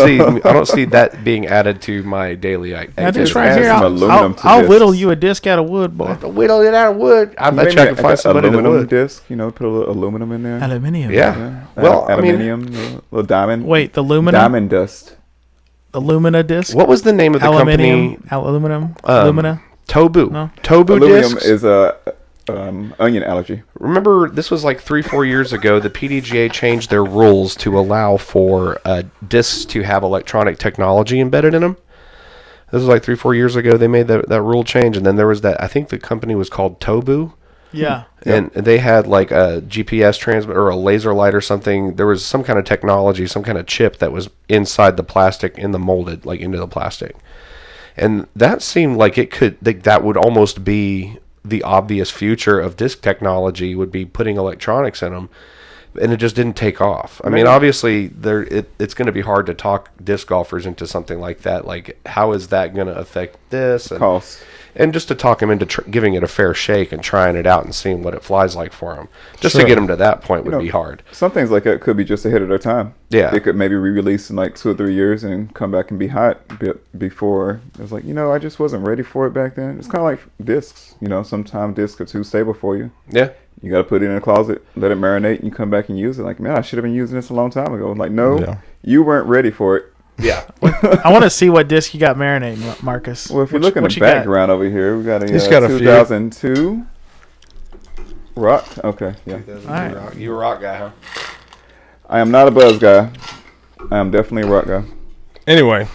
see that being added to my daily activity. Just right here, I'll whittle you a disc out of wood, boy. Whittle it out of wood. I bet you I can find somebody that would. Disc, put a little aluminum in there. Aluminium. Yeah. Well, aluminium, little diamond. Wait, the aluminum? Diamond dust. Alumina disc? What was the name of the company? Aluminum? Alumina? Tobu. No. Tobu Aluminum discs? is a onion allergy. Remember, this was like 3-4 years ago. The PDGA changed their rules to allow for discs to have electronic technology embedded in them. This was like 3-4 years ago. They made that rule change, and then there was that. I think the company was called Tobu. Yeah. And they had like a GPS transmitter or a laser light or something. There was some kind of technology, some kind of chip that was inside the plastic, in the molded, like into the plastic. And that seemed like it could, that would almost be the obvious future of disc technology, would be putting electronics in them. And it just didn't take off. I mean, obviously, it's going to be hard to talk disc golfers into something like that. Like, how is that going to affect this? And, cost. And just to talk them into giving it a fair shake and trying it out and seeing what it flies like for them. Just to get them to that point would be hard. Some things like that could be just ahead of their time. Yeah. They could maybe re-release in like 2 or 3 years and come back and be hot before. It was like, I just wasn't ready for it back then. It's kind of like discs. Sometimes discs are too stable for you. Yeah. You got to put it in a closet, let it marinate, and you come back and use it. Like, man, I should have been using this a long time ago. Like, no, you weren't ready for it. Yeah. I want to see what disc you got marinating, Marcus. Well, if you look in the background over here, we got a 2002 Rock. Okay, yeah. All right. You a rock guy, huh? I am not a Buzz guy. I am definitely a rock guy. Anyway.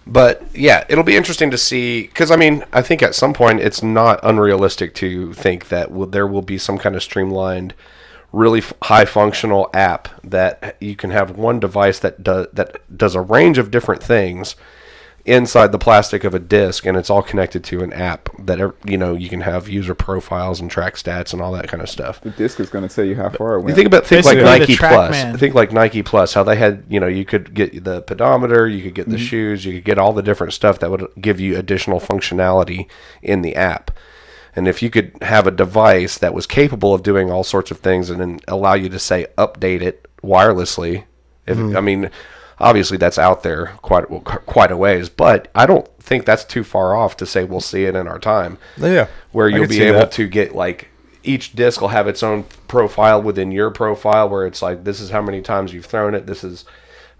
But, yeah, it'll be interesting to see, because, I mean, I think at some point it's not unrealistic to think that there will be some kind of streamlined, really high-functional app that you can have one device that does a range of different things inside the plastic of a disc, and it's all connected to an app that, you can have user profiles and track stats and all that kind of stuff. The disc is going to tell you how far it went. You think like Nike Plus. Man. Think like Nike Plus, how they had, you could get the pedometer, you could get the shoes, you could get all the different stuff that would give you additional functionality in the app. And if you could have a device that was capable of doing all sorts of things and then allow you to, say, update it wirelessly, I mean, obviously that's out there quite a ways, but I don't think that's too far off to say we'll see it in our time. Yeah. Where you'll be able to get, like, each disc will have its own profile within your profile, where it's like, this is how many times you've thrown it, this is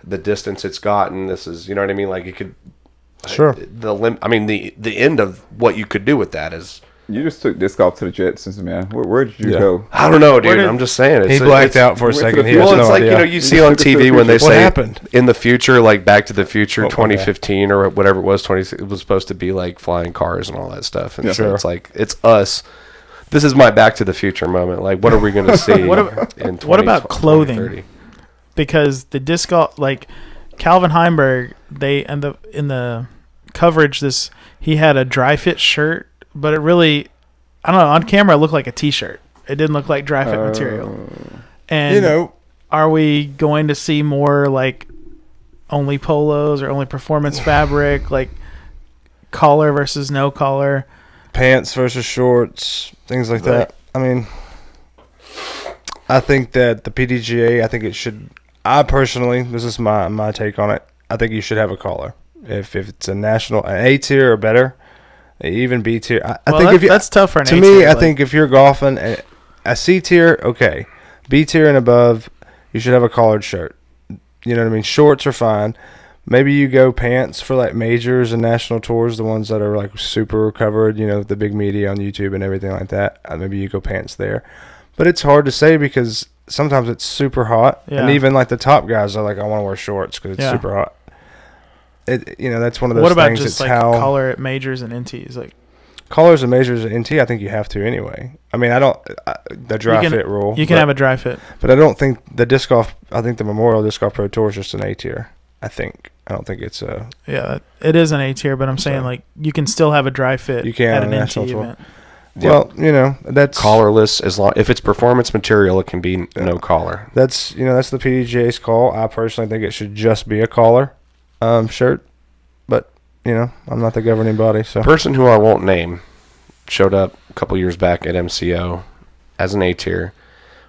the distance it's gotten, this is, you know what I mean? Like, it could... Sure. The end of what you could do with that is... You just took disc golf to the Jetsons, man. Where did you go? I don't know, dude. I'm just saying. He blacked out for a second. Well, it's like, you see on TV when they say happened? In the future, like Back to the Future 2015 or whatever it was, it was supposed to be like flying cars and all that stuff. And so it's like, it's us. This is my Back to the Future moment. Like, what are we going to see what about clothing? Because the disc golf, like Calvin Heimberg, in the coverage, he had a dry fit shirt. But it really, I don't know, on camera it looked like a T-shirt. It didn't look like dry fit material. And are we going to see more like only polos or only performance fabric, like collar versus no collar? Pants versus shorts, things like that. I mean, I think that the PDGA, I personally, this is my take on it, I think you should have a collar. If it's an A tier or better, even B tier. I think that's tough for an A tier. To me, I think if you're golfing a C tier, okay. B tier and above, you should have a collared shirt. You know what I mean? Shorts are fine, Maybe you go pants for like majors and national tours, the ones that are like super covered, the big media on YouTube and everything like that. Maybe you go pants there. But it's hard to say because sometimes it's super hot. Yeah. And even like the top guys are like, I want to wear shorts because it's super hot. That's one of those things. What about just like collar at majors and NTs? Like collars and majors at NT, I think you have to anyway. I mean, the dry fit rule. You can have a dry fit. But I don't think the disc golf, I think the Memorial Disc Golf Pro Tour is just an A tier. I don't think it's a... Yeah, it is an A tier, but I'm saying like you can still have a dry fit at an NT event. Well, that's collarless as long if it's performance material, it can be no collar. That's that's the PDGA's call. I personally think it should just be a collar shirt, but I'm not the governing body. So, person who I won't name showed up a couple years back at MCO as an A tier,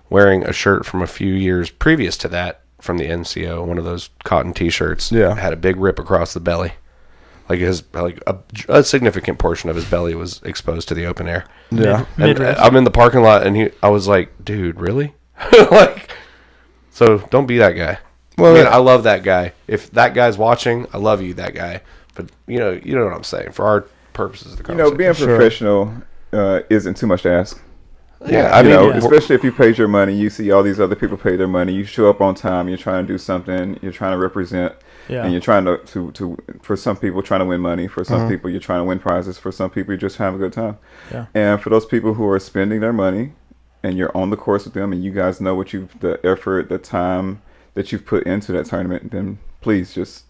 wearing a shirt from a few years previous to that from the NCO, one of those cotton T-shirts. Yeah, had a big rip across the belly. Like a significant portion of his belly was exposed to the open air. Yeah, and I'm in the parking lot, and I was like, "Dude, really?" So don't be that guy. Well, I love that guy. If that guy's watching, I love you, that guy. But you know what I'm saying. For our purposes of the conversation, being professional isn't too much to ask. Yeah, I mean, especially if you paid your money, you see all these other people pay their money. You show up on time. You're trying to do something. You're trying to represent. Yeah. And you're trying to for some people trying to win money. For some people you're trying to win prizes. For some people you're just having a good time. Yeah. And for those people who are spending their money and you're on the course with them and you guys know the effort, the time that you've put into that tournament, then please just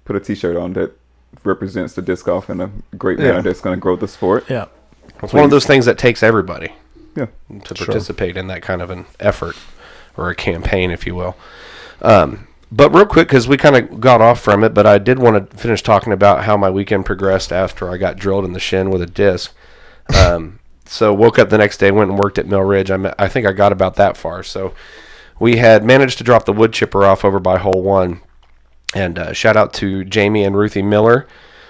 put a T-shirt on that represents the disc golf in a great manner that's going to grow the sport. Yeah. It's one of those things that takes everybody to participate in that kind of an effort or a campaign, if you will. But real quick, because we kind of got off from it, but I did want to finish talking about how my weekend progressed after I got drilled in the shin with a disc. So woke up the next day, went and worked at Mill Ridge. I think I got about that far. So we had managed to drop the wood chipper off over by hole 1. And shout out to Jamie and Ruthie Miller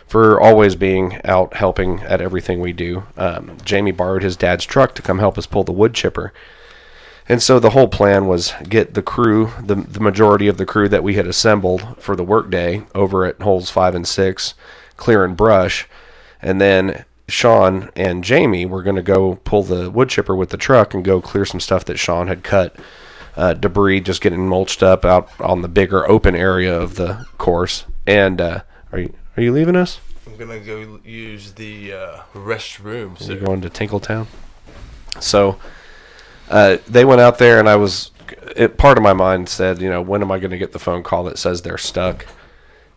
for always being out helping at everything we do. Jamie borrowed his dad's truck to come help us pull the wood chipper. And so the whole plan was get the crew, the majority of the crew that we had assembled for the workday over at holes 5 and 6, clearing brush. And then Sean and Jamie were going to go pull the wood chipper with the truck and go clear some stuff that Sean had cut. Debris just getting mulched up out on the bigger open area of the course. And are you leaving us? I'm going to go use the restroom. So you're going to Tinkletown? So... they went out there, and part of my mind said, when am I going to get the phone call that says they're stuck?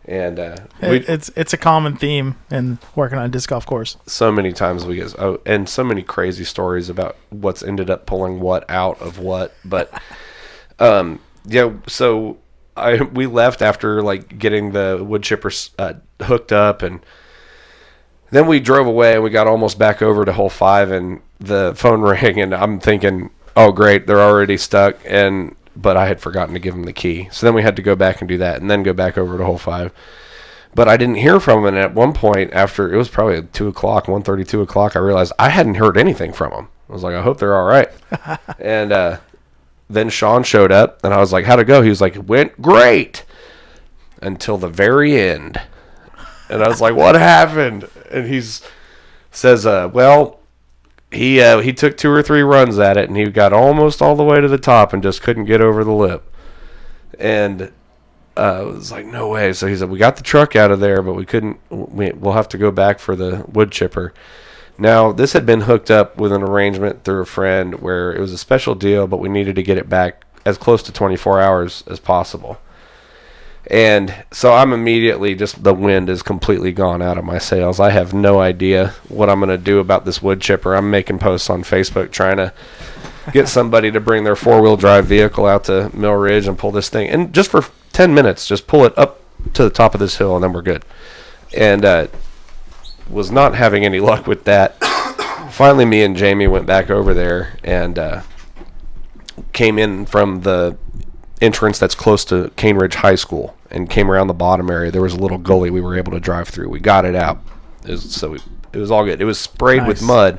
And it's a common theme in working on a disc golf course. So many times we get, and so many crazy stories about what's ended up pulling what out of what. But so we left after like getting the wood chipper hooked up, and then we drove away, and we got almost back over to hole 5, and the phone rang, and I'm thinking, oh great, they're already stuck, but I had forgotten to give them the key. So then we had to go back and do that, and then go back over to hole 5. But I didn't hear from them, and at one point after, it was probably 2 o'clock, 1:30, 2 o'clock, I realized I hadn't heard anything from them. I was like, I hope they're all right. And then Sean showed up, and I was like, how'd it go? He was like, it went great until the very end. And I was like, what happened? And he says, well... He took 2 or 3 runs at it, and he got almost all the way to the top and just couldn't get over the lip. And it was like, no way. So he said, we got the truck out of there, but we couldn't. We'll have to go back for the wood chipper. Now, this had been hooked up with an arrangement through a friend where it was a special deal, but we needed to get it back as close to 24 hours as possible. And so I'm immediately the wind is completely gone out of my sails. I have no idea what I'm going to do about this wood chipper. I'm making posts on Facebook trying to get somebody to bring their 4-wheel drive vehicle out to Mill Ridge and pull this thing. And just for 10 minutes, just pull it up to the top of this hill, and then we're good. And was not having any luck with that. Finally, me and Jamie went back over there and came in from the entrance that's close to Cane Ridge High School and came around the bottom area. There was a little gully we were able to drive through. We got it out. It was all good. It was sprayed with mud.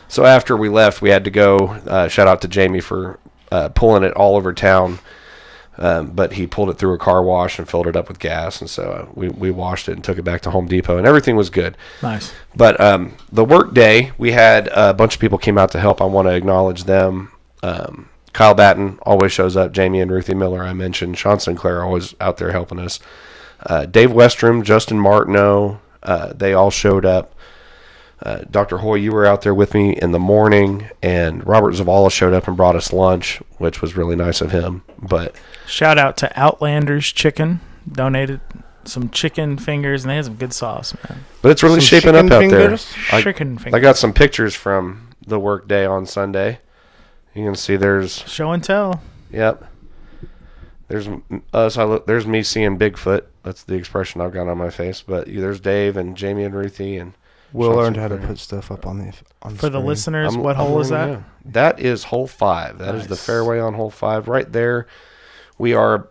So after we left, we had to go, shout out to Jamie for pulling it all over town, But he pulled it through a car wash and filled it up with gas, and so we washed it and took it back to Home Depot, and everything was good. Nice. But the work day, we had a bunch of people came out to help. I want to acknowledge them. Kyle Batten always shows up. Jamie and Ruthie Miller, I mentioned. Sean Sinclair always out there helping us. Dave Westrom, Justin Martineau, they all showed up. Dr. Hoy, you were out there with me in the morning, and Robert Zavala showed up and brought us lunch, which was really nice of him. But shout out to Outlanders Chicken, donated some chicken fingers, and they had some good sauce, man. But it's really Some shaping up chicken out fingers? there. Chicken I fingers. got some pictures from the work day on Sunday. You can see there's, Show and tell. yep. There's us. There's me seeing Bigfoot. That's the expression I've got on my face. But there's Dave and Jamie and Ruthie and Will Sean learned how to Sinclair. put stuff up on the For the screen. listeners, what I'm hole is that? learning now. That is hole 5. That is the Nice. fairway on hole 5. Right there, we are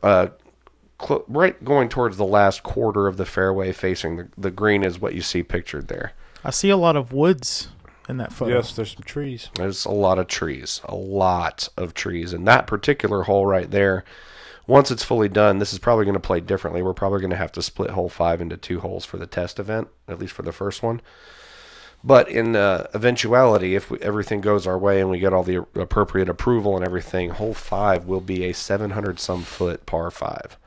right going towards the last quarter of the fairway, facing the green is what you see pictured there. I see a lot of woods in that photo. Yes, there's some trees. There's a lot of trees, and that particular hole right there. Once it's fully done, this is probably going to play differently. We're probably going to have to split hole 5 into 2 holes for the test event, at least for the first one. But in eventuality, if everything goes our way and we get all the appropriate approval and everything, hole 5 will be a 700-some foot par 5,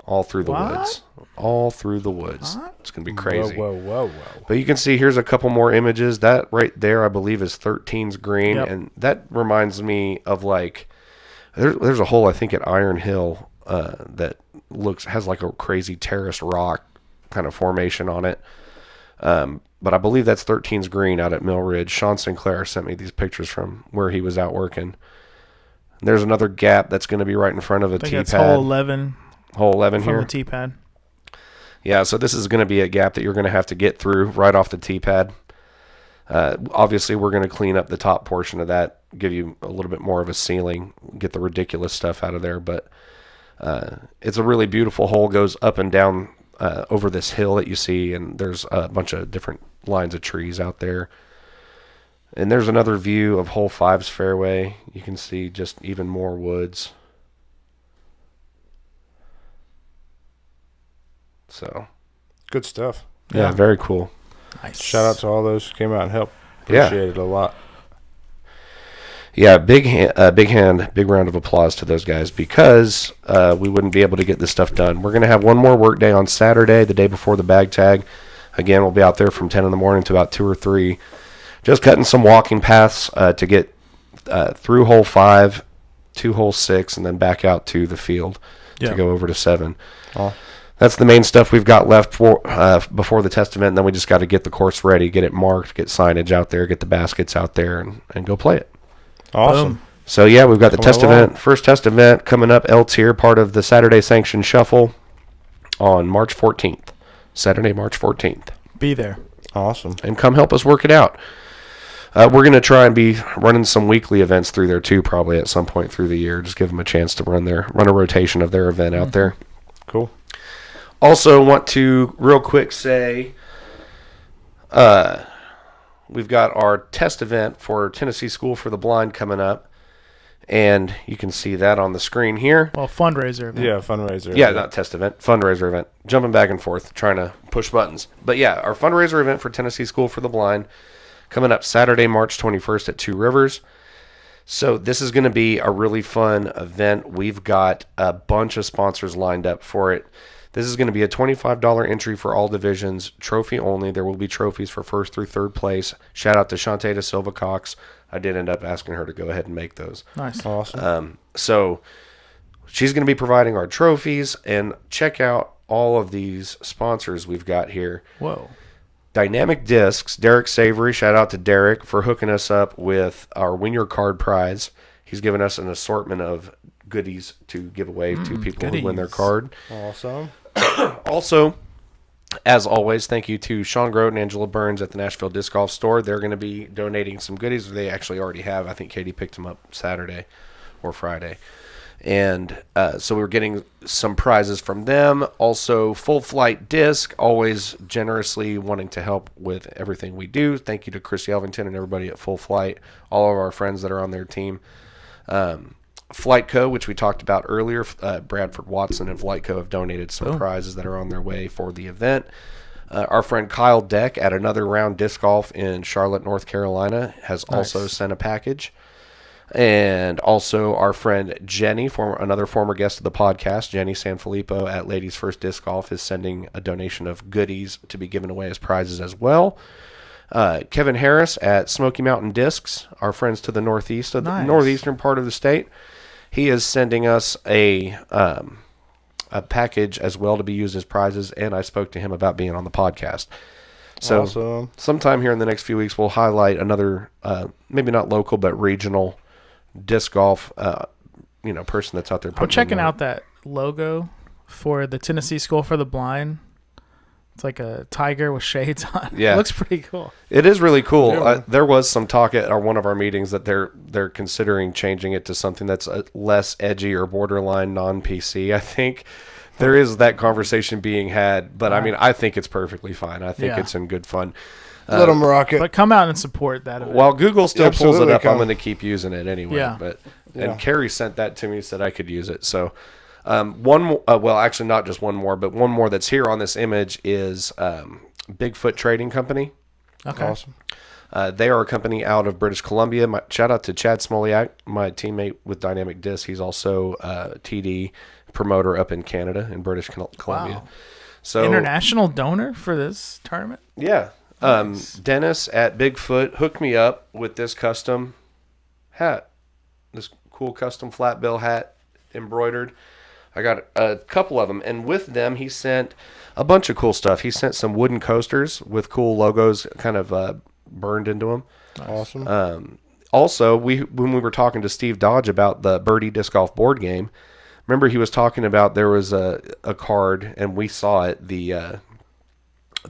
all through the woods. All through the woods. What? It's going to be crazy. Whoa. But you can see here's a couple more images. That right there, I believe, is 13's green, Yep. and that reminds me of like there's a hole I think at Iron Hill that has like a crazy terraced rock kind of formation on it. But I believe that's 13's green out at Mill Ridge. Sean Sinclair sent me these pictures from where he was out working. There's another gap that's going to be right in front of a I think tee that's pad. hole 11 Hole 11 from here. the tee pad. Yeah, so this is going to be a gap that you're going to have to get through right off the tee pad. Obviously, we're going to clean up the top portion of that, give you a little bit more of a ceiling, get the ridiculous stuff out of there. But it's a really beautiful hole, goes up and down over this hill that you see, and there's a bunch of different lines of trees out there. And there's another view of hole 5's fairway. You can see just even more woods. So, Good stuff. yeah, very cool. Nice. Shout out to all those who came out and helped. Yeah. Appreciate it a lot. Yeah, big round of applause to those guys, because we wouldn't be able to get this stuff done. We're going to have one more work day on Saturday, the day before the bag tag. Again, we'll be out there from 10 in the morning to about 2 or 3, just cutting some walking paths to get through hole 5, to hole 6, and then back out to the field to go over to 7. Oh. That's the main stuff we've got left for before the test event. And then we just got to get the course ready, get it marked, get signage out there, get the baskets out there, and go play it. Awesome. Boom. So, yeah, we've got the Coming test along. event, first test event coming up, L tier, part of the Saturday Sanctioned Shuffle on March 14th. Saturday, March 14th. Be there. Awesome. And come help us work it out. We're going to try and be running some weekly events through there, too, probably at some point through the year. Just give them a chance to run a rotation of their event out there. Cool. Also want to real quick say we've got our test event for Tennessee School for the Blind coming up, and you can see that on the screen here. Well, fundraiser. event. Yeah, fundraiser. Yeah, not test event, fundraiser event. Jumping back and forth, trying to push buttons. But yeah, our fundraiser event for Tennessee School for the Blind coming up Saturday, March 21st at Two Rivers. So this is going to be a really fun event. We've got a bunch of sponsors lined up for it. This is going to be a $25 entry for all divisions, trophy only. There will be trophies for first through third place. Shout out to Shantae Da Silva Cox. I did end up asking her to go ahead and make those. Nice. Awesome. So she's going to be providing our trophies, and check out all of these sponsors we've got here. Whoa. Dynamic Discs, Derek Savory, shout out to Derek for hooking us up with our Win Your Card prize. He's given us an assortment of goodies to give away to people who win their goodies. card. Awesome. Also, as always, thank you to Sean Grote and Angela Burns at the Nashville Disc Golf Store. They're going to be donating some goodies. They actually already have. I think Katie picked them up Saturday or Friday. And so we're getting some prizes from them. Also, Full Flight Disc, always generously wanting to help with everything we do. Thank you to Chris Elvington and everybody at Full Flight, all of our friends that are on their team. Flight Co., which we talked about earlier, Bradford Watson and Flight Co. have donated some prizes that are on their way for the event. Our friend Kyle Deck at Another Round Disc Golf in Charlotte, North Carolina, has also sent a package. And also our friend Jenny, another former guest of the podcast, Jenny Sanfilippo at Ladies First Disc Golf, is sending a donation of goodies to be given away as prizes as well. Kevin Harris at Smoky Mountain Discs, our friends to the northeast of the northeastern part of the state, he is sending us a package as well to be used as prizes, and I spoke to him about being on the podcast. So sometime here in the next few weeks, we'll highlight another, maybe not local, but regional disc golf, person that's out there. I'm checking out that logo for the Tennessee School for the Blind. It's like a tiger with shades on. Yeah. It looks pretty cool. It is really cool. There was some talk at one of our meetings that they're considering changing it to something that's less edgy or borderline non-PC. I think there is that conversation being had, but I mean, I think it's perfectly fine. I think it's in good fun. Let them rock it. But come out and support that event. While Google still pulls it up, I'm going to keep using it anyway. Yeah. And Carrie sent that to me, said I could use it. So one more, well, actually not just one more, but one more that's here on this image is Bigfoot Trading Company. Okay. Awesome. They are a company out of British Columbia. Shout out to Chad Smoliak, my teammate with Dynamic Disc. He's also a TD promoter up in Canada, in British Columbia. Wow. So international donor for this tournament? Yeah. Dennis at Bigfoot hooked me up with this custom hat, this cool custom flat bill hat embroidered. I got a couple of them, and with them he sent a bunch of cool stuff. He sent some wooden coasters with cool logos kind of burned into them. Awesome. Also, when we were talking to Steve Dodge about the Birdie Disc Golf board game, remember he was talking about there was a card, and we saw it, the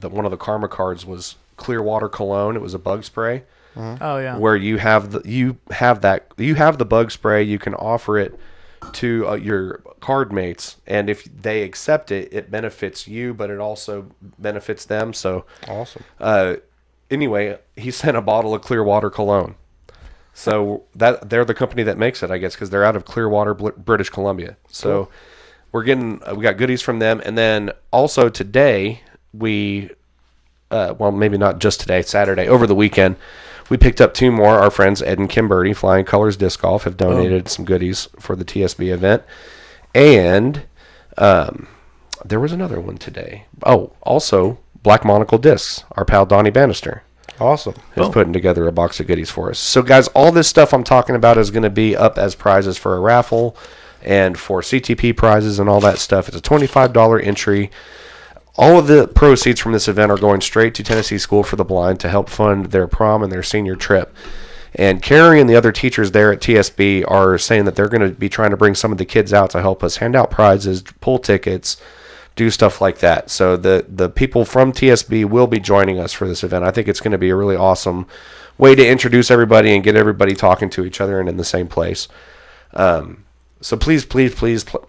one of the karma cards was Clearwater Cologne. It was a bug spray. Oh yeah. Where you have the bug spray, you can offer it to your card mates, and if they accept it, it benefits you, but it also benefits them. So awesome. Anyway, he sent a bottle of Clearwater Cologne. So that they're the company that makes it, I guess, because they're out of Clearwater, British Columbia. So we got goodies from them, and then also today we. Well, maybe not just today, Saturday, over the weekend, we picked up two more. Our friends Ed and Kim Birdie, Flying Colors Disc Golf, have donated some goodies for the TSB event. And there was another one today. Oh, also, Black Monocle Discs, our pal Donnie Bannister. Awesome. Is putting together a box of goodies for us. So, guys, all this stuff I'm talking about is going to be up as prizes for a raffle and for CTP prizes and all that stuff. It's a $25 entry. All of the proceeds from this event are going straight to Tennessee School for the Blind to help fund their prom and their senior trip. And Carrie and the other teachers there at TSB are saying that they're going to be trying to bring some of the kids out to help us hand out prizes, pull tickets, do stuff like that. So the people from TSB will be joining us for this event. I think it's going to be a really awesome way to introduce everybody and get everybody talking to each other and in the same place. So please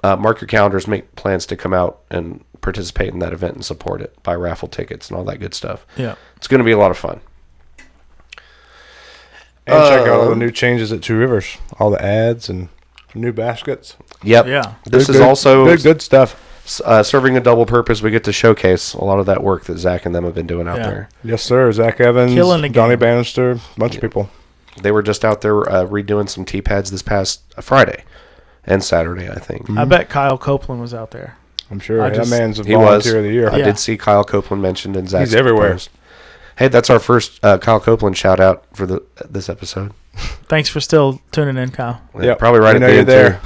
mark your calendars, make plans to come out and participate in that event and support it. Buy raffle tickets and all that good stuff. Yeah. It's going to be a lot of fun. And check out all the new changes at Two Rivers. All the ads and new baskets. Yep. Yeah. This is also good stuff. Serving a double purpose. We get to showcase a lot of that work that Zach and them have been doing out there. Yes, sir. Zach Evans, Killing the game. Donnie Bannister, a bunch of people. They were just out there redoing some tee pads this past Friday and Saturday, I think. I bet Kyle Copeland was out there. I'm sure that man's a he volunteer of the year. I did see Kyle Copeland mentioned in Zach's He's everywhere. post. Hey, that's our first Kyle Copeland shout out for this episode. Thanks for still tuning in, Kyle. Yeah, probably right at the end there.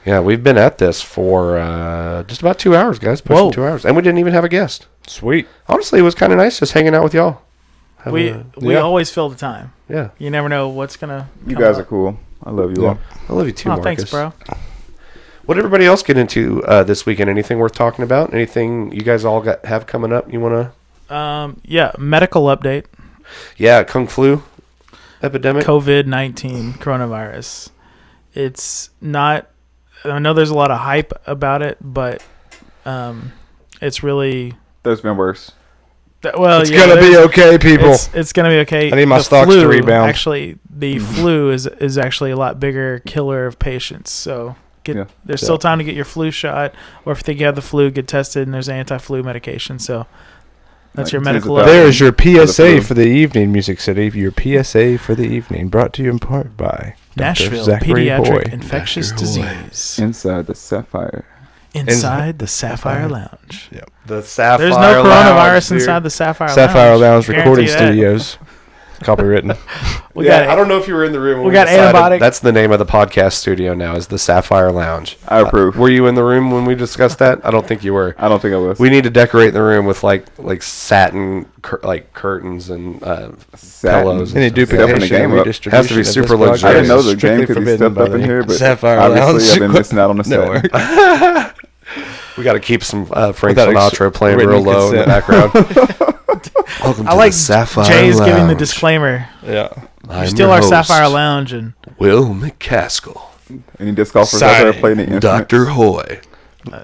Yeah, we've been at this for just about 2 hours, guys. Pushing 2 hours, and we didn't even have a guest. Sweet. Honestly, it was kind of nice just hanging out with y'all. We always fill the time. Yeah. You never know what's gonna. You guys are cool. I love you all. I love you too, Oh, Marcus. thanks, bro. What did everybody else get into this weekend? Anything worth talking about? Anything you guys all have coming up? You want to? Yeah, medical update. Yeah, Kung Flu epidemic. COVID-19 coronavirus. It's not. I know there's a lot of hype about it, but it's really. There's been worse. It's gonna be okay, people. It's gonna be okay. I need my stocks to rebound. Actually, the flu is actually a lot bigger killer of patients. So there's still time to get your flu shot, or if you think you have the flu, get tested, and there's anti-flu medication. So that's your medical. There is your PSA for the evening, Music City. Your PSA for the evening, brought to you in part by Nashville Zachary Pediatric Hoy. Infectious Disease. Inside the Sapphire. Inside the Sapphire Lounge. Yep. The Sapphire There's no coronavirus Lounge, inside the Sapphire Lounge. Sapphire Lounge Recording Guarantee that. Studios. Copywritten. I don't know if you were in the room. When we got decided antibiotic. That's the name of the podcast studio now. Is the Sapphire Lounge. I approve. Were you in the room when we discussed that? I don't think you were. I don't think I was. We need to decorate the room with like satin curtains and pillows. Any Stepping the game up. redistribution Has to be of this super podcast luxurious. I didn't know is the game strictly could be forbidden stepped by up in the here, but Sapphire obviously Lounge I've been missing out on the set. Network. We got to keep some Frank Without Sinatra playing written real low in the consent. background. Welcome I to like the Sapphire Jay's Lounge. giving the disclaimer. Yeah. I'm Still your our host, Sapphire Lounge, and Will McCaskill, Any disc golfers out there playing the instruments? Dr. Hoy.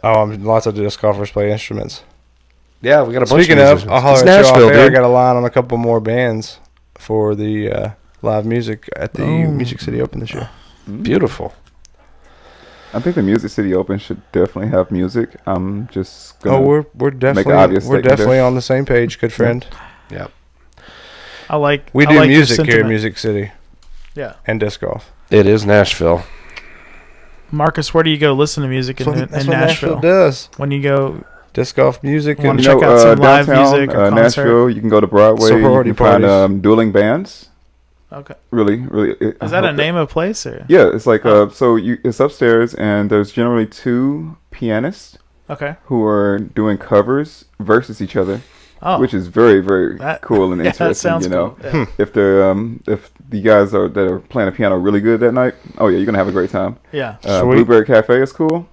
Lots of disc golfers play instruments. Yeah, we got a bunch Speaking of of, musicians. I'll holler It's at you Nashville, off air. I dude. got a line on a couple more bands for the live music at the Music City Open this year. Beautiful. I think the Music City Open should definitely have music. I'm just gonna We're obvious definitely statement there. on the same page, good friend. Yeah. We do your music here sentiment. at Music City Yeah, and disc golf. It is Nashville. Marcus, where do you go listen to music That's in what Nashville? Nashville does. When you go, Disc golf music Wanna and check out some live downtown, music or concert? Nashville. You can go to Broadway. Sorority You can find parties. dueling bands. okay, Really. is that a name of a place or? Yeah, it's like it's upstairs, and there's generally two pianists Okay. who are doing covers versus each other, Oh, which is very, very That- cool and yeah, interesting. that sounds you know, cool. Yeah. if they're if the guys that are playing the piano really good that night, oh yeah, you're gonna have a great time. Yeah. Sweet. Blueberry Cafe is cool.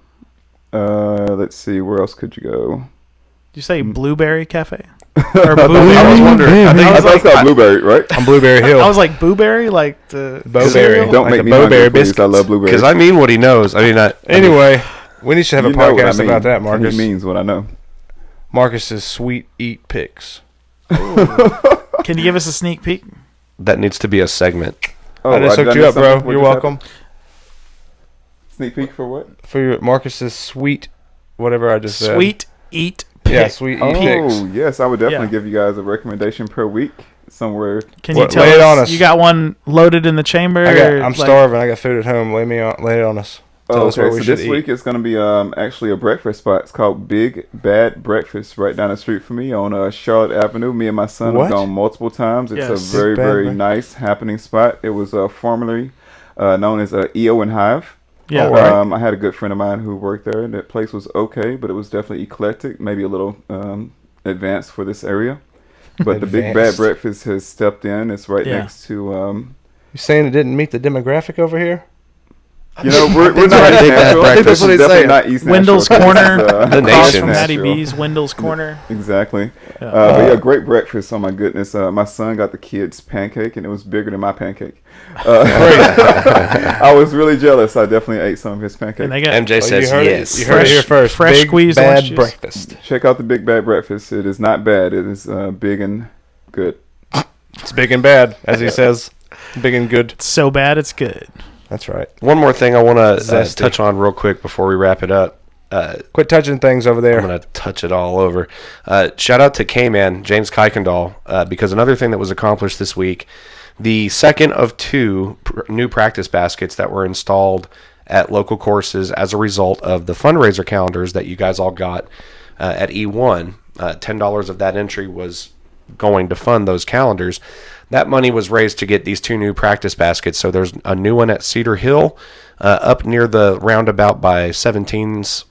Let's see, where else could you go? Did you say Blueberry Cafe? I Or thought- Blueberry? I was wondering. I think I thought it's called Blueberry, right? on Blueberry Hill. I was like Blueberry, like the Bowberry. cereal? Don't Like make the me Bowberry hungry, please. I biscuits. love blueberries. because I mean what he knows. I mean, Anyway, we need to have a You know what I podcast mean. about that, Marcus. He means what I know. Marcus's sweet eat picks. Can you give us a sneak peek? that needs to be a segment. Oh, I just did hooked you miss up, bro. something? What You're just welcome. happened? Sneak peek for what? For your Marcus's sweet, whatever I just said. Sweet eat Yeah, pick. sweet Oh, eat picks. yes, I would definitely Yeah. give you guys a recommendation per week somewhere. Can you What, tell lay it on us? us. You got one loaded in the chamber? or, I'm like- starving. I got food at home. Lay it on us. Tell us what Okay, we so should this eat. week it's going to be actually a breakfast spot. It's called Big Bad Breakfast right down the street from me on Charlotte Avenue. Me and my son What? have gone multiple times. It's Yes. a very, Big Bad very Breakfast. nice happening spot. It was formerly known as EO and Hive. Yeah. Oh, right. I had a good friend of mine who worked there, and that place was okay, but it was definitely eclectic, maybe a little advanced for this area. But the Big Bad Advanced. Breakfast has stepped in. It's right Yeah. next to, You saying it didn't meet the demographic over here? we're not Big East Bad Nashville. Breakfast. This is What he's definitely saying. not East Nashville. Wendell's This is, Corner, The across nation. from Matty Nashville. B's, Wendell's Corner. Exactly. Yeah. But yeah, great breakfast. Oh my goodness. My son got the kids pancake, and it was bigger than my pancake. I was really jealous. I definitely ate some of his pancake. And they got MJ says you heard yes. It, you heard it here first. fresh Big squeezed orange bad juice. breakfast. Check out the Big Bad Breakfast. It is not bad. It is big and good. It's big and bad, as he says. Big and good. it's so bad it's good. That's right. One more thing I want to Zesty. touch on real quick before we wrap it up. Quit touching things over I'm there. going to touch it all over. Shout out to K-Man, James Kuykendall, because another thing that was accomplished this week, the second of two new practice baskets that were installed at local courses as a result of the fundraiser calendars that you guys all got at E1. $10 of that entry was going to fund those calendars. That money was raised to get these two new practice baskets. So there's a new one at Cedar Hill, up near the roundabout by 17's.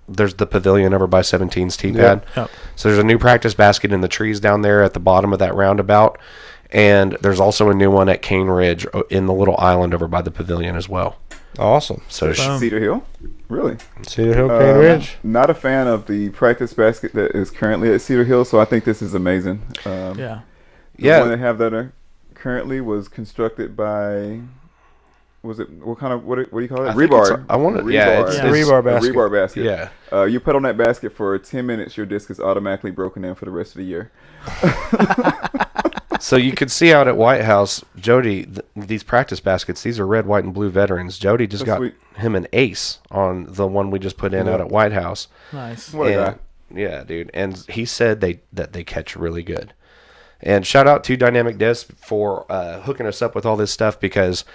There's the pavilion over by 17's T-pad. Yep. So there's a new practice basket in the trees down there at the bottom of that roundabout. And there's also a new one at Cane Ridge in the little island over by the pavilion as well. Awesome. So Cedar Hill? Really? Cedar Hill, Cane Ridge. Not a fan of the practice basket that is currently at Cedar Hill, so I think this is amazing. Yeah. The one they have that currently was constructed by Was it what kind of what do you call it? I think it's- Rebar. I want to. Rebar. Yeah, it's rebar basket. A rebar basket. Yeah. You put on that basket for 10 minutes, your disc is automatically broken in for the rest of the year. So you could see out at White House, Jody, these practice baskets, these are red, white, and blue veterans. Jody just That's got sweet. him an ace on the one we just put in out at White House. Nice. What a guy. Yeah, dude. And he said that they catch really good. And shout out to Dynamic Disc for hooking us up with all this stuff, because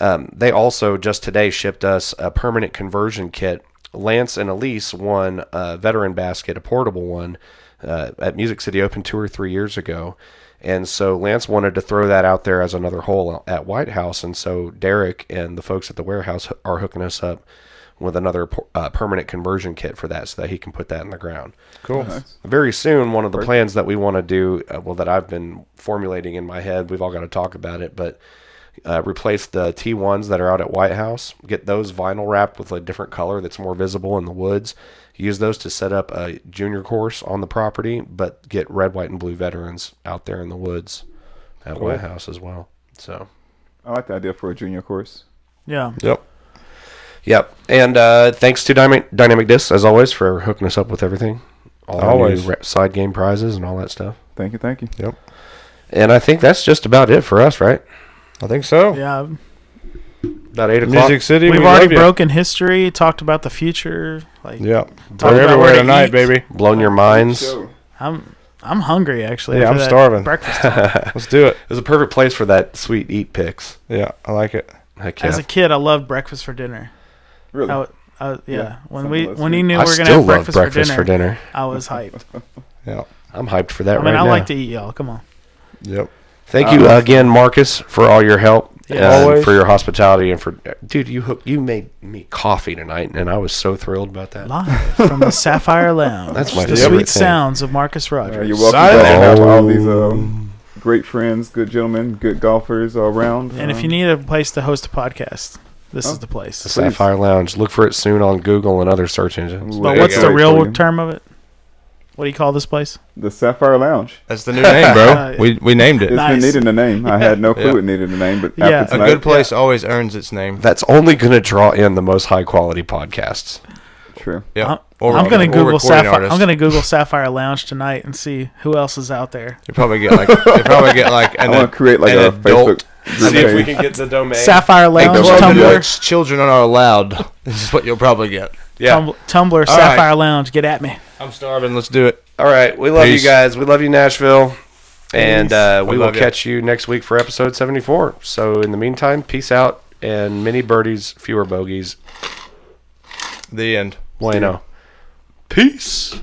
they also just today shipped us a permanent conversion kit. Lance and Elise won a veteran basket, a portable one, at Music City Open 2 or 3 years ago. And so Lance wanted to throw that out there as another hole at White House. And so Derek and the folks at the warehouse are hooking us up with another permanent conversion kit for that, so that he can put that in the ground. Cool. Nice. Very soon, one of the plans that we want to do, that I've been formulating in my head, we've all got to talk about it, but replace the T1s that are out at White House, get those vinyl wrapped with a different color that's more visible in the woods, use those to set up a junior course on the property, but get red, white, and blue veterans out there in the woods at White House as well. So I like the idea for a junior course. Yeah. Yep. And thanks to Dynamic Discs, as always, for hooking us up with everything. All our new side game prizes and all that stuff. Thank you. Yep. And I think that's just about it for us, right? I think so. Yeah. About 8 o'clock. Music City. We've we already love you. broken history, talked about the future. Like, Yeah. talked They're about everywhere where to tonight, eat. baby. Blown your minds. Show. I'm hungry, actually. Yeah, after I'm that starving. Breakfast talk. Let's do it. It was a perfect place for that sweet eat picks. Yeah, I like it. Heck yeah. As a kid, I loved breakfast for dinner. Really? Yeah. Yeah, When something he less knew I we were gonna still have love breakfast for dinner, I was hyped. Yeah. I'm hyped for that I mean, right I now. like to eat, y'all. Come on. Yep. Thank you again, Marcus, for all your help. Yeah. Always. For your hospitality and for dude, you made me coffee tonight, and I was so thrilled about that. Live from the Sapphire Lounge. That's my the favorite sweet thing. sounds of Marcus Rogers. You're welcome Silent. to have all these great friends, good gentlemen, good golfers all around. And if you need a place to host a podcast, this is the The place. Sapphire Lounge. Look for it soon on Google and other search engines. But There what's you the go. real term of it? What do you call this place? The Sapphire Lounge. That's the new name, bro. Uh, We named it. It's Nice. been needing a name. I had no clue Yeah. it needed a name, but Yeah. after A tonight, good place always earns its name. That's only going to draw in the most high quality podcasts. true. Yeah. I'm gonna Google recording Sapphire. artists. I'm gonna Google Sapphire Lounge tonight and see who else is out there. You probably get like I an, want to create like an a adult. Facebook group See if we page. can get the domain. Sapphire Lounge, Club Tumblr, Deluxe. Children are allowed. This is what you'll probably get. Yeah. Tumblr, All Sapphire right. Lounge. Get at me. I'm starving. Let's do it. All right. We love Peace. you guys. We love you, Nashville. And we We will love ya. catch you next week for episode 74. So in the meantime, peace out and many birdies, fewer bogeys. The end. Bueno. Peace.